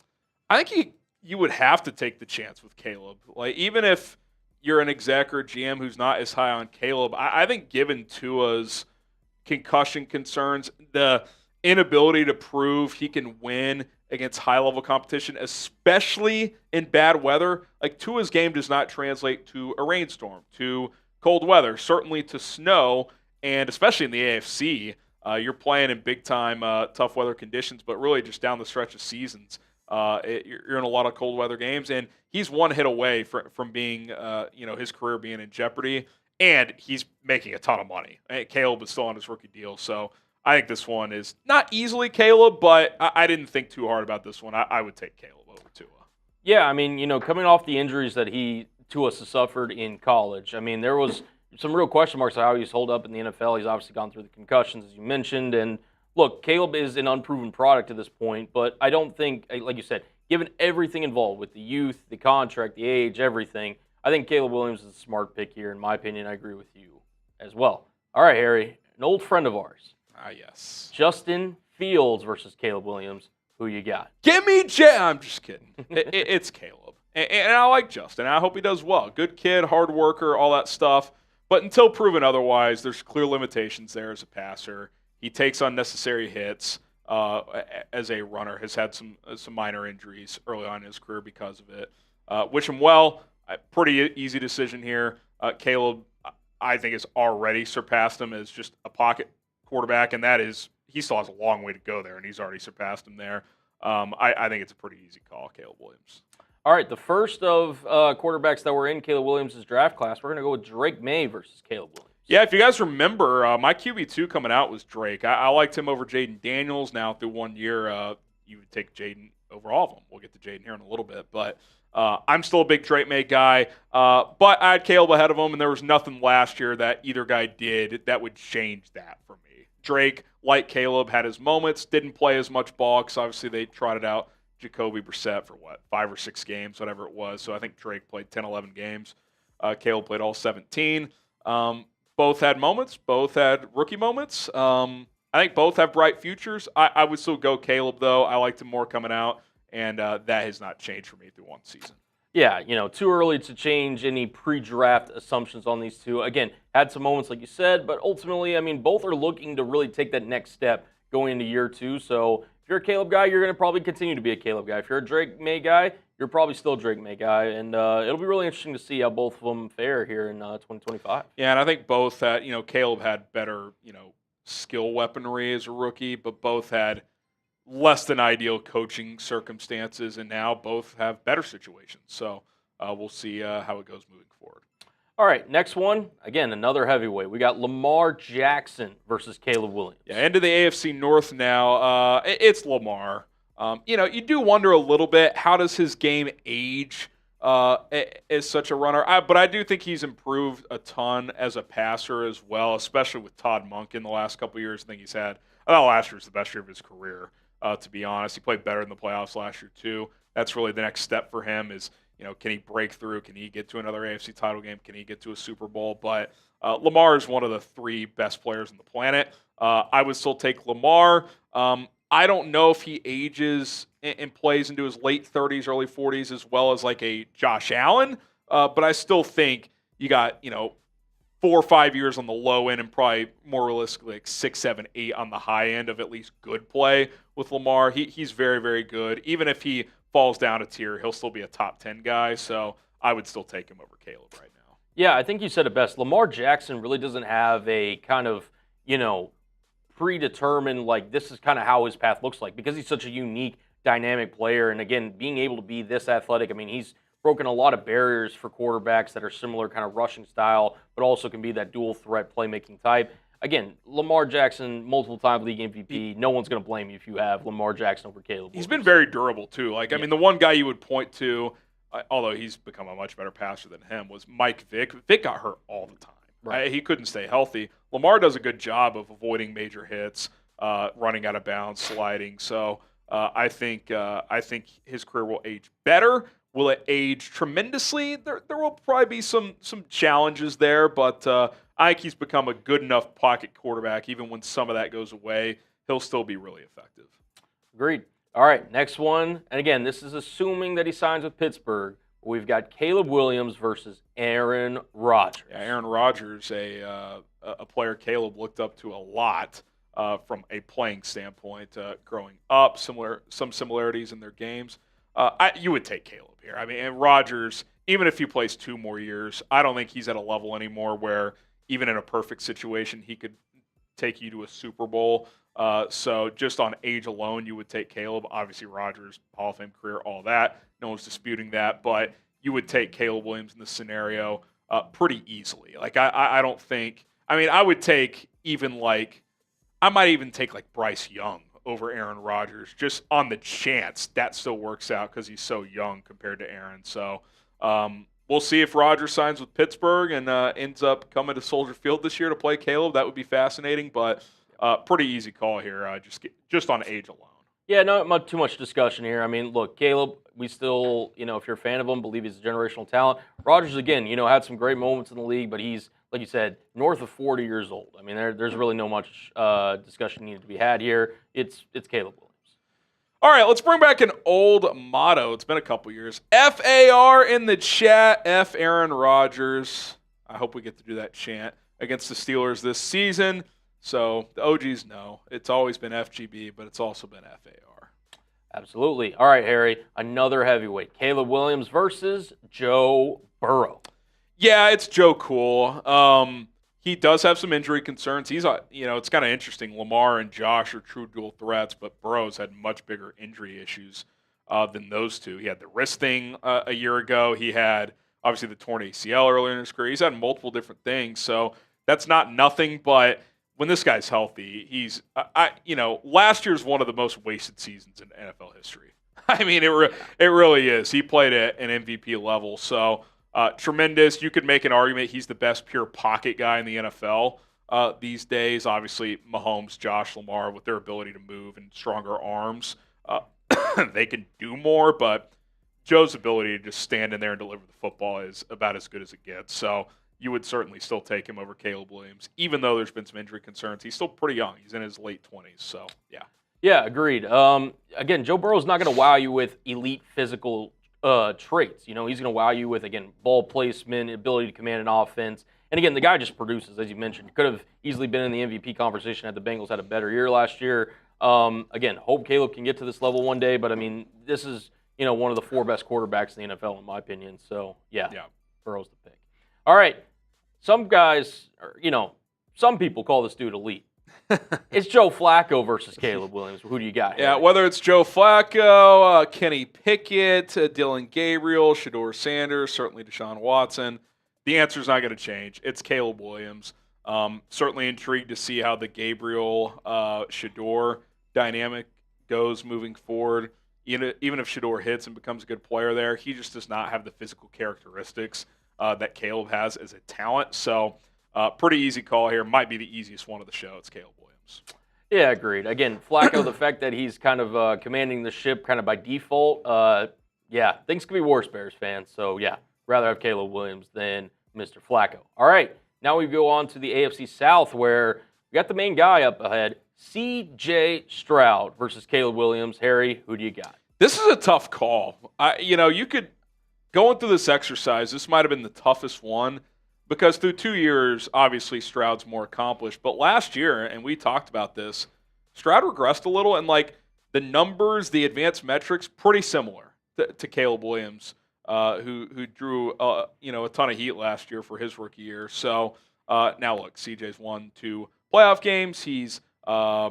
Speaker 1: I think you would have to take the chance with Caleb. Like, even if you're an exec or a GM who's not as high on Caleb, I think given Tua's concussion concerns, the inability to prove he can win against high-level competition, especially in bad weather, like Tua's game does not translate to a rainstorm, to cold weather, certainly to snow, and especially in the AFC, you're playing in big-time tough weather conditions, but really just down the stretch of seasons, you're in a lot of cold weather games, and he's one hit away from being, his career being in jeopardy, and he's making a ton of money. Caleb is still on his rookie deal, so I think this one is not easily Caleb, but I didn't think too hard about this one. I would take Caleb over Tua.
Speaker 2: Yeah, I mean, coming off the injuries that Tua suffered in college, I mean, there was some real question marks on how he's hold up in the NFL. He's obviously gone through the concussions, as you mentioned, and look, Caleb is an unproven product at this point, but I don't think, like you said, given everything involved with the youth, the contract, the age, everything, I think Caleb Williams is a smart pick here. In my opinion, I agree with you as well. All right, Harry, an old friend of ours.
Speaker 1: Yes.
Speaker 2: Justin Fields versus Caleb Williams. Who you got?
Speaker 1: Give me Jay. I'm just kidding. It's Caleb. And I like Justin. I hope he does well. Good kid, hard worker, all that stuff. But until proven otherwise, there's clear limitations there as a passer. He takes unnecessary hits as a runner. Has had some minor injuries early on in his career because of it. Wish him well. Pretty easy decision here. Caleb, I think, has already surpassed him as just a pocket quarterback, and that is, he still has a long way to go there, and he's already surpassed him there. I think it's a pretty easy call, Caleb Williams.
Speaker 2: All right, the first of quarterbacks that were in Caleb Williams' draft class, we're going to go with Drake May versus Caleb Williams.
Speaker 1: Yeah, if you guys remember, my QB2 coming out was Drake. I liked him over Jayden Daniels. Now, through 1 year, you would take Jayden over all of them. We'll get to Jayden here in a little bit, but I'm still a big Drake May guy. But I had Caleb ahead of him, and there was nothing last year that either guy did that would change that for me. Drake, like Caleb, had his moments, didn't play as much ball because obviously they trotted out Jacoby Brissett for 5 or 6 games, whatever it was. So I think Drake played 10, 11 games. Caleb played all 17. Both had moments. Both had rookie moments. I think both have bright futures. I would still go Caleb, though. I liked him more coming out, and that has not changed for me through one season.
Speaker 2: Yeah, too early to change any pre-draft assumptions on these two. Again, had some moments like you said, but ultimately, I mean, both are looking to really take that next step going into year 2. So if you're a Caleb guy, you're going to probably continue to be a Caleb guy. If you're a Drake May guy, you're probably still a Drake May guy. And it'll be really interesting to see how both of them fare here in 2025.
Speaker 1: Yeah, and I think both had, Caleb had better, skill weaponry as a rookie, but both had less than ideal coaching circumstances, and now both have better situations. So we'll see how it goes moving forward.
Speaker 2: All right, next one. Again, another heavyweight. We got Lamar Jackson versus Caleb Williams.
Speaker 1: Yeah, into the AFC North now. It's Lamar. You do wonder a little bit, how does his game age as such a runner? But I do think he's improved a ton as a passer as well, especially with Todd Monk in the last couple of years. I thought last year was the best year of his career. To be honest, he played better in the playoffs last year too. That's really the next step for him is, can he break through? Can he get to another AFC title game? Can he get to a Super Bowl? But Lamar is one of the 3 best players on the planet. I would still take Lamar. I don't know if he ages and plays into his late 30s, early 40s as well as like a Josh Allen, but I still think you got, 4 or 5 years on the low end and probably more realistically like 6, 7, 8 on the high end of at least good play with Lamar. He's very, very good. Even if he falls down a tier, he'll still be a top 10 guy. So I would still take him over Caleb right now.
Speaker 2: Yeah, I think you said it best. Lamar Jackson really doesn't have a kind of, predetermined, like, this is kind of how his path looks like because he's such a unique, dynamic player. And again, being able to be this athletic, I mean, he's broken a lot of barriers for quarterbacks that are similar kind of rushing style, but also can be that dual threat playmaking type. Again, Lamar Jackson, multiple-time league MVP. No one's going to blame you if you have Lamar Jackson over Caleb Williams.
Speaker 1: He's been very durable, too. Like, I mean, the one guy you would point to, although he's become a much better passer than him, was Mike Vick. Vick got hurt all the time. Right. He couldn't stay healthy. Lamar does a good job of avoiding major hits, running out of bounds, sliding. So I think his career will age better. Will it age tremendously? There will probably be some challenges there, but I think he's become a good enough pocket quarterback. Even when some of that goes away, he'll still be really effective.
Speaker 2: Agreed. All right, next one. And again, this is assuming that he signs with Pittsburgh. We've got Caleb Williams versus Aaron Rodgers.
Speaker 1: Yeah, Aaron Rodgers, a player Caleb looked up to a lot from a playing standpoint, growing up. Some similarities in their games. You would take Caleb here. I mean, and Rodgers, even if he plays 2 more years, I don't think he's at a level anymore where even in a perfect situation he could take you to a Super Bowl. So just on age alone, you would take Caleb. Obviously, Rodgers, Hall of Fame career, all that. No one's disputing that. But you would take Caleb Williams in this scenario pretty easily. Like, I don't think – I mean, I would take even like – I might even take like Bryce Young over Aaron Rodgers just on the chance that still works out because he's so young compared to Aaron. So we'll see if Rodgers signs with Pittsburgh and ends up coming to Soldier Field this year to play Caleb. That would be fascinating, but pretty easy call here just on age alone.
Speaker 2: Yeah, not too much discussion here. I mean, look, Caleb, we still, if you're a fan of him, believe he's a generational talent. Rodgers, again, had some great moments in the league, but he's, like you said, north of 40 years old. I mean, there's really no much discussion needed to be had here. It's Caleb Williams.
Speaker 1: All right, let's bring back an old motto. It's been a couple years. FAR in the chat. F Aaron Rodgers. I hope we get to do that chant against the Steelers this season. So the OGs know. It's always been FGB, but it's also been FAR.
Speaker 2: Absolutely. All right, Harry, another heavyweight. Caleb Williams versus Joe Burrow.
Speaker 1: Yeah, it's Joe Cool. He does have some injury concerns. He's, it's kind of interesting. Lamar and Josh are true dual threats, but Burrow's had much bigger injury issues than those two. He had the wrist thing a year ago. He had, obviously, the torn ACL earlier in his career. He's had multiple different things, so that's not nothing, but when this guy's healthy, he's, last year's one of the most wasted seasons in NFL history. I mean, it really is. He played at an MVP level, so tremendous. You could make an argument he's the best pure pocket guy in the NFL these days. Obviously, Mahomes, Josh, Lamar, with their ability to move and stronger arms, they can do more, but Joe's ability to just stand in there and deliver the football is about as good as it gets. So you would certainly still take him over Caleb Williams, even though there's been some injury concerns. He's still pretty young. He's in his late 20s, so yeah.
Speaker 2: Yeah, agreed. Again, Joe Burrow's not going to wow you with elite physical traits. He's going to wow you with, again, ball placement, ability to command an offense. And again, the guy just produces, as you mentioned. He could have easily been in the MVP conversation had the Bengals had a better year last year. Again, hope Caleb can get to this level one day, but I mean, this is, one of the 4 best quarterbacks in the NFL, in my opinion. So, yeah. Burrow's the pick. All right. Some guys, some people call this dude elite. It's Joe Flacco versus Caleb Williams. Who do you got here?
Speaker 1: Yeah, whether it's Joe Flacco, Kenny Pickett, Dylan Gabriel, Shedeur Sanders, certainly Deshaun Watson, the answer's not going to change. It's Caleb Williams. Certainly intrigued to see how the Gabriel-Shedeur dynamic goes moving forward. Even if Shedeur hits and becomes a good player there, he just does not have the physical characteristics that Caleb has as a talent. So pretty easy call here. Might be the easiest one of the show. It's Caleb Williams.
Speaker 2: Yeah, agreed. Again, Flacco, the fact that he's kind of commanding the ship kind of by default, things could be worse, Bears fans. So, yeah, rather have Caleb Williams than Mr. Flacco. All right, now we go on to the AFC South where we got the main guy up ahead, C.J. Stroud versus Caleb Williams. Harry, who do you got?
Speaker 1: This is a tough call. You could, going through this exercise, this might have been the toughest one because through 2 years, obviously Stroud's more accomplished. But last year, and we talked about this, Stroud regressed a little, and like the numbers, the advanced metrics, pretty similar to Caleb Williams, who drew a ton of heat last year for his rookie year. So now look, CJ's won 2 playoff games. He's a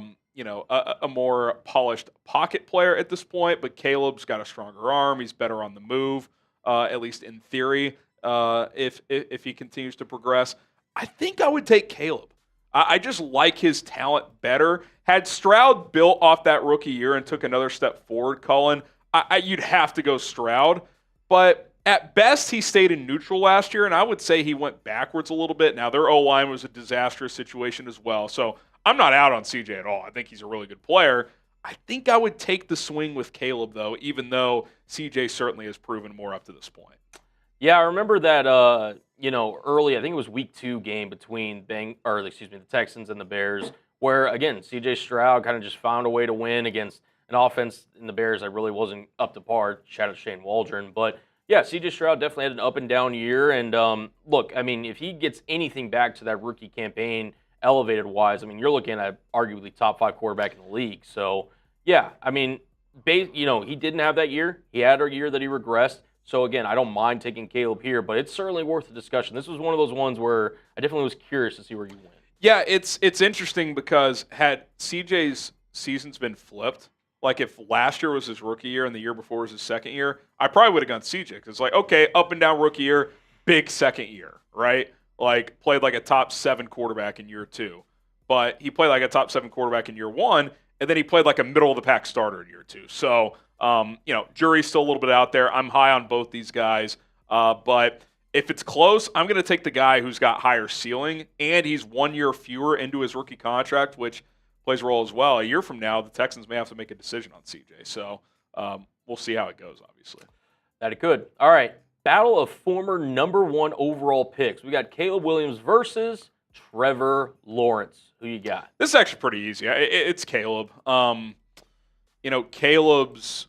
Speaker 1: more polished pocket player at this point, but Caleb's got a stronger arm. He's better on the move, at least in theory. If he continues to progress, I think I would take Caleb. I just like his talent better. Had Stroud built off that rookie year and took another step forward, Cullen, you'd have to go Stroud. But at best, he stayed in neutral last year, and I would say he went backwards a little bit. Now, their O-line was a disastrous situation as well, so I'm not out on CJ at all. I think he's a really good player. I think I would take the swing with Caleb, though, even though CJ certainly has proven more up to this point.
Speaker 2: Yeah, I remember that. Early, I think it was week 2 game between the Texans and the Bears, where again C.J. Stroud kind of just found a way to win against an offense in the Bears that really wasn't up to par. Shout out to Shane Waldron, but yeah, C.J. Stroud definitely had an up and down year. And look, I mean, if he gets anything back to that rookie campaign, elevated wise, I mean, you're looking at arguably top 5 quarterback in the league. So yeah, I mean, he didn't have that year. He had a year that he regressed. So again, I don't mind taking Caleb here, but it's certainly worth a discussion. This was one of those ones where I definitely was curious to see where you went.
Speaker 1: Yeah, it's interesting because had CJ's seasons been flipped, like if last year was his rookie year and the year before was his second year, I probably would have gone CJ because it's like, okay, up and down rookie year, big second year, right? Like played like a top 7 quarterback in year 2. But he played like a top 7 quarterback in year 1, and then he played like a middle of the pack starter in year 2. So jury's still a little bit out there. I'm high on both these guys. But if it's close, I'm going to take the guy who's got higher ceiling, and he's 1 year fewer into his rookie contract, which plays a role as well. A year from now, the Texans may have to make a decision on CJ. So we'll see how it goes, obviously.
Speaker 2: That it could. All right. Battle of former number 1 overall picks. We got Caleb Williams versus Trevor Lawrence. Who you got?
Speaker 1: This is actually pretty easy. It's Caleb. Caleb's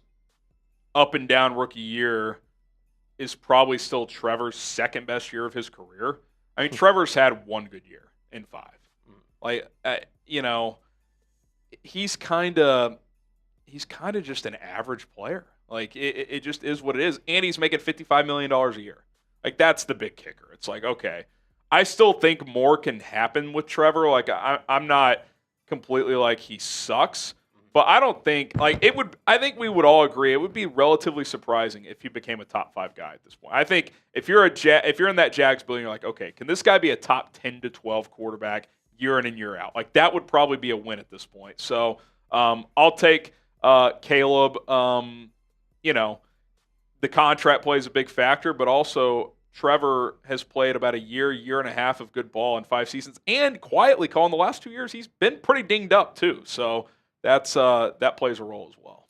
Speaker 1: up and down rookie year is probably still Trevor's second best year of his career. I mean, Trevor's had 1 good year in 5. He's kind of just an average player. Like it just is what it is, and he's making $55 million a year. Like that's the big kicker. It's like, okay, I still think more can happen with Trevor. Like I'm not completely like he sucks. But I don't think it would. I think we would all agree it would be relatively surprising if he became a top 5 guy at this point. I think if you're in that Jags building, you're like, okay, can this guy be a top 10 to 12 quarterback year in and year out? Like that would probably be a win at this point. So I'll take Caleb. The contract plays a big factor, but also Trevor has played about a year and a half of good ball in 5 seasons, and quietly, Colin, the last 2 years he's been pretty dinged up too. So. That plays a role as well.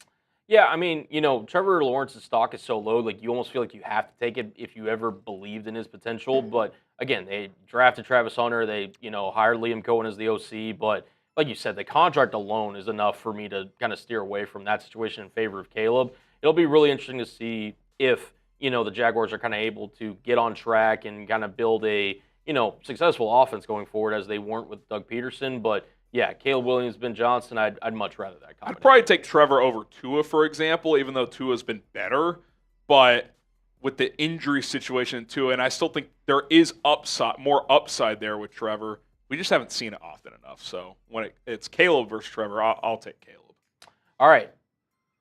Speaker 2: Yeah, I mean, Trevor Lawrence's stock is so low, like you almost feel like you have to take it if you ever believed in his potential. But again, they drafted Travis Hunter, they hired Liam Cohen as the OC, but like you said, the contract alone is enough for me to kind of steer away from that situation in favor of Caleb. It'll be really interesting to see if the Jaguars are kind of able to get on track and kind of build a successful offense going forward as they weren't with Doug Peterson, but. Yeah, Caleb Williams, Ben Johnson, I'd much rather that combination.
Speaker 1: I'd probably take Trevor over Tua, for example, even though Tua's been better. But with the injury situation in Tua, and I still think there is more upside there with Trevor. We just haven't seen it often enough. So when it's Caleb versus Trevor, I'll take Caleb.
Speaker 2: All right.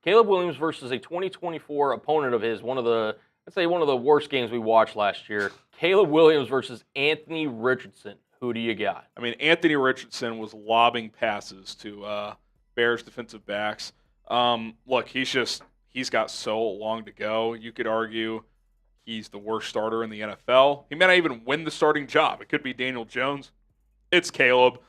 Speaker 2: Caleb Williams versus a 2024 opponent of his, let's say one of the worst games we watched last year. Caleb Williams versus Anthony Richardson. Who do you got?
Speaker 1: I mean, Anthony Richardson was lobbing passes to Bears defensive backs. Look, he's got so long to go. You could argue he's the worst starter in the NFL. He may not even win the starting job. It could be Daniel Jones. It's Caleb.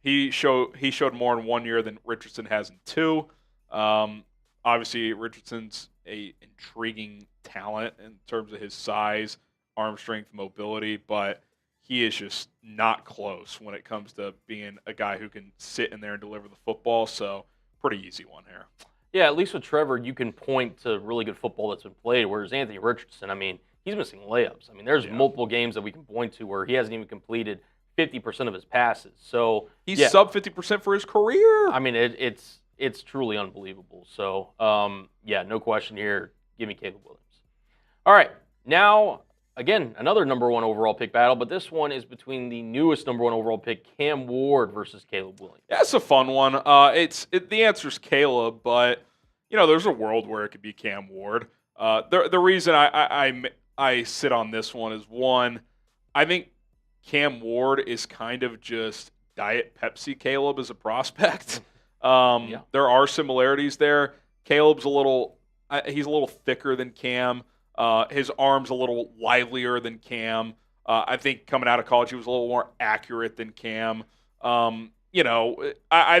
Speaker 1: He showed more in 1 year than Richardson has in 2. Obviously, Richardson's a intriguing talent in terms of his size, arm strength, mobility, but he is just not close when it comes to being a guy who can sit in there and deliver the football. So pretty easy one here.
Speaker 2: Yeah, at least with Trevor, you can point to really good football that's been played, whereas Anthony Richardson, I mean, he's missing layups. I mean, there's multiple games that we can point to where he hasn't even completed 50% of his passes. So
Speaker 1: he's sub 50% for his career.
Speaker 2: I mean, it's truly unbelievable. So no question here. Give me Caleb Williams. All right, now again, another number 1 overall pick battle, but this one is between the newest number 1 overall pick, Cam Ward, versus Caleb Williams.
Speaker 1: That's a fun one. The answer's Caleb, but there's a world where it could be Cam Ward. The reason I sit on this one is, one, I think Cam Ward is kind of just Diet Pepsi Caleb as a prospect. There are similarities there. Caleb's he's a little thicker than Cam. His arm's a little livelier than Cam. I think coming out of college, he was a little more accurate than Cam. I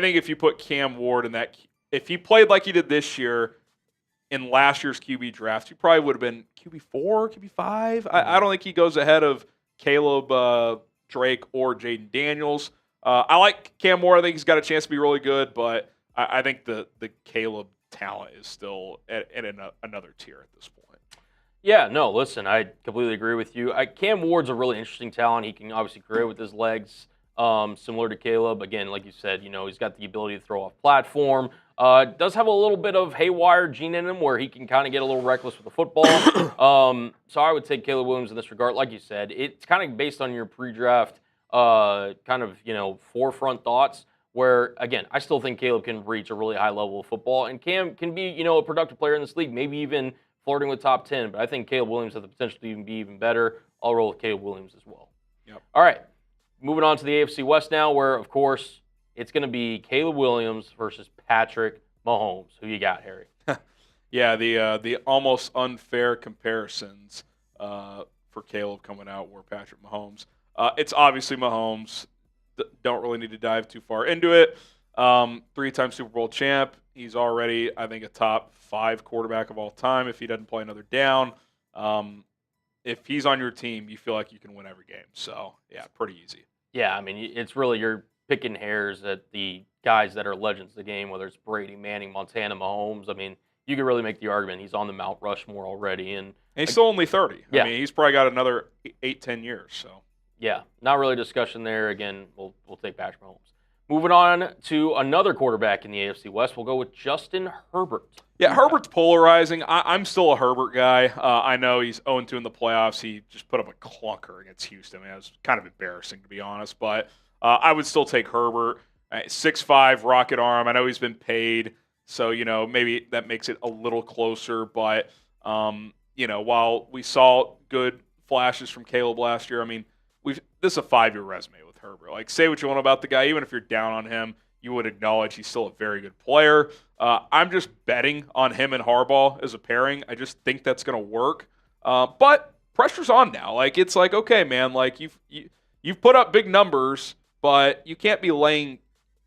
Speaker 1: think if you put Cam Ward in that, if he played like he did this year in last year's QB draft, he probably would have been QB4, QB5. I don't think he goes ahead of Caleb Drake or Jayden Daniels. I like Cam Ward. I think he's got a chance to be really good, but I think the Caleb talent is still at another tier at this point.
Speaker 2: Yeah, no, listen, I completely agree with you. Cam Ward's a really interesting talent. He can obviously create with his legs, similar to Caleb. Again, like you said, he's got the ability to throw off platform. Does have a little bit of haywire gene in him where he can kind of get a little reckless with the football. So I would take Caleb Williams in this regard. Like you said, it's kind of based on your pre-draft forefront thoughts where, again, I still think Caleb can reach a really high level of football, and Cam can be, a productive player in this league, maybe even flirting with top 10, but I think Caleb Williams has the potential to even be even better. I'll roll with Caleb Williams as well.
Speaker 1: Yep.
Speaker 2: All right, moving on to the AFC West now, where, of course, it's going to be Caleb Williams versus Patrick Mahomes. Who you got, Harry?
Speaker 1: Yeah, the almost unfair comparisons for Caleb coming out were Patrick Mahomes. It's obviously Mahomes. Don't really need to dive too far into it. 3-time Super Bowl champ. He's already, I think, a top 5 quarterback of all time if he doesn't play another down. If he's on your team, you feel like you can win every game. So, yeah, pretty easy.
Speaker 2: Yeah, I mean, it's really you're picking hairs at the guys that are legends of the game, whether it's Brady, Manning, Montana, Mahomes. I mean, you could really make the argument he's on the Mount Rushmore already. And
Speaker 1: he's still only 30.
Speaker 2: Yeah.
Speaker 1: I mean, he's probably got another 8-10 years. So,
Speaker 2: yeah, not really a discussion there. Again, we'll take Patrick Mahomes. Moving on to another quarterback in the AFC West, we'll go with Justin Herbert.
Speaker 1: Yeah, Herbert's polarizing. I'm still a Herbert guy. I know he's 0-2 in the playoffs. He just put up a clunker against Houston. I mean, it was kind of embarrassing, to be honest. But I would still take Herbert. 6'5", rocket arm. I know he's been paid, so maybe that makes it a little closer. But while we saw good flashes from Caleb last year, I mean, this is a 5-year resume with Herbert. Like, say what you want about the guy, even if you're down on him, you would acknowledge he's still a very good player. I'm just betting on him and Harbaugh as a pairing. I just think that's going to work. But pressure's on now. Like, it's like, okay, man, like you've put up big numbers, but you can't be laying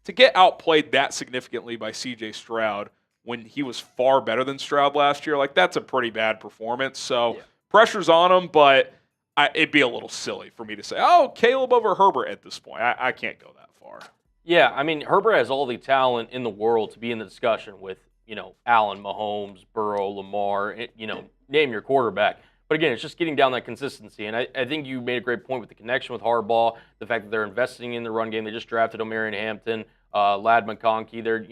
Speaker 1: to get outplayed that significantly by C.J. Stroud when he was far better than Stroud last year. Like, that's a pretty bad performance. So pressure's on him, but it'd be a little silly for me to say, oh, Caleb over Herbert at this point. I can't go that far.
Speaker 2: Yeah, I mean, Herbert has all the talent in the world to be in the discussion with, Allen, Mahomes, Burrow, Lamar, name your quarterback. But again, it's just getting down that consistency. And I think you made a great point with the connection with Harbaugh, the fact that they're investing in the run game. They just drafted Omarion Hampton, Lad McConkey. They're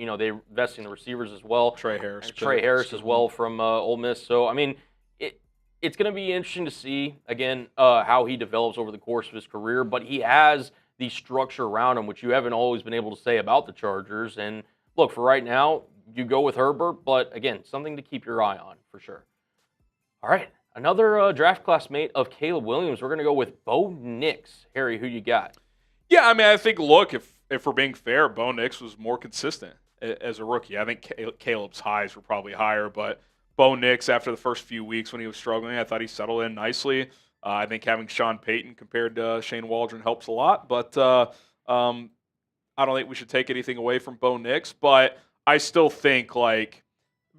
Speaker 2: investing in the receivers as well.
Speaker 1: Trey Harris
Speaker 2: as well from Ole Miss. So, I mean, it's going to be interesting to see, again, how he develops over the course of his career. But he has the structure around him, which you haven't always been able to say about the Chargers. And look, for right now, you go with Herbert. But again, something to keep your eye on for sure. All right, another draft classmate of Caleb Williams. We're going to go with Bo Nix. Harry, who you got?
Speaker 1: Yeah, I mean, I think, look, if we're being fair, Bo Nix was more consistent as a rookie. I think Caleb's highs were probably higher, but Bo Nix, after the first few weeks when he was struggling, I thought he settled in nicely. I think having Sean Payton compared to Shane Waldron helps a lot, but I don't think we should take anything away from Bo Nix, but I still think, like,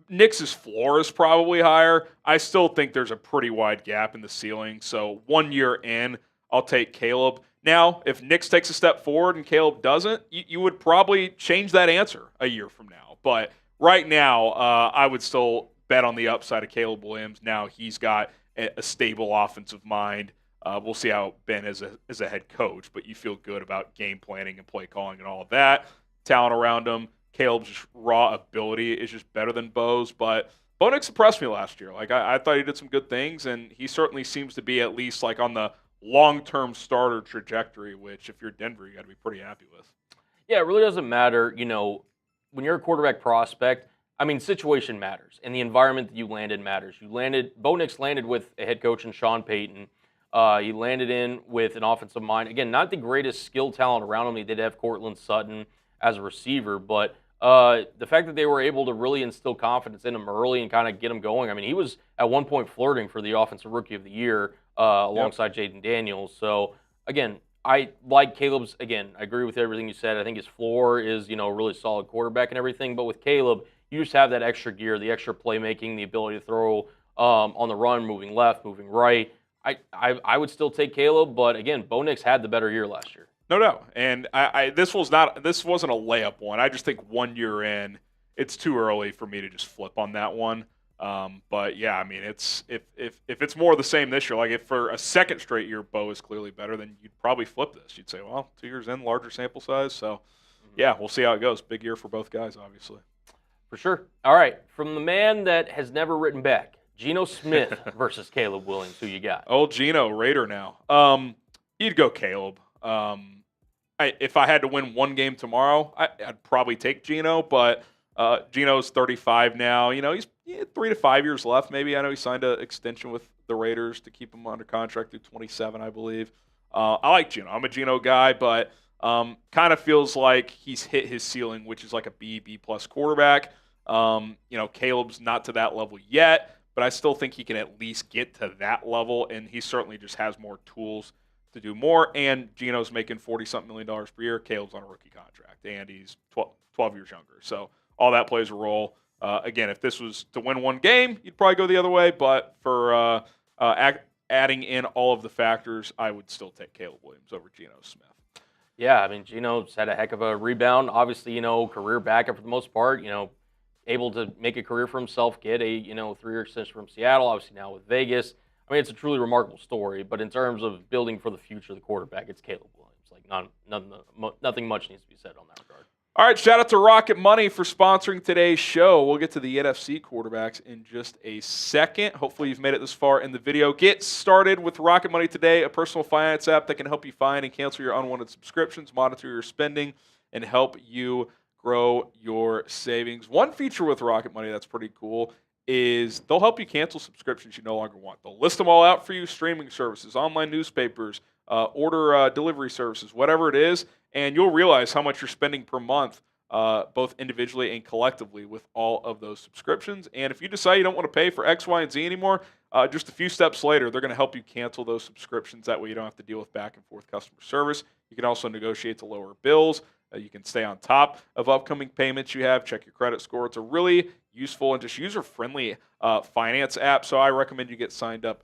Speaker 1: Nix's floor is probably higher. I still think there's a pretty wide gap in the ceiling, so 1 year in, I'll take Caleb. Now, if Nix takes a step forward and Caleb doesn't, you would probably change that answer a year from now, but right now, I would still bet on the upside of Caleb Williams. Now he's got a stable offensive mind. We'll see how Ben is as a head coach, but you feel good about game planning and play calling and all of that. Talent around him. Caleb's just raw ability is just better than Bo's, but Bo Nix impressed me last year. Like I thought he did some good things, and he certainly seems to be at least like on the long-term starter trajectory, which if you're Denver, you got to be pretty happy with.
Speaker 2: Yeah, it really doesn't matter, when you're a quarterback prospect. I mean, situation matters, and the environment that you landed matters. Bo Nix landed with a head coach in Sean Payton. He landed in with an offensive mind. Again, not the greatest skill talent around him. He did have Cortland Sutton as a receiver, but the fact that they were able to really instill confidence in him early and kind of get him going. I mean, he was at one point flirting for the Offensive Rookie of the Year alongside Jayden Daniels. So, again, I like Caleb's. Again, I agree with everything you said. I think his floor is, a really solid quarterback and everything. But with Caleb, you just have that extra gear, the extra playmaking, the ability to throw on the run, moving left, moving right. I would still take Caleb, but again, Bo Nix had the better year last year.
Speaker 1: No doubt. And this wasn't a layup one. I just think 1 year in, it's too early for me to just flip on that one. But yeah, I mean, it's if it's more of the same this year, like if for a second straight year Bo is clearly better, then you'd probably flip this. You'd say, well, 2 years in, larger sample size. So yeah, we'll see how it goes. Big year for both guys, obviously.
Speaker 2: For sure. All right, from the man that has never written back, Geno Smith versus Caleb Williams. Who you got?
Speaker 1: Old Geno, Raider now. You'd go Caleb. If I had to win one game tomorrow, I'd probably take Geno, but Geno's 35 now. He's 3 to 5 years left maybe. I know he signed an extension with the Raiders to keep him under contract through 27, I believe. I like Geno. I'm a Geno guy, but kind of feels like he's hit his ceiling, which is like a B-plus quarterback. Caleb's not to that level yet, but I still think he can at least get to that level, and he certainly just has more tools to do more. And Geno's making $40-something million per year. Caleb's on a rookie contract, and he's 12 years younger. So all that plays a role. Again, if this was to win one game, you'd probably go the other way, but for adding in all of the factors, I would still take Caleb Williams over Geno Smith.
Speaker 2: Yeah, I mean, Geno's had a heck of a rebound. Obviously, career backup for the most part, able to make a career for himself, get a, 3-year extension from Seattle, obviously now with Vegas. I mean, it's a truly remarkable story, but in terms of building for the future of the quarterback, it's Caleb Williams. Like, nothing much needs to be said on that regard.
Speaker 1: All right, shout out to Rocket Money for sponsoring today's show. We'll get to the NFC quarterbacks in just a second. Hopefully you've made it this far in the video. Get started with Rocket Money today, a personal finance app that can help you find and cancel your unwanted subscriptions, monitor your spending, and help you grow your savings. One feature with Rocket Money that's pretty cool is they'll help you cancel subscriptions you no longer want. They'll list them all out for you, streaming services, online newspapers, order delivery services, whatever it is, and you'll realize how much you're spending per month, both individually and collectively with all of those subscriptions. And if you decide you don't want to pay for X, Y, and Z anymore, just a few steps later, they're going to help you cancel those subscriptions. That way you don't have to deal with back and forth customer service. You can also negotiate to lower bills. You can stay on top of upcoming payments you have, check your credit score. It's a really useful and just user-friendly finance app, so I recommend you get signed up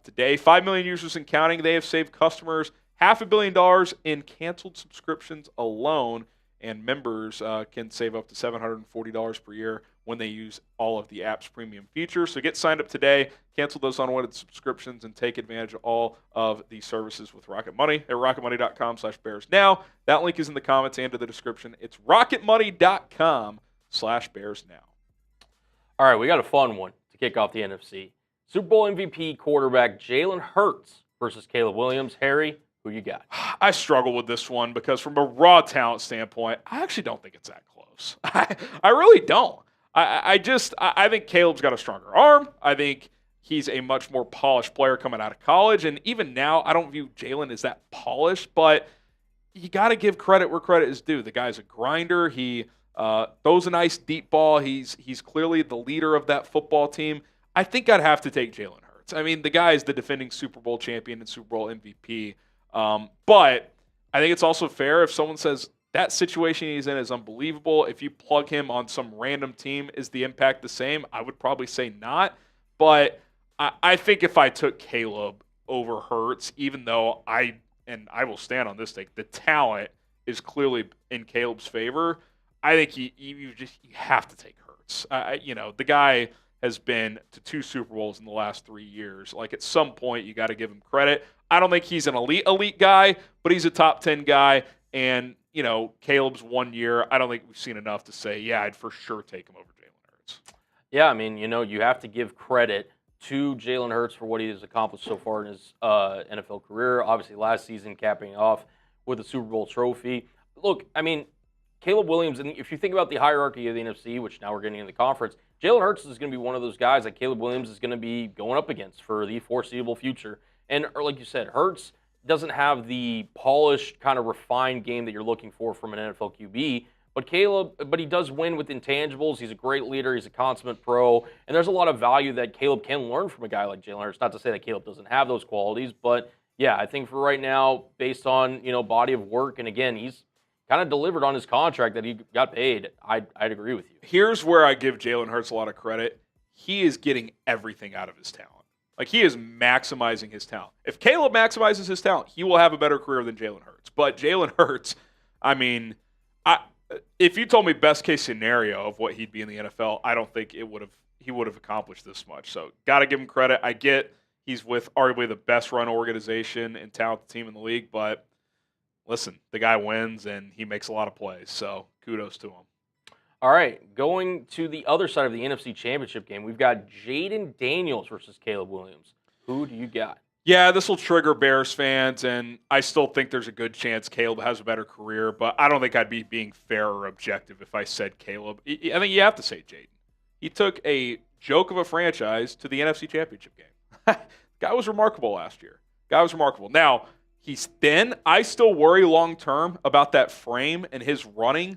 Speaker 1: today. 5 million users and counting. They have saved customers $500 million in canceled subscriptions alone, and members can save up to $740 per year when they use all of the app's premium features. So get signed up today, cancel those unwanted subscriptions, and take advantage of all of the services with Rocket Money at rocketmoney.com/bears. Now, that link is in the comments and in the description. It's rocketmoney.com/bears now.
Speaker 2: All right, we got a fun one to kick off the NFC. Super Bowl MVP quarterback Jalen Hurts versus Caleb Williams. Harry, who you got?
Speaker 1: I struggle with this one because from a raw talent standpoint, I actually don't think it's that close. I really don't. I think Caleb's got a stronger arm. I think he's a much more polished player coming out of college. And even now, I don't view Jalen as that polished, but you got to give credit where credit is due. The guy's a grinder. He throws a nice deep ball. He's clearly the leader of that football team. I think I'd have to take Jalen Hurts. I mean, the guy is the defending Super Bowl champion and Super Bowl MVP. But I think it's also fair if someone says that situation he's in is unbelievable. If you plug him on some random team, is the impact the same? I would probably say not. But I think if I took Caleb over Hurts, even though I will stand on this thing, the talent is clearly in Caleb's favor. I think you have to take Hurts. The guy has been to 2 Super Bowls in the last 3 years. Like, at some point, you got to give him credit. I don't think he's an elite guy, but he's a top 10 guy. And, Caleb's 1 year, I don't think we've seen enough to say, yeah, I'd for sure take him over Jalen Hurts.
Speaker 2: Yeah, I mean, you have to give credit to Jalen Hurts for what he has accomplished so far in his NFL career. Obviously, last season capping off with a Super Bowl trophy. Look, I mean, Caleb Williams, and if you think about the hierarchy of the NFC, which now we're getting in the conference, Jalen Hurts is going to be one of those guys that Caleb Williams is going to be going up against for the foreseeable future. And like you said, Hurts doesn't have the polished, kind of refined game that you're looking for from an NFL QB. But he does win with intangibles. He's a great leader. He's a consummate pro. And there's a lot of value that Caleb can learn from a guy like Jalen Hurts. Not to say that Caleb doesn't have those qualities, but yeah, I think for right now, based on, body of work, and again, he's kind of delivered on his contract that he got paid, I'd agree with you.
Speaker 1: Here's where I give Jalen Hurts a lot of credit. He is getting everything out of his talent. Like, he is maximizing his talent. If Caleb maximizes his talent, he will have a better career than Jalen Hurts. But Jalen Hurts, I mean, if you told me best case scenario of what he'd be in the NFL, I don't think he would have accomplished this much. So, got to give him credit. I get he's with arguably the best run organization and talented team in the league, but listen, the guy wins and he makes a lot of plays. So, kudos to him.
Speaker 2: All right, going to the other side of the NFC Championship game, we've got Jayden Daniels versus Caleb Williams. Who do you got?
Speaker 1: Yeah, this will trigger Bears fans, and I still think there's a good chance Caleb has a better career, but I don't think I'd be being fair or objective if I said Caleb. I think you have to say Jayden. He took a joke of a franchise to the NFC Championship game. Guy was remarkable last year. Now, he's thin. I still worry long-term about that frame and his running.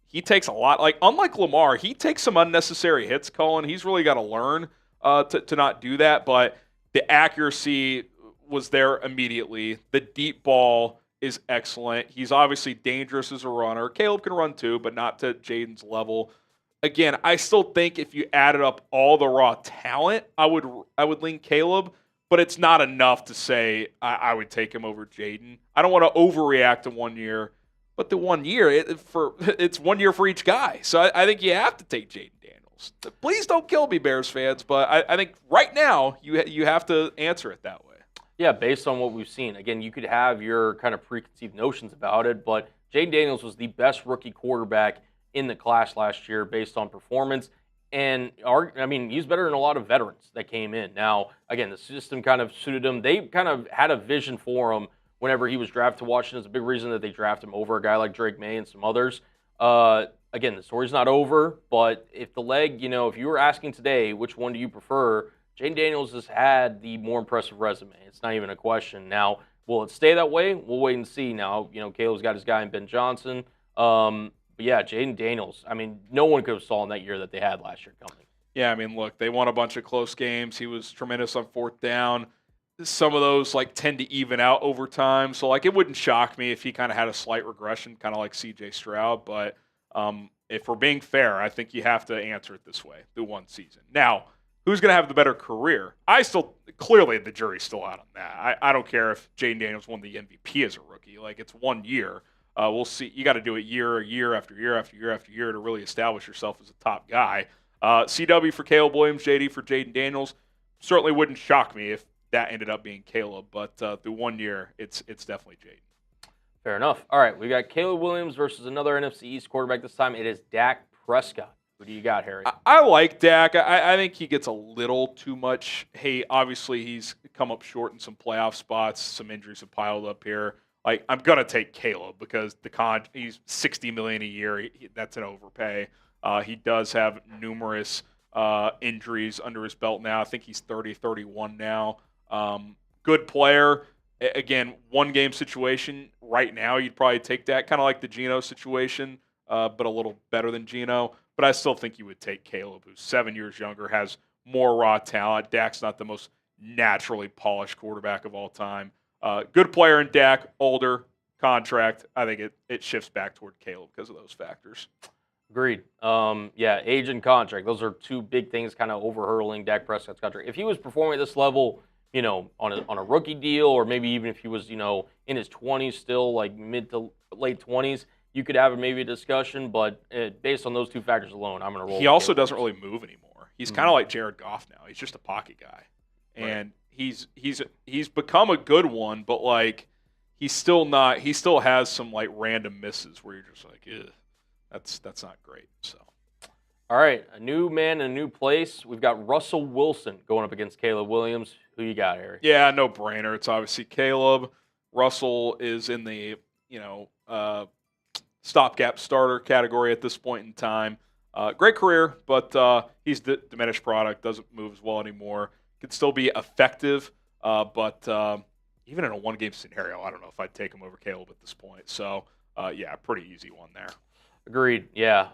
Speaker 1: He takes a lot. Like, unlike Lamar, he takes some unnecessary hits, Colin. He's really got to learn to not do that, but the accuracy was there immediately. The deep ball is excellent. He's obviously dangerous as a runner. Caleb can run too, but not to Jayden's level. Again, I still think if you added up all the raw talent, I would lean Caleb, but it's not enough to say I would take him over Jayden. I don't want to overreact to 1 year, but the 1 year, it's 1 year for each guy. So I think you have to take Jayden Daniels. Please don't kill me, Bears fans, but I think right now you have to answer it that way.
Speaker 2: Yeah, based on what we've seen. Again, you could have your kind of preconceived notions about it, but Jayden Daniels was the best rookie quarterback in the class last year based on performance. And, he's better than a lot of veterans that came in. Now, again, the system kind of suited him. They kind of had a vision for him whenever he was drafted to Washington. It's a big reason that they drafted him over a guy like Drake May and some others. Again, the story's not over, but if if you were asking today, which one do you prefer, Jayden Daniels has had the more impressive resume. It's not even a question. Now, will it stay that way? We'll wait and see. Now, Caleb's got his guy in Ben Johnson. But yeah, Jayden Daniels, no one could have saw in that year that they had last year coming.
Speaker 1: Yeah, look, they won a bunch of close games. He was tremendous on fourth down. Some of those tend to even out over time. So it wouldn't shock me if he kind of had a slight regression, kind of like C.J. Stroud. But if we're being fair, I think you have to answer it this way through one season. Now, who's going to have the better career? Clearly the jury's still out on that. I don't care if Jayden Daniels won the MVP as a rookie. It's 1 year. We'll see. You got to do it year after year to really establish yourself as a top guy. CW for Caleb Williams, JD for Jayden Daniels. Certainly wouldn't shock me if that ended up being Caleb, but through 1 year, it's definitely Jayden.
Speaker 2: Fair enough. All right, we got Caleb Williams versus another NFC East quarterback. This time it is Dak Prescott. Who do you got, Harry?
Speaker 1: I like Dak. I think he gets a little too much hate. Obviously, he's come up short in some playoff spots. Some injuries have piled up here. I'm going to take Caleb because he's $60 million a year. That's an overpay. He does have numerous injuries under his belt now. I think he's 30, 31 now. Good player. Again, 1 game situation. Right now, you'd probably take that, kind of like the Geno situation, but a little better than Geno. But I still think you would take Caleb, who's 7 years younger, has more raw talent. Dak's not the most naturally polished quarterback of all time. Good player in Dak, older, contract. I think it shifts back toward Caleb because of those factors.
Speaker 2: Agreed. Yeah, age and contract. Those are 2 big things kind of over-hurling Dak Prescott's contract. If he was performing at this level, on a rookie deal, or maybe even if he was, in his 20s still, mid to late 20s, you could have maybe a discussion. But based on those 2 factors alone, I'm going to roll.
Speaker 1: He also doesn't really move anymore. He's kind of like Jared Goff now. He's just a pocket guy, and he's become a good one, but like he's still not. He still has some like random misses where you're just like, ew, that's not great. So.
Speaker 2: All right, a new man in a new place. We've got Russell Wilson going up against Caleb Williams. Who you got, Harry?
Speaker 1: Yeah, no brainer. It's obviously Caleb. Russell is in the stopgap starter category at this point in time. Great career, but he's diminished product. Doesn't move as well anymore. Can still be effective, but even in a one-game scenario, I don't know if I'd take him over Caleb at this point. So, yeah, pretty easy one there.
Speaker 2: Agreed. Yeah.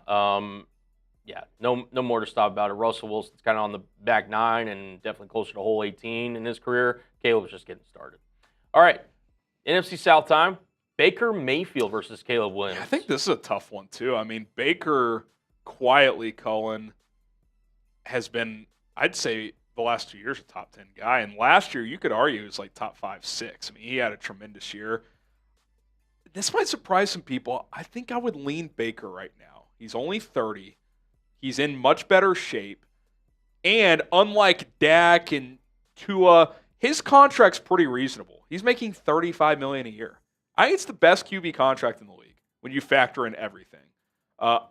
Speaker 2: Yeah, no more to stop about it. Russell Wilson's kind of on the back nine and definitely closer to hole 18 in his career. Caleb's just getting started. All right, NFC South time. Baker Mayfield versus Caleb Williams.
Speaker 1: Yeah, I think this is a tough one, too. I mean, Baker quietly, Cullen, has been, I'd say, the last 2 years a top 10 guy. And last year, you could argue he was like top 5, 6. I mean, he had a tremendous year. This might surprise some people. I think I would lean Baker right now. He's only 30. He's in much better shape. And unlike Dak and Tua, his contract's pretty reasonable. He's making $35 million a year. I think it's the best QB contract in the league when you factor in everything.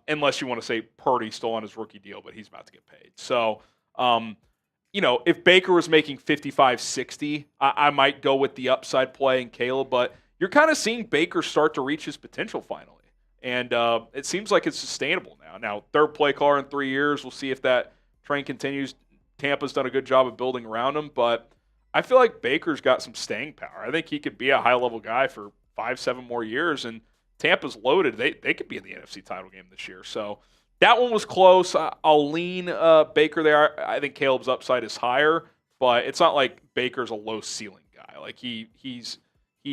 Speaker 1: Unless you want to say Purdy's still on his rookie deal, but he's about to get paid. So, if Baker was making 55, 60, I might go with the upside play in Caleb, but you're kind of seeing Baker start to reach his potential finally. And it seems like it's sustainable now. Now, third play caller in 3 years. We'll see if that train continues. Tampa's done a good job of building around him, but I feel like Baker's got some staying power. I think he could be a high-level guy for 5-7 more years, and Tampa's loaded. They could be in the NFC title game this year. So that one was close. I'll lean Baker there. I think Caleb's upside is higher, but it's not like Baker's a low-ceiling guy. Like he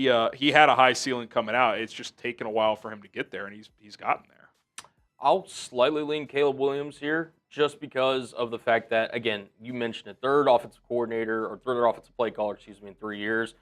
Speaker 1: had a high ceiling coming out. It's just taken a while for him to get there, and he's gotten there.
Speaker 2: I'll slightly lean Caleb Williams here just because of the fact that, again, you mentioned it, third offensive play caller, in 3 years.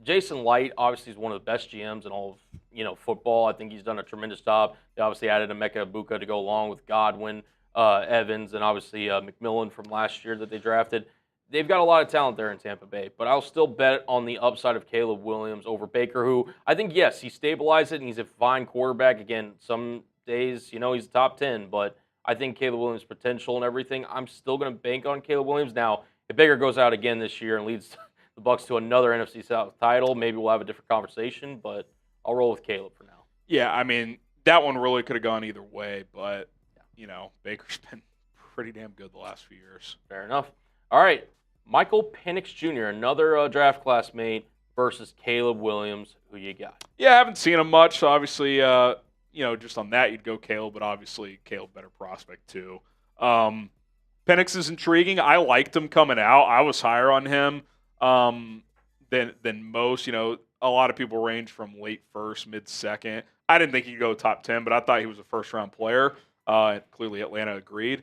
Speaker 2: Jason Light obviously is one of the best GMs in all of football. I think he's done a tremendous job. They obviously added Emeka Egbuka to go along with Godwin, Evans, and obviously McMillan from last year that they drafted. They've got a lot of talent there in Tampa Bay, but I'll still bet on the upside of Caleb Williams over Baker, who I think, yes, he stabilized it and he's a fine quarterback. Again, some days, he's top 10, but I think Caleb Williams' potential and everything, I'm still going to bank on Caleb Williams. Now, if Baker goes out again this year and leads the Bucs to another NFC South title, maybe we'll have a different conversation, but I'll roll with Caleb for now.
Speaker 1: Yeah, I mean, that one really could have gone either way, but, Baker's been pretty damn good the last few years.
Speaker 2: Fair enough. All right, Michael Penix Jr., another draft classmate versus Caleb Williams. Who you got?
Speaker 1: Yeah, I haven't seen him much, so obviously, just on that, you'd go Caleb, but obviously Caleb better prospect too. Penix is intriguing. I liked him coming out. I was higher on him than most. A lot of people range from late first, mid second. I didn't think he'd go top 10, but I thought he was a first-round player. Clearly, Atlanta agreed.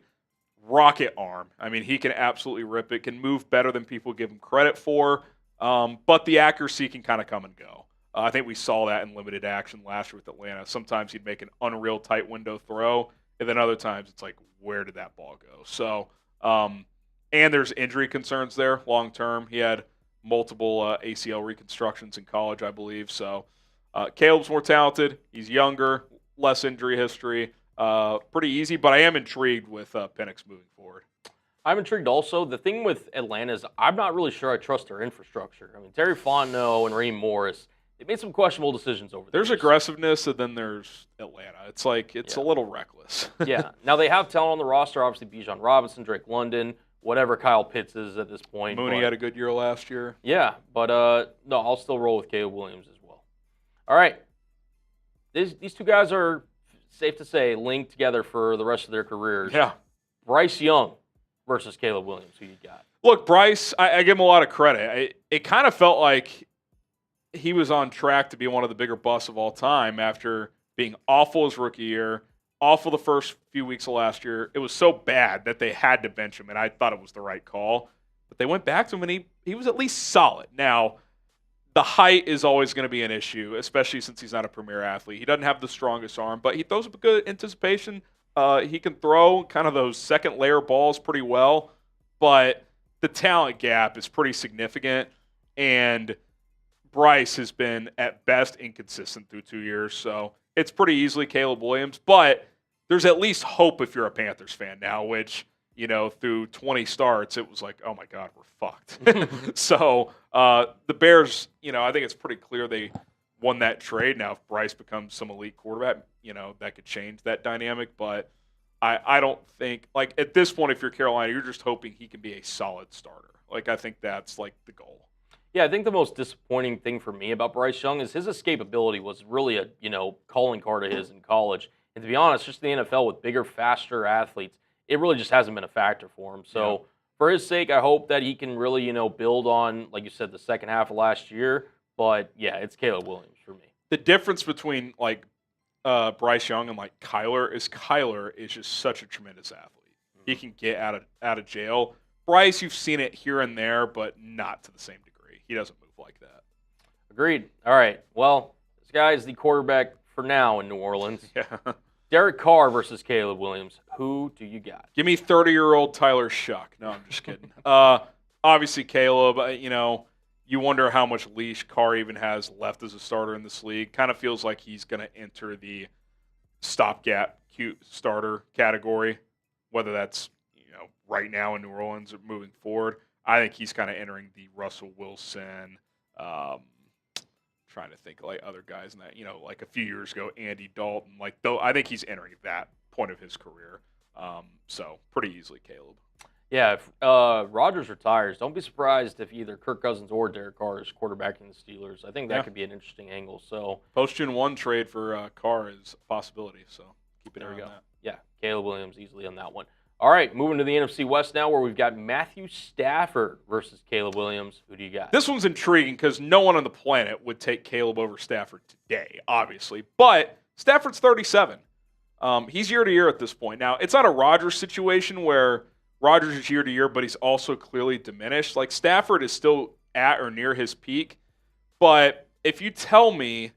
Speaker 1: Rocket arm. I mean, he can absolutely rip it. Can move better than people give him credit for. But the accuracy can kind of come and go. I think we saw that in limited action last year with Atlanta. Sometimes he'd make an unreal tight window throw, and then other times it's like, where did that ball go? So, and there's injury concerns there long term. He had multiple ACL reconstructions in college, I believe. So, Caleb's more talented. He's younger, less injury history. Pretty easy, but I am intrigued with Penix moving forward.
Speaker 2: I'm intrigued also. The thing with Atlanta is I'm not really sure I trust their infrastructure. I mean, Terry Fontenot and Raheem Morris, they made some questionable decisions over there.
Speaker 1: There's aggressiveness, and then there's Atlanta. It's like a little reckless.
Speaker 2: Yeah. Now, they have talent on the roster, obviously Bijan Robinson, Drake London, whatever Kyle Pitts is at this point.
Speaker 1: Mooney had a good year last year.
Speaker 2: Yeah, but no, I'll still roll with Caleb Williams as well. All right. These two guys are, safe to say, linked together for the rest of their careers.
Speaker 1: Yeah.
Speaker 2: Bryce Young versus Caleb Williams. Who you got?
Speaker 1: Look, Bryce, I give him a lot of credit. It kind of felt like he was on track to be one of the bigger busts of all time after being awful his rookie year, awful the first few weeks of last year. It was so bad that they had to bench him, and I thought it was the right call. But they went back to him, and he was at least solid. Now, the height is always going to be an issue, especially since he's not a premier athlete. He doesn't have the strongest arm, but he throws up a good anticipation, He can throw kind of those second layer balls pretty well, but the talent gap is pretty significant. And Bryce has been at best inconsistent through 2 years, so it's pretty easily Caleb Williams. But there's at least hope if you're a Panthers fan now, which through 20 starts, it was like, oh my God, we're fucked. So the Bears, I think it's pretty clear they won that trade. Now, if Bryce becomes some elite quarterback, that could change that dynamic. But I don't think, like, at this point, if you're Carolina, you're just hoping he can be a solid starter. Like, I think that's, like, the goal.
Speaker 2: Yeah, I think the most disappointing thing for me about Bryce Young is his escapability was really a, calling card of his in college. And to be honest, just in the NFL with bigger, faster athletes, it really just hasn't been a factor for him. So for his sake, I hope that he can really, build on, like you said, the second half of last year. But yeah, it's Caleb Williams for me.
Speaker 1: The difference between like Bryce Young and like Kyler is just such a tremendous athlete. He can get out of jail. Bryce, you've seen it here and there, but not to the same degree. He doesn't move like that.
Speaker 2: Agreed. All right. Well, this guy is the quarterback for now in New Orleans.
Speaker 1: Yeah.
Speaker 2: Derek Carr versus Caleb Williams. Who do you got?
Speaker 1: Give me 30-year-old Tyler Shuck. No, I'm just kidding. Obviously, Caleb, you wonder how much leash Carr even has left as a starter in this league. Kind of feels like he's going to enter the stopgap cute starter category, whether that's right now in New Orleans or moving forward. I think he's kind of entering the Russell Wilson, trying to think like other guys in that, like a few years ago, Andy Dalton. I think he's entering that point of his career. So pretty easily Caleb.
Speaker 2: Yeah, if Rodgers retires, don't be surprised if either Kirk Cousins or Derek Carr is quarterbacking the Steelers. I think that could be an interesting angle. So
Speaker 1: post-June 1 trade for Carr is a possibility. So keep it
Speaker 2: there we go.
Speaker 1: that.
Speaker 2: Yeah, Caleb Williams easily on that one. All right, moving to the NFC West now, where we've got Matthew Stafford versus Caleb Williams. Who do you got?
Speaker 1: This one's intriguing because no one on the planet would take Caleb over Stafford today, obviously. But Stafford's 37. He's year to year at this point. Now, it's not a Rodgers situation where Rodgers is year to year, but he's also clearly diminished. Like, Stafford is still at or near his peak. But if you tell me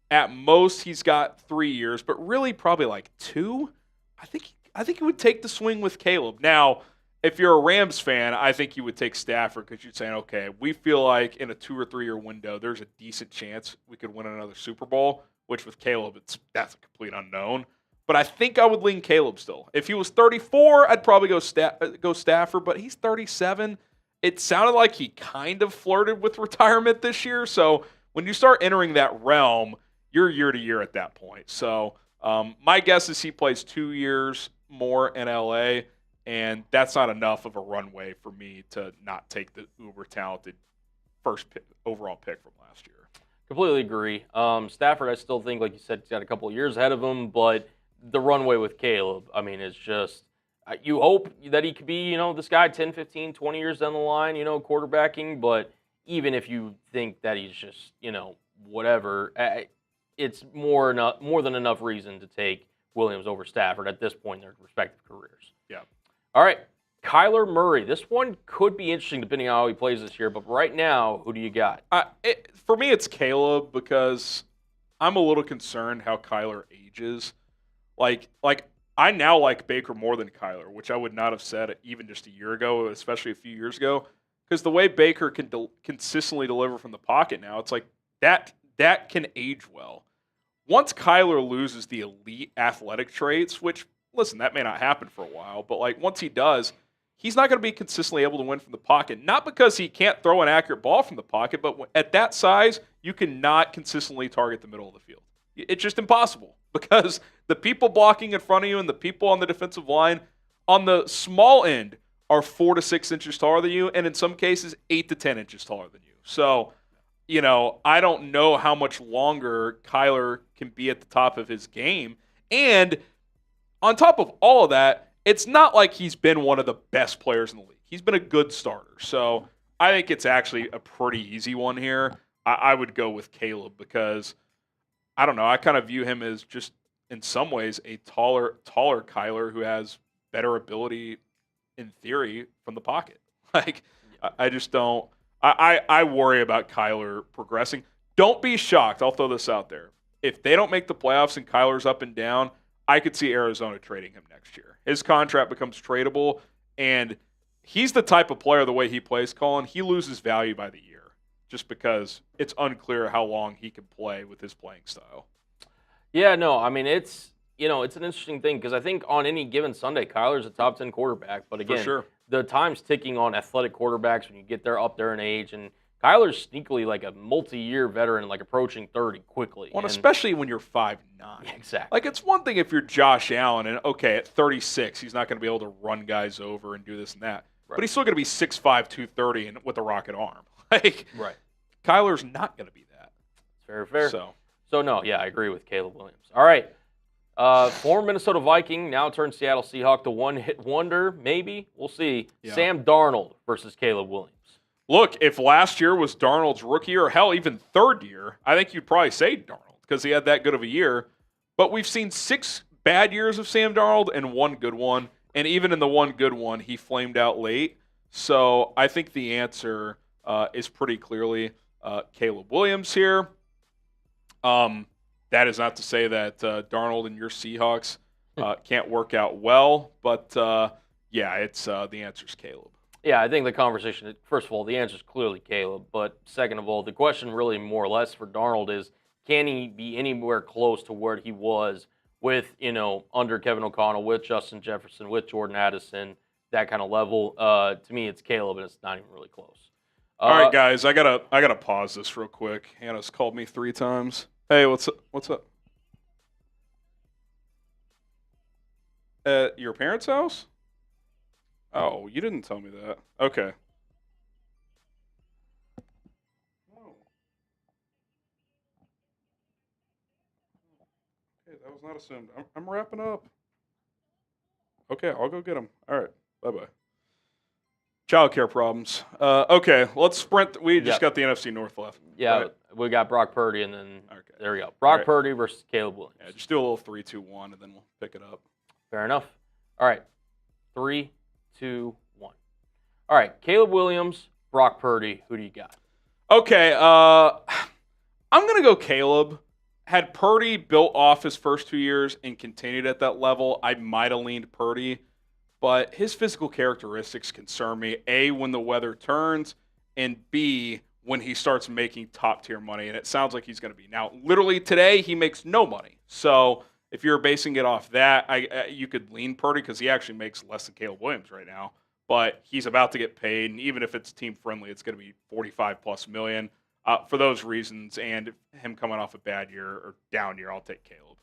Speaker 1: at most he's got 3 years, but really probably like 2, I think you would take the swing with Caleb. Now, if you're a Rams fan, I think you would take Stafford because you're saying, okay, we feel like in a 2 or 3 year window, there's a decent chance we could win another Super Bowl, which with Caleb, that's a complete unknown. But I think I would lean Caleb still. If he was 34, I'd probably go Stafford, but he's 37. It sounded like he kind of flirted with retirement this year. So when you start entering that realm, you're year to year at that point. So my guess is he plays 2 years more in LA, and that's not enough of a runway for me to not take the uber talented first overall pick from last year.
Speaker 2: Completely agree. Stafford, I still think, like you said, he's got a couple of years ahead of him, but the runway with Caleb, I mean, it's just, you hope that he could be, this guy 10, 15, 20 years down the line, quarterbacking, but even if you think that he's just, whatever, it's more than enough reason to take Williams over Stafford at this point in their respective careers.
Speaker 1: Yeah.
Speaker 2: All right, Kyler Murray. This one could be interesting depending on how he plays this year, but right now, who do you got?
Speaker 1: For me, it's Caleb because I'm a little concerned how Kyler ages. Like I now like Baker more than Kyler, which I would not have said even just a year ago, especially a few years ago, because the way Baker can consistently deliver from the pocket now, it's like that can age well. Once Kyler loses the elite athletic traits, which, listen, that may not happen for a while, but like once he does, he's not going to be consistently able to win from the pocket. Not because he can't throw an accurate ball from the pocket, but at that size, you cannot consistently target the middle of the field. It's just impossible because the people blocking in front of you and the people on the defensive line on the small end are 4 to 6 inches taller than you, and in some cases 8 to 10 inches taller than you. So, I don't know how much longer Kyler can be at the top of his game. And on top of all of that, it's not like he's been one of the best players in the league. He's been a good starter. So I think it's actually a pretty easy one here. I would go with Caleb because, I don't know, I kind of view him as just in some ways a taller Kyler who has better ability in theory from the pocket. Like, I just don't. I worry about Kyler progressing. Don't be shocked. I'll throw this out there. If they don't make the playoffs and Kyler's up and down, I could see Arizona trading him next year. His contract becomes tradable, and he's the type of player, the way he plays, Colin, he loses value by the year just because it's unclear how long he can play with his playing style.
Speaker 2: Yeah, no, I mean, it's an interesting thing because I think on any given Sunday, Kyler's a top 10 quarterback. But again,
Speaker 1: For sure.
Speaker 2: the time's ticking on athletic quarterbacks when you get there up there in age. And Kyler's sneakily like a multi-year veteran, like approaching 30 quickly.
Speaker 1: Well, especially when you're 5'9".
Speaker 2: Exactly.
Speaker 1: Like, it's one thing if you're Josh Allen and, okay, at 36, he's not going to be able to run guys over and do this and that. Right. But he's still going to be 6'5", 230 and with a rocket arm. Like,
Speaker 2: right.
Speaker 1: Kyler's not going to be that.
Speaker 2: It's fair.
Speaker 1: So,
Speaker 2: no, yeah, I agree with Caleb Williams. All right. Former Minnesota Viking, now turned Seattle Seahawk, the one-hit wonder, maybe. We'll see. Yeah. Sam Darnold versus Caleb Williams.
Speaker 1: Look, if last year was Darnold's rookie year, or hell, even third year, I think you'd probably say Darnold because he had that good of a year. But we've seen 6 bad years of Sam Darnold and 1 good one. And even in the 1 good one, he flamed out late. So I think the answer is pretty clearly Caleb Williams here. That is not to say that Darnold and your Seahawks can't work out well, but yeah, it's the answer is Caleb.
Speaker 2: Yeah, I think the conversation, first of all, the answer is clearly Caleb, but second of all, the question really more or less for Darnold is, can he be anywhere close to where he was with, under Kevin O'Connell, with Justin Jefferson, with Jordan Addison, that kind of level? To me, it's Caleb, and it's not even really close.
Speaker 1: All right, guys, I gotta pause this real quick. Hannah's called me 3 times. Hey, what's up? At your parents' house? Oh, you didn't tell me that. Okay. Oh. Okay, that was not assumed. I'm wrapping up. Okay, I'll go get them. All right, bye-bye. Childcare problems. Okay, let's sprint. We just got the NFC North left.
Speaker 2: Yeah, right? We got Brock Purdy, and then there we go. Brock Purdy versus Caleb Williams.
Speaker 1: Yeah, just do a little 3-2-1, and then we'll pick it up.
Speaker 2: Fair enough. All right, 3, 2, 1. All right, Caleb Williams, Brock Purdy. Who do you got?
Speaker 1: Okay, I'm gonna go Caleb. Had Purdy built off his first 2 years and continued at that level, I might have leaned Purdy. But his physical characteristics concern me, A, when the weather turns, and B, when he starts making top-tier money. And it sounds like he's going to be. Now, literally today, he makes no money. So if you're basing it off that, you could lean Purdy because he actually makes less than Caleb Williams right now. But he's about to get paid, and even if it's team-friendly, it's going to be $45+ million. For those reasons, and him coming off a bad year or down year, I'll take Caleb.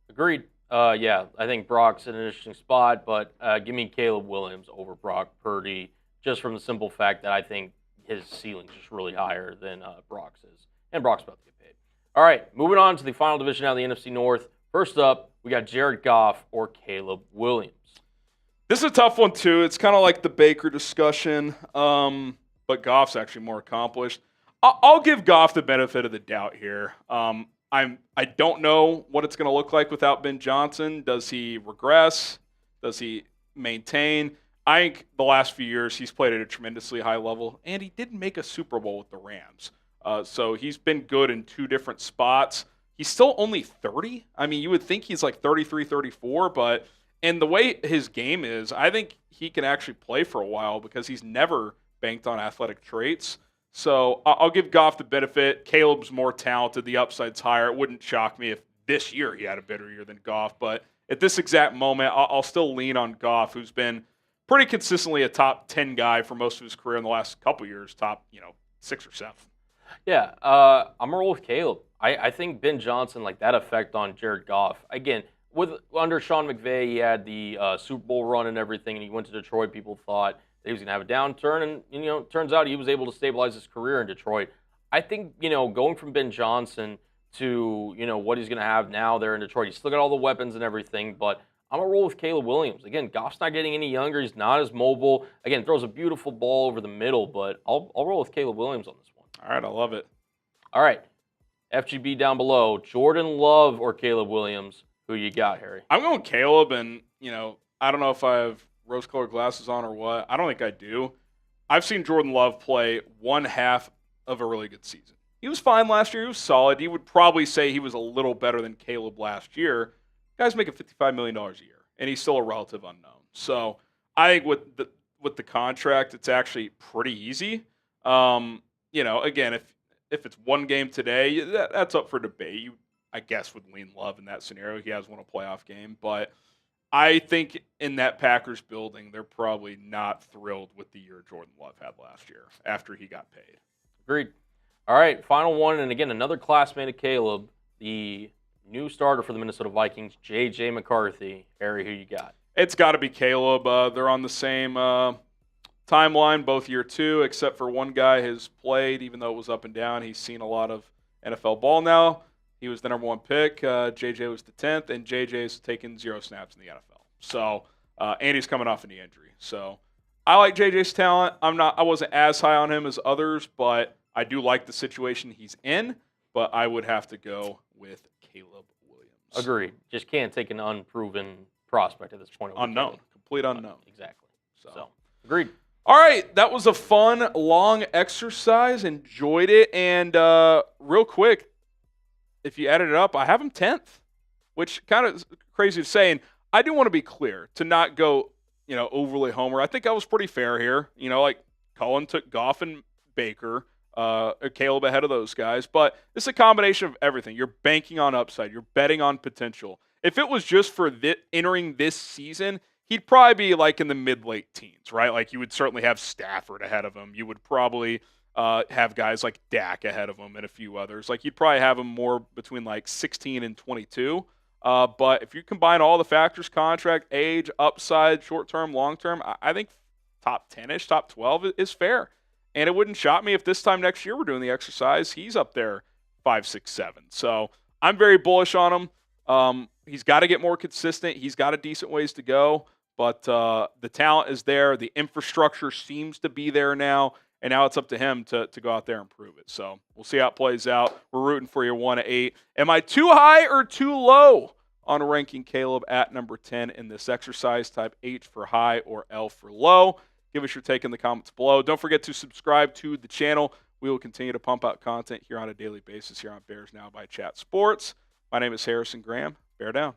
Speaker 2: Agreed. Yeah, I think Brock's in an interesting spot, but give me Caleb Williams over Brock Purdy, just from the simple fact that I think his ceiling's just really higher than Brock's is. And Brock's about to get paid. All right, moving on to the final division now, the NFC North. First up, we got Jared Goff or Caleb Williams.
Speaker 1: This is a tough one, too. It's kind of like the Baker discussion, but Goff's actually more accomplished. I'll give Goff the benefit of the doubt here. I don't know what it's going to look like without Ben Johnson. Does he regress? Does he maintain? I think the last few years he's played at a tremendously high level, and he didn't make a Super Bowl with the Rams. So he's been good in 2 different spots. He's still only 30. I mean, you would think he's like 33, 34, but and the way his game is, I think he can actually play for a while because he's never banked on athletic traits. So I'll give Goff the benefit. Caleb's more talented. The upside's higher. It wouldn't shock me if this year he had a better year than Goff. But at this exact moment, I'll still lean on Goff, who's been pretty consistently a top 10 guy for most of his career in the last couple years, top 6 or 7.
Speaker 2: Yeah, I'm going to roll with Caleb. I think Ben Johnson, like that effect on Jared Goff. Again, under Sean McVay, he had the Super Bowl run and everything, and he went to Detroit. People thought he was going to have a downturn, and it turns out he was able to stabilize his career in Detroit. I think going from Ben Johnson to what he's going to have now there in Detroit, he's still got all the weapons and everything, but I'm gonna roll with Caleb Williams. Again, Goff's not getting any younger. He's not as mobile. Again, throws a beautiful ball over the middle, but I'll roll with Caleb Williams on this one.
Speaker 1: All right, I love it.
Speaker 2: All right, FGB down below, Jordan Love or Caleb Williams. Who you got, Harry?
Speaker 1: I'm going Caleb, and I don't know if I have rose-colored glasses on or what. I don't think I do. I've seen Jordan Love play one half of a really good season. He was fine last year. He was solid. He would probably say he was a little better than Caleb last year Guy's making $55 million a year, and he's still a relative unknown. So I think with the contract, it's actually pretty easy. Again, if it's one game today, that's up for debate. You, I guess, would lean Love in that scenario. He has won a playoff game, but I think in that Packers building, they're probably not thrilled with the year Jordan Love had last year after he got paid.
Speaker 2: Agreed. All right, final one, and again, another classmate of Caleb, the new starter for the Minnesota Vikings, J.J. McCarthy. Harry, who you got?
Speaker 1: It's got to be Caleb. They're on the same timeline, both year two, except for one guy has played, even though it was up and down. He's seen a lot of NFL ball now. He was the number one pick. JJ was the 10th, and JJ's taken 0 snaps in the NFL. So, and he's coming off a knee injury. So, I like JJ's talent. I wasn't as high on him as others, but I do like the situation he's in. But I would have to go with Caleb Williams.
Speaker 2: Agreed. Just can't take an unproven prospect at this point.
Speaker 1: Unknown, complete unknown.
Speaker 2: Exactly. So, agreed.
Speaker 1: All right, that was a fun, long exercise. Enjoyed it. And real quick, if you added it up, I have him 10th, which kind of crazy to say. And I do want to be clear to not go, overly homer. I think I was pretty fair here. Like Cullen took Goff and Baker, Caleb ahead of those guys. But it's a combination of everything. You're banking on upside. You're betting on potential. If it was just for entering this season, he'd probably be like in the mid-late teens, right? Like you would certainly have Stafford ahead of him. You would probably have guys like Dak ahead of him and a few others. Like you'd probably have him more between like 16 and 22. But if you combine all the factors, contract, age, upside, short-term, long-term, I think top 10-ish, top 12 is fair. And it wouldn't shock me if this time next year we're doing the exercise, he's up there 5, 6, 7. So I'm very bullish on him. He's got to get more consistent. He's got a decent ways to go. But the talent is there. The infrastructure seems to be there now. And now it's up to him to go out there and prove it. So we'll see how it plays out. We're rooting for you 1-8. Am I too high or too low on ranking Caleb at number 10 in this exercise? Type H for high or L for low. Give us your take in the comments below. Don't forget to subscribe to the channel. We will continue to pump out content here on a daily basis here on Bears Now by Chat Sports. My name is Harrison Graham. Bear down.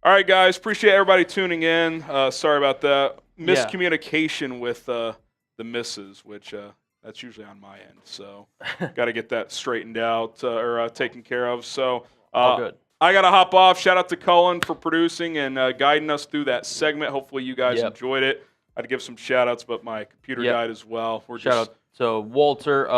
Speaker 1: All right, guys. Appreciate everybody tuning in. Sorry about that. Miscommunication with the misses, which that's usually on my end. So got to get that straightened out or taken care of. So
Speaker 2: all good.
Speaker 1: I got to hop off. Shout out to Cullen for producing and guiding us through that segment. Hopefully you guys enjoyed it. I had to give some shout-outs, but my computer died as well.
Speaker 2: Shout out to Walter.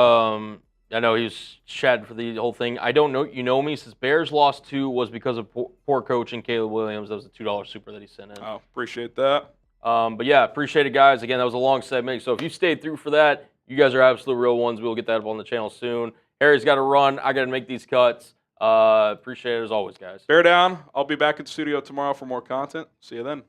Speaker 2: I know he was chatting for the whole thing. I don't know. You know me. Since Bears lost 2 was because of poor coaching. Caleb Williams. That was a $2 super that he sent in.
Speaker 1: Oh, appreciate that.
Speaker 2: But yeah, appreciate it, guys. Again, that was a long segment. So if you stayed through for that, you guys are absolute real ones. We'll get that up on the channel soon. Harry's got to run. I got to make these cuts. Appreciate it as always, guys.
Speaker 1: Bear down. I'll be back in the studio tomorrow for more content. See you then.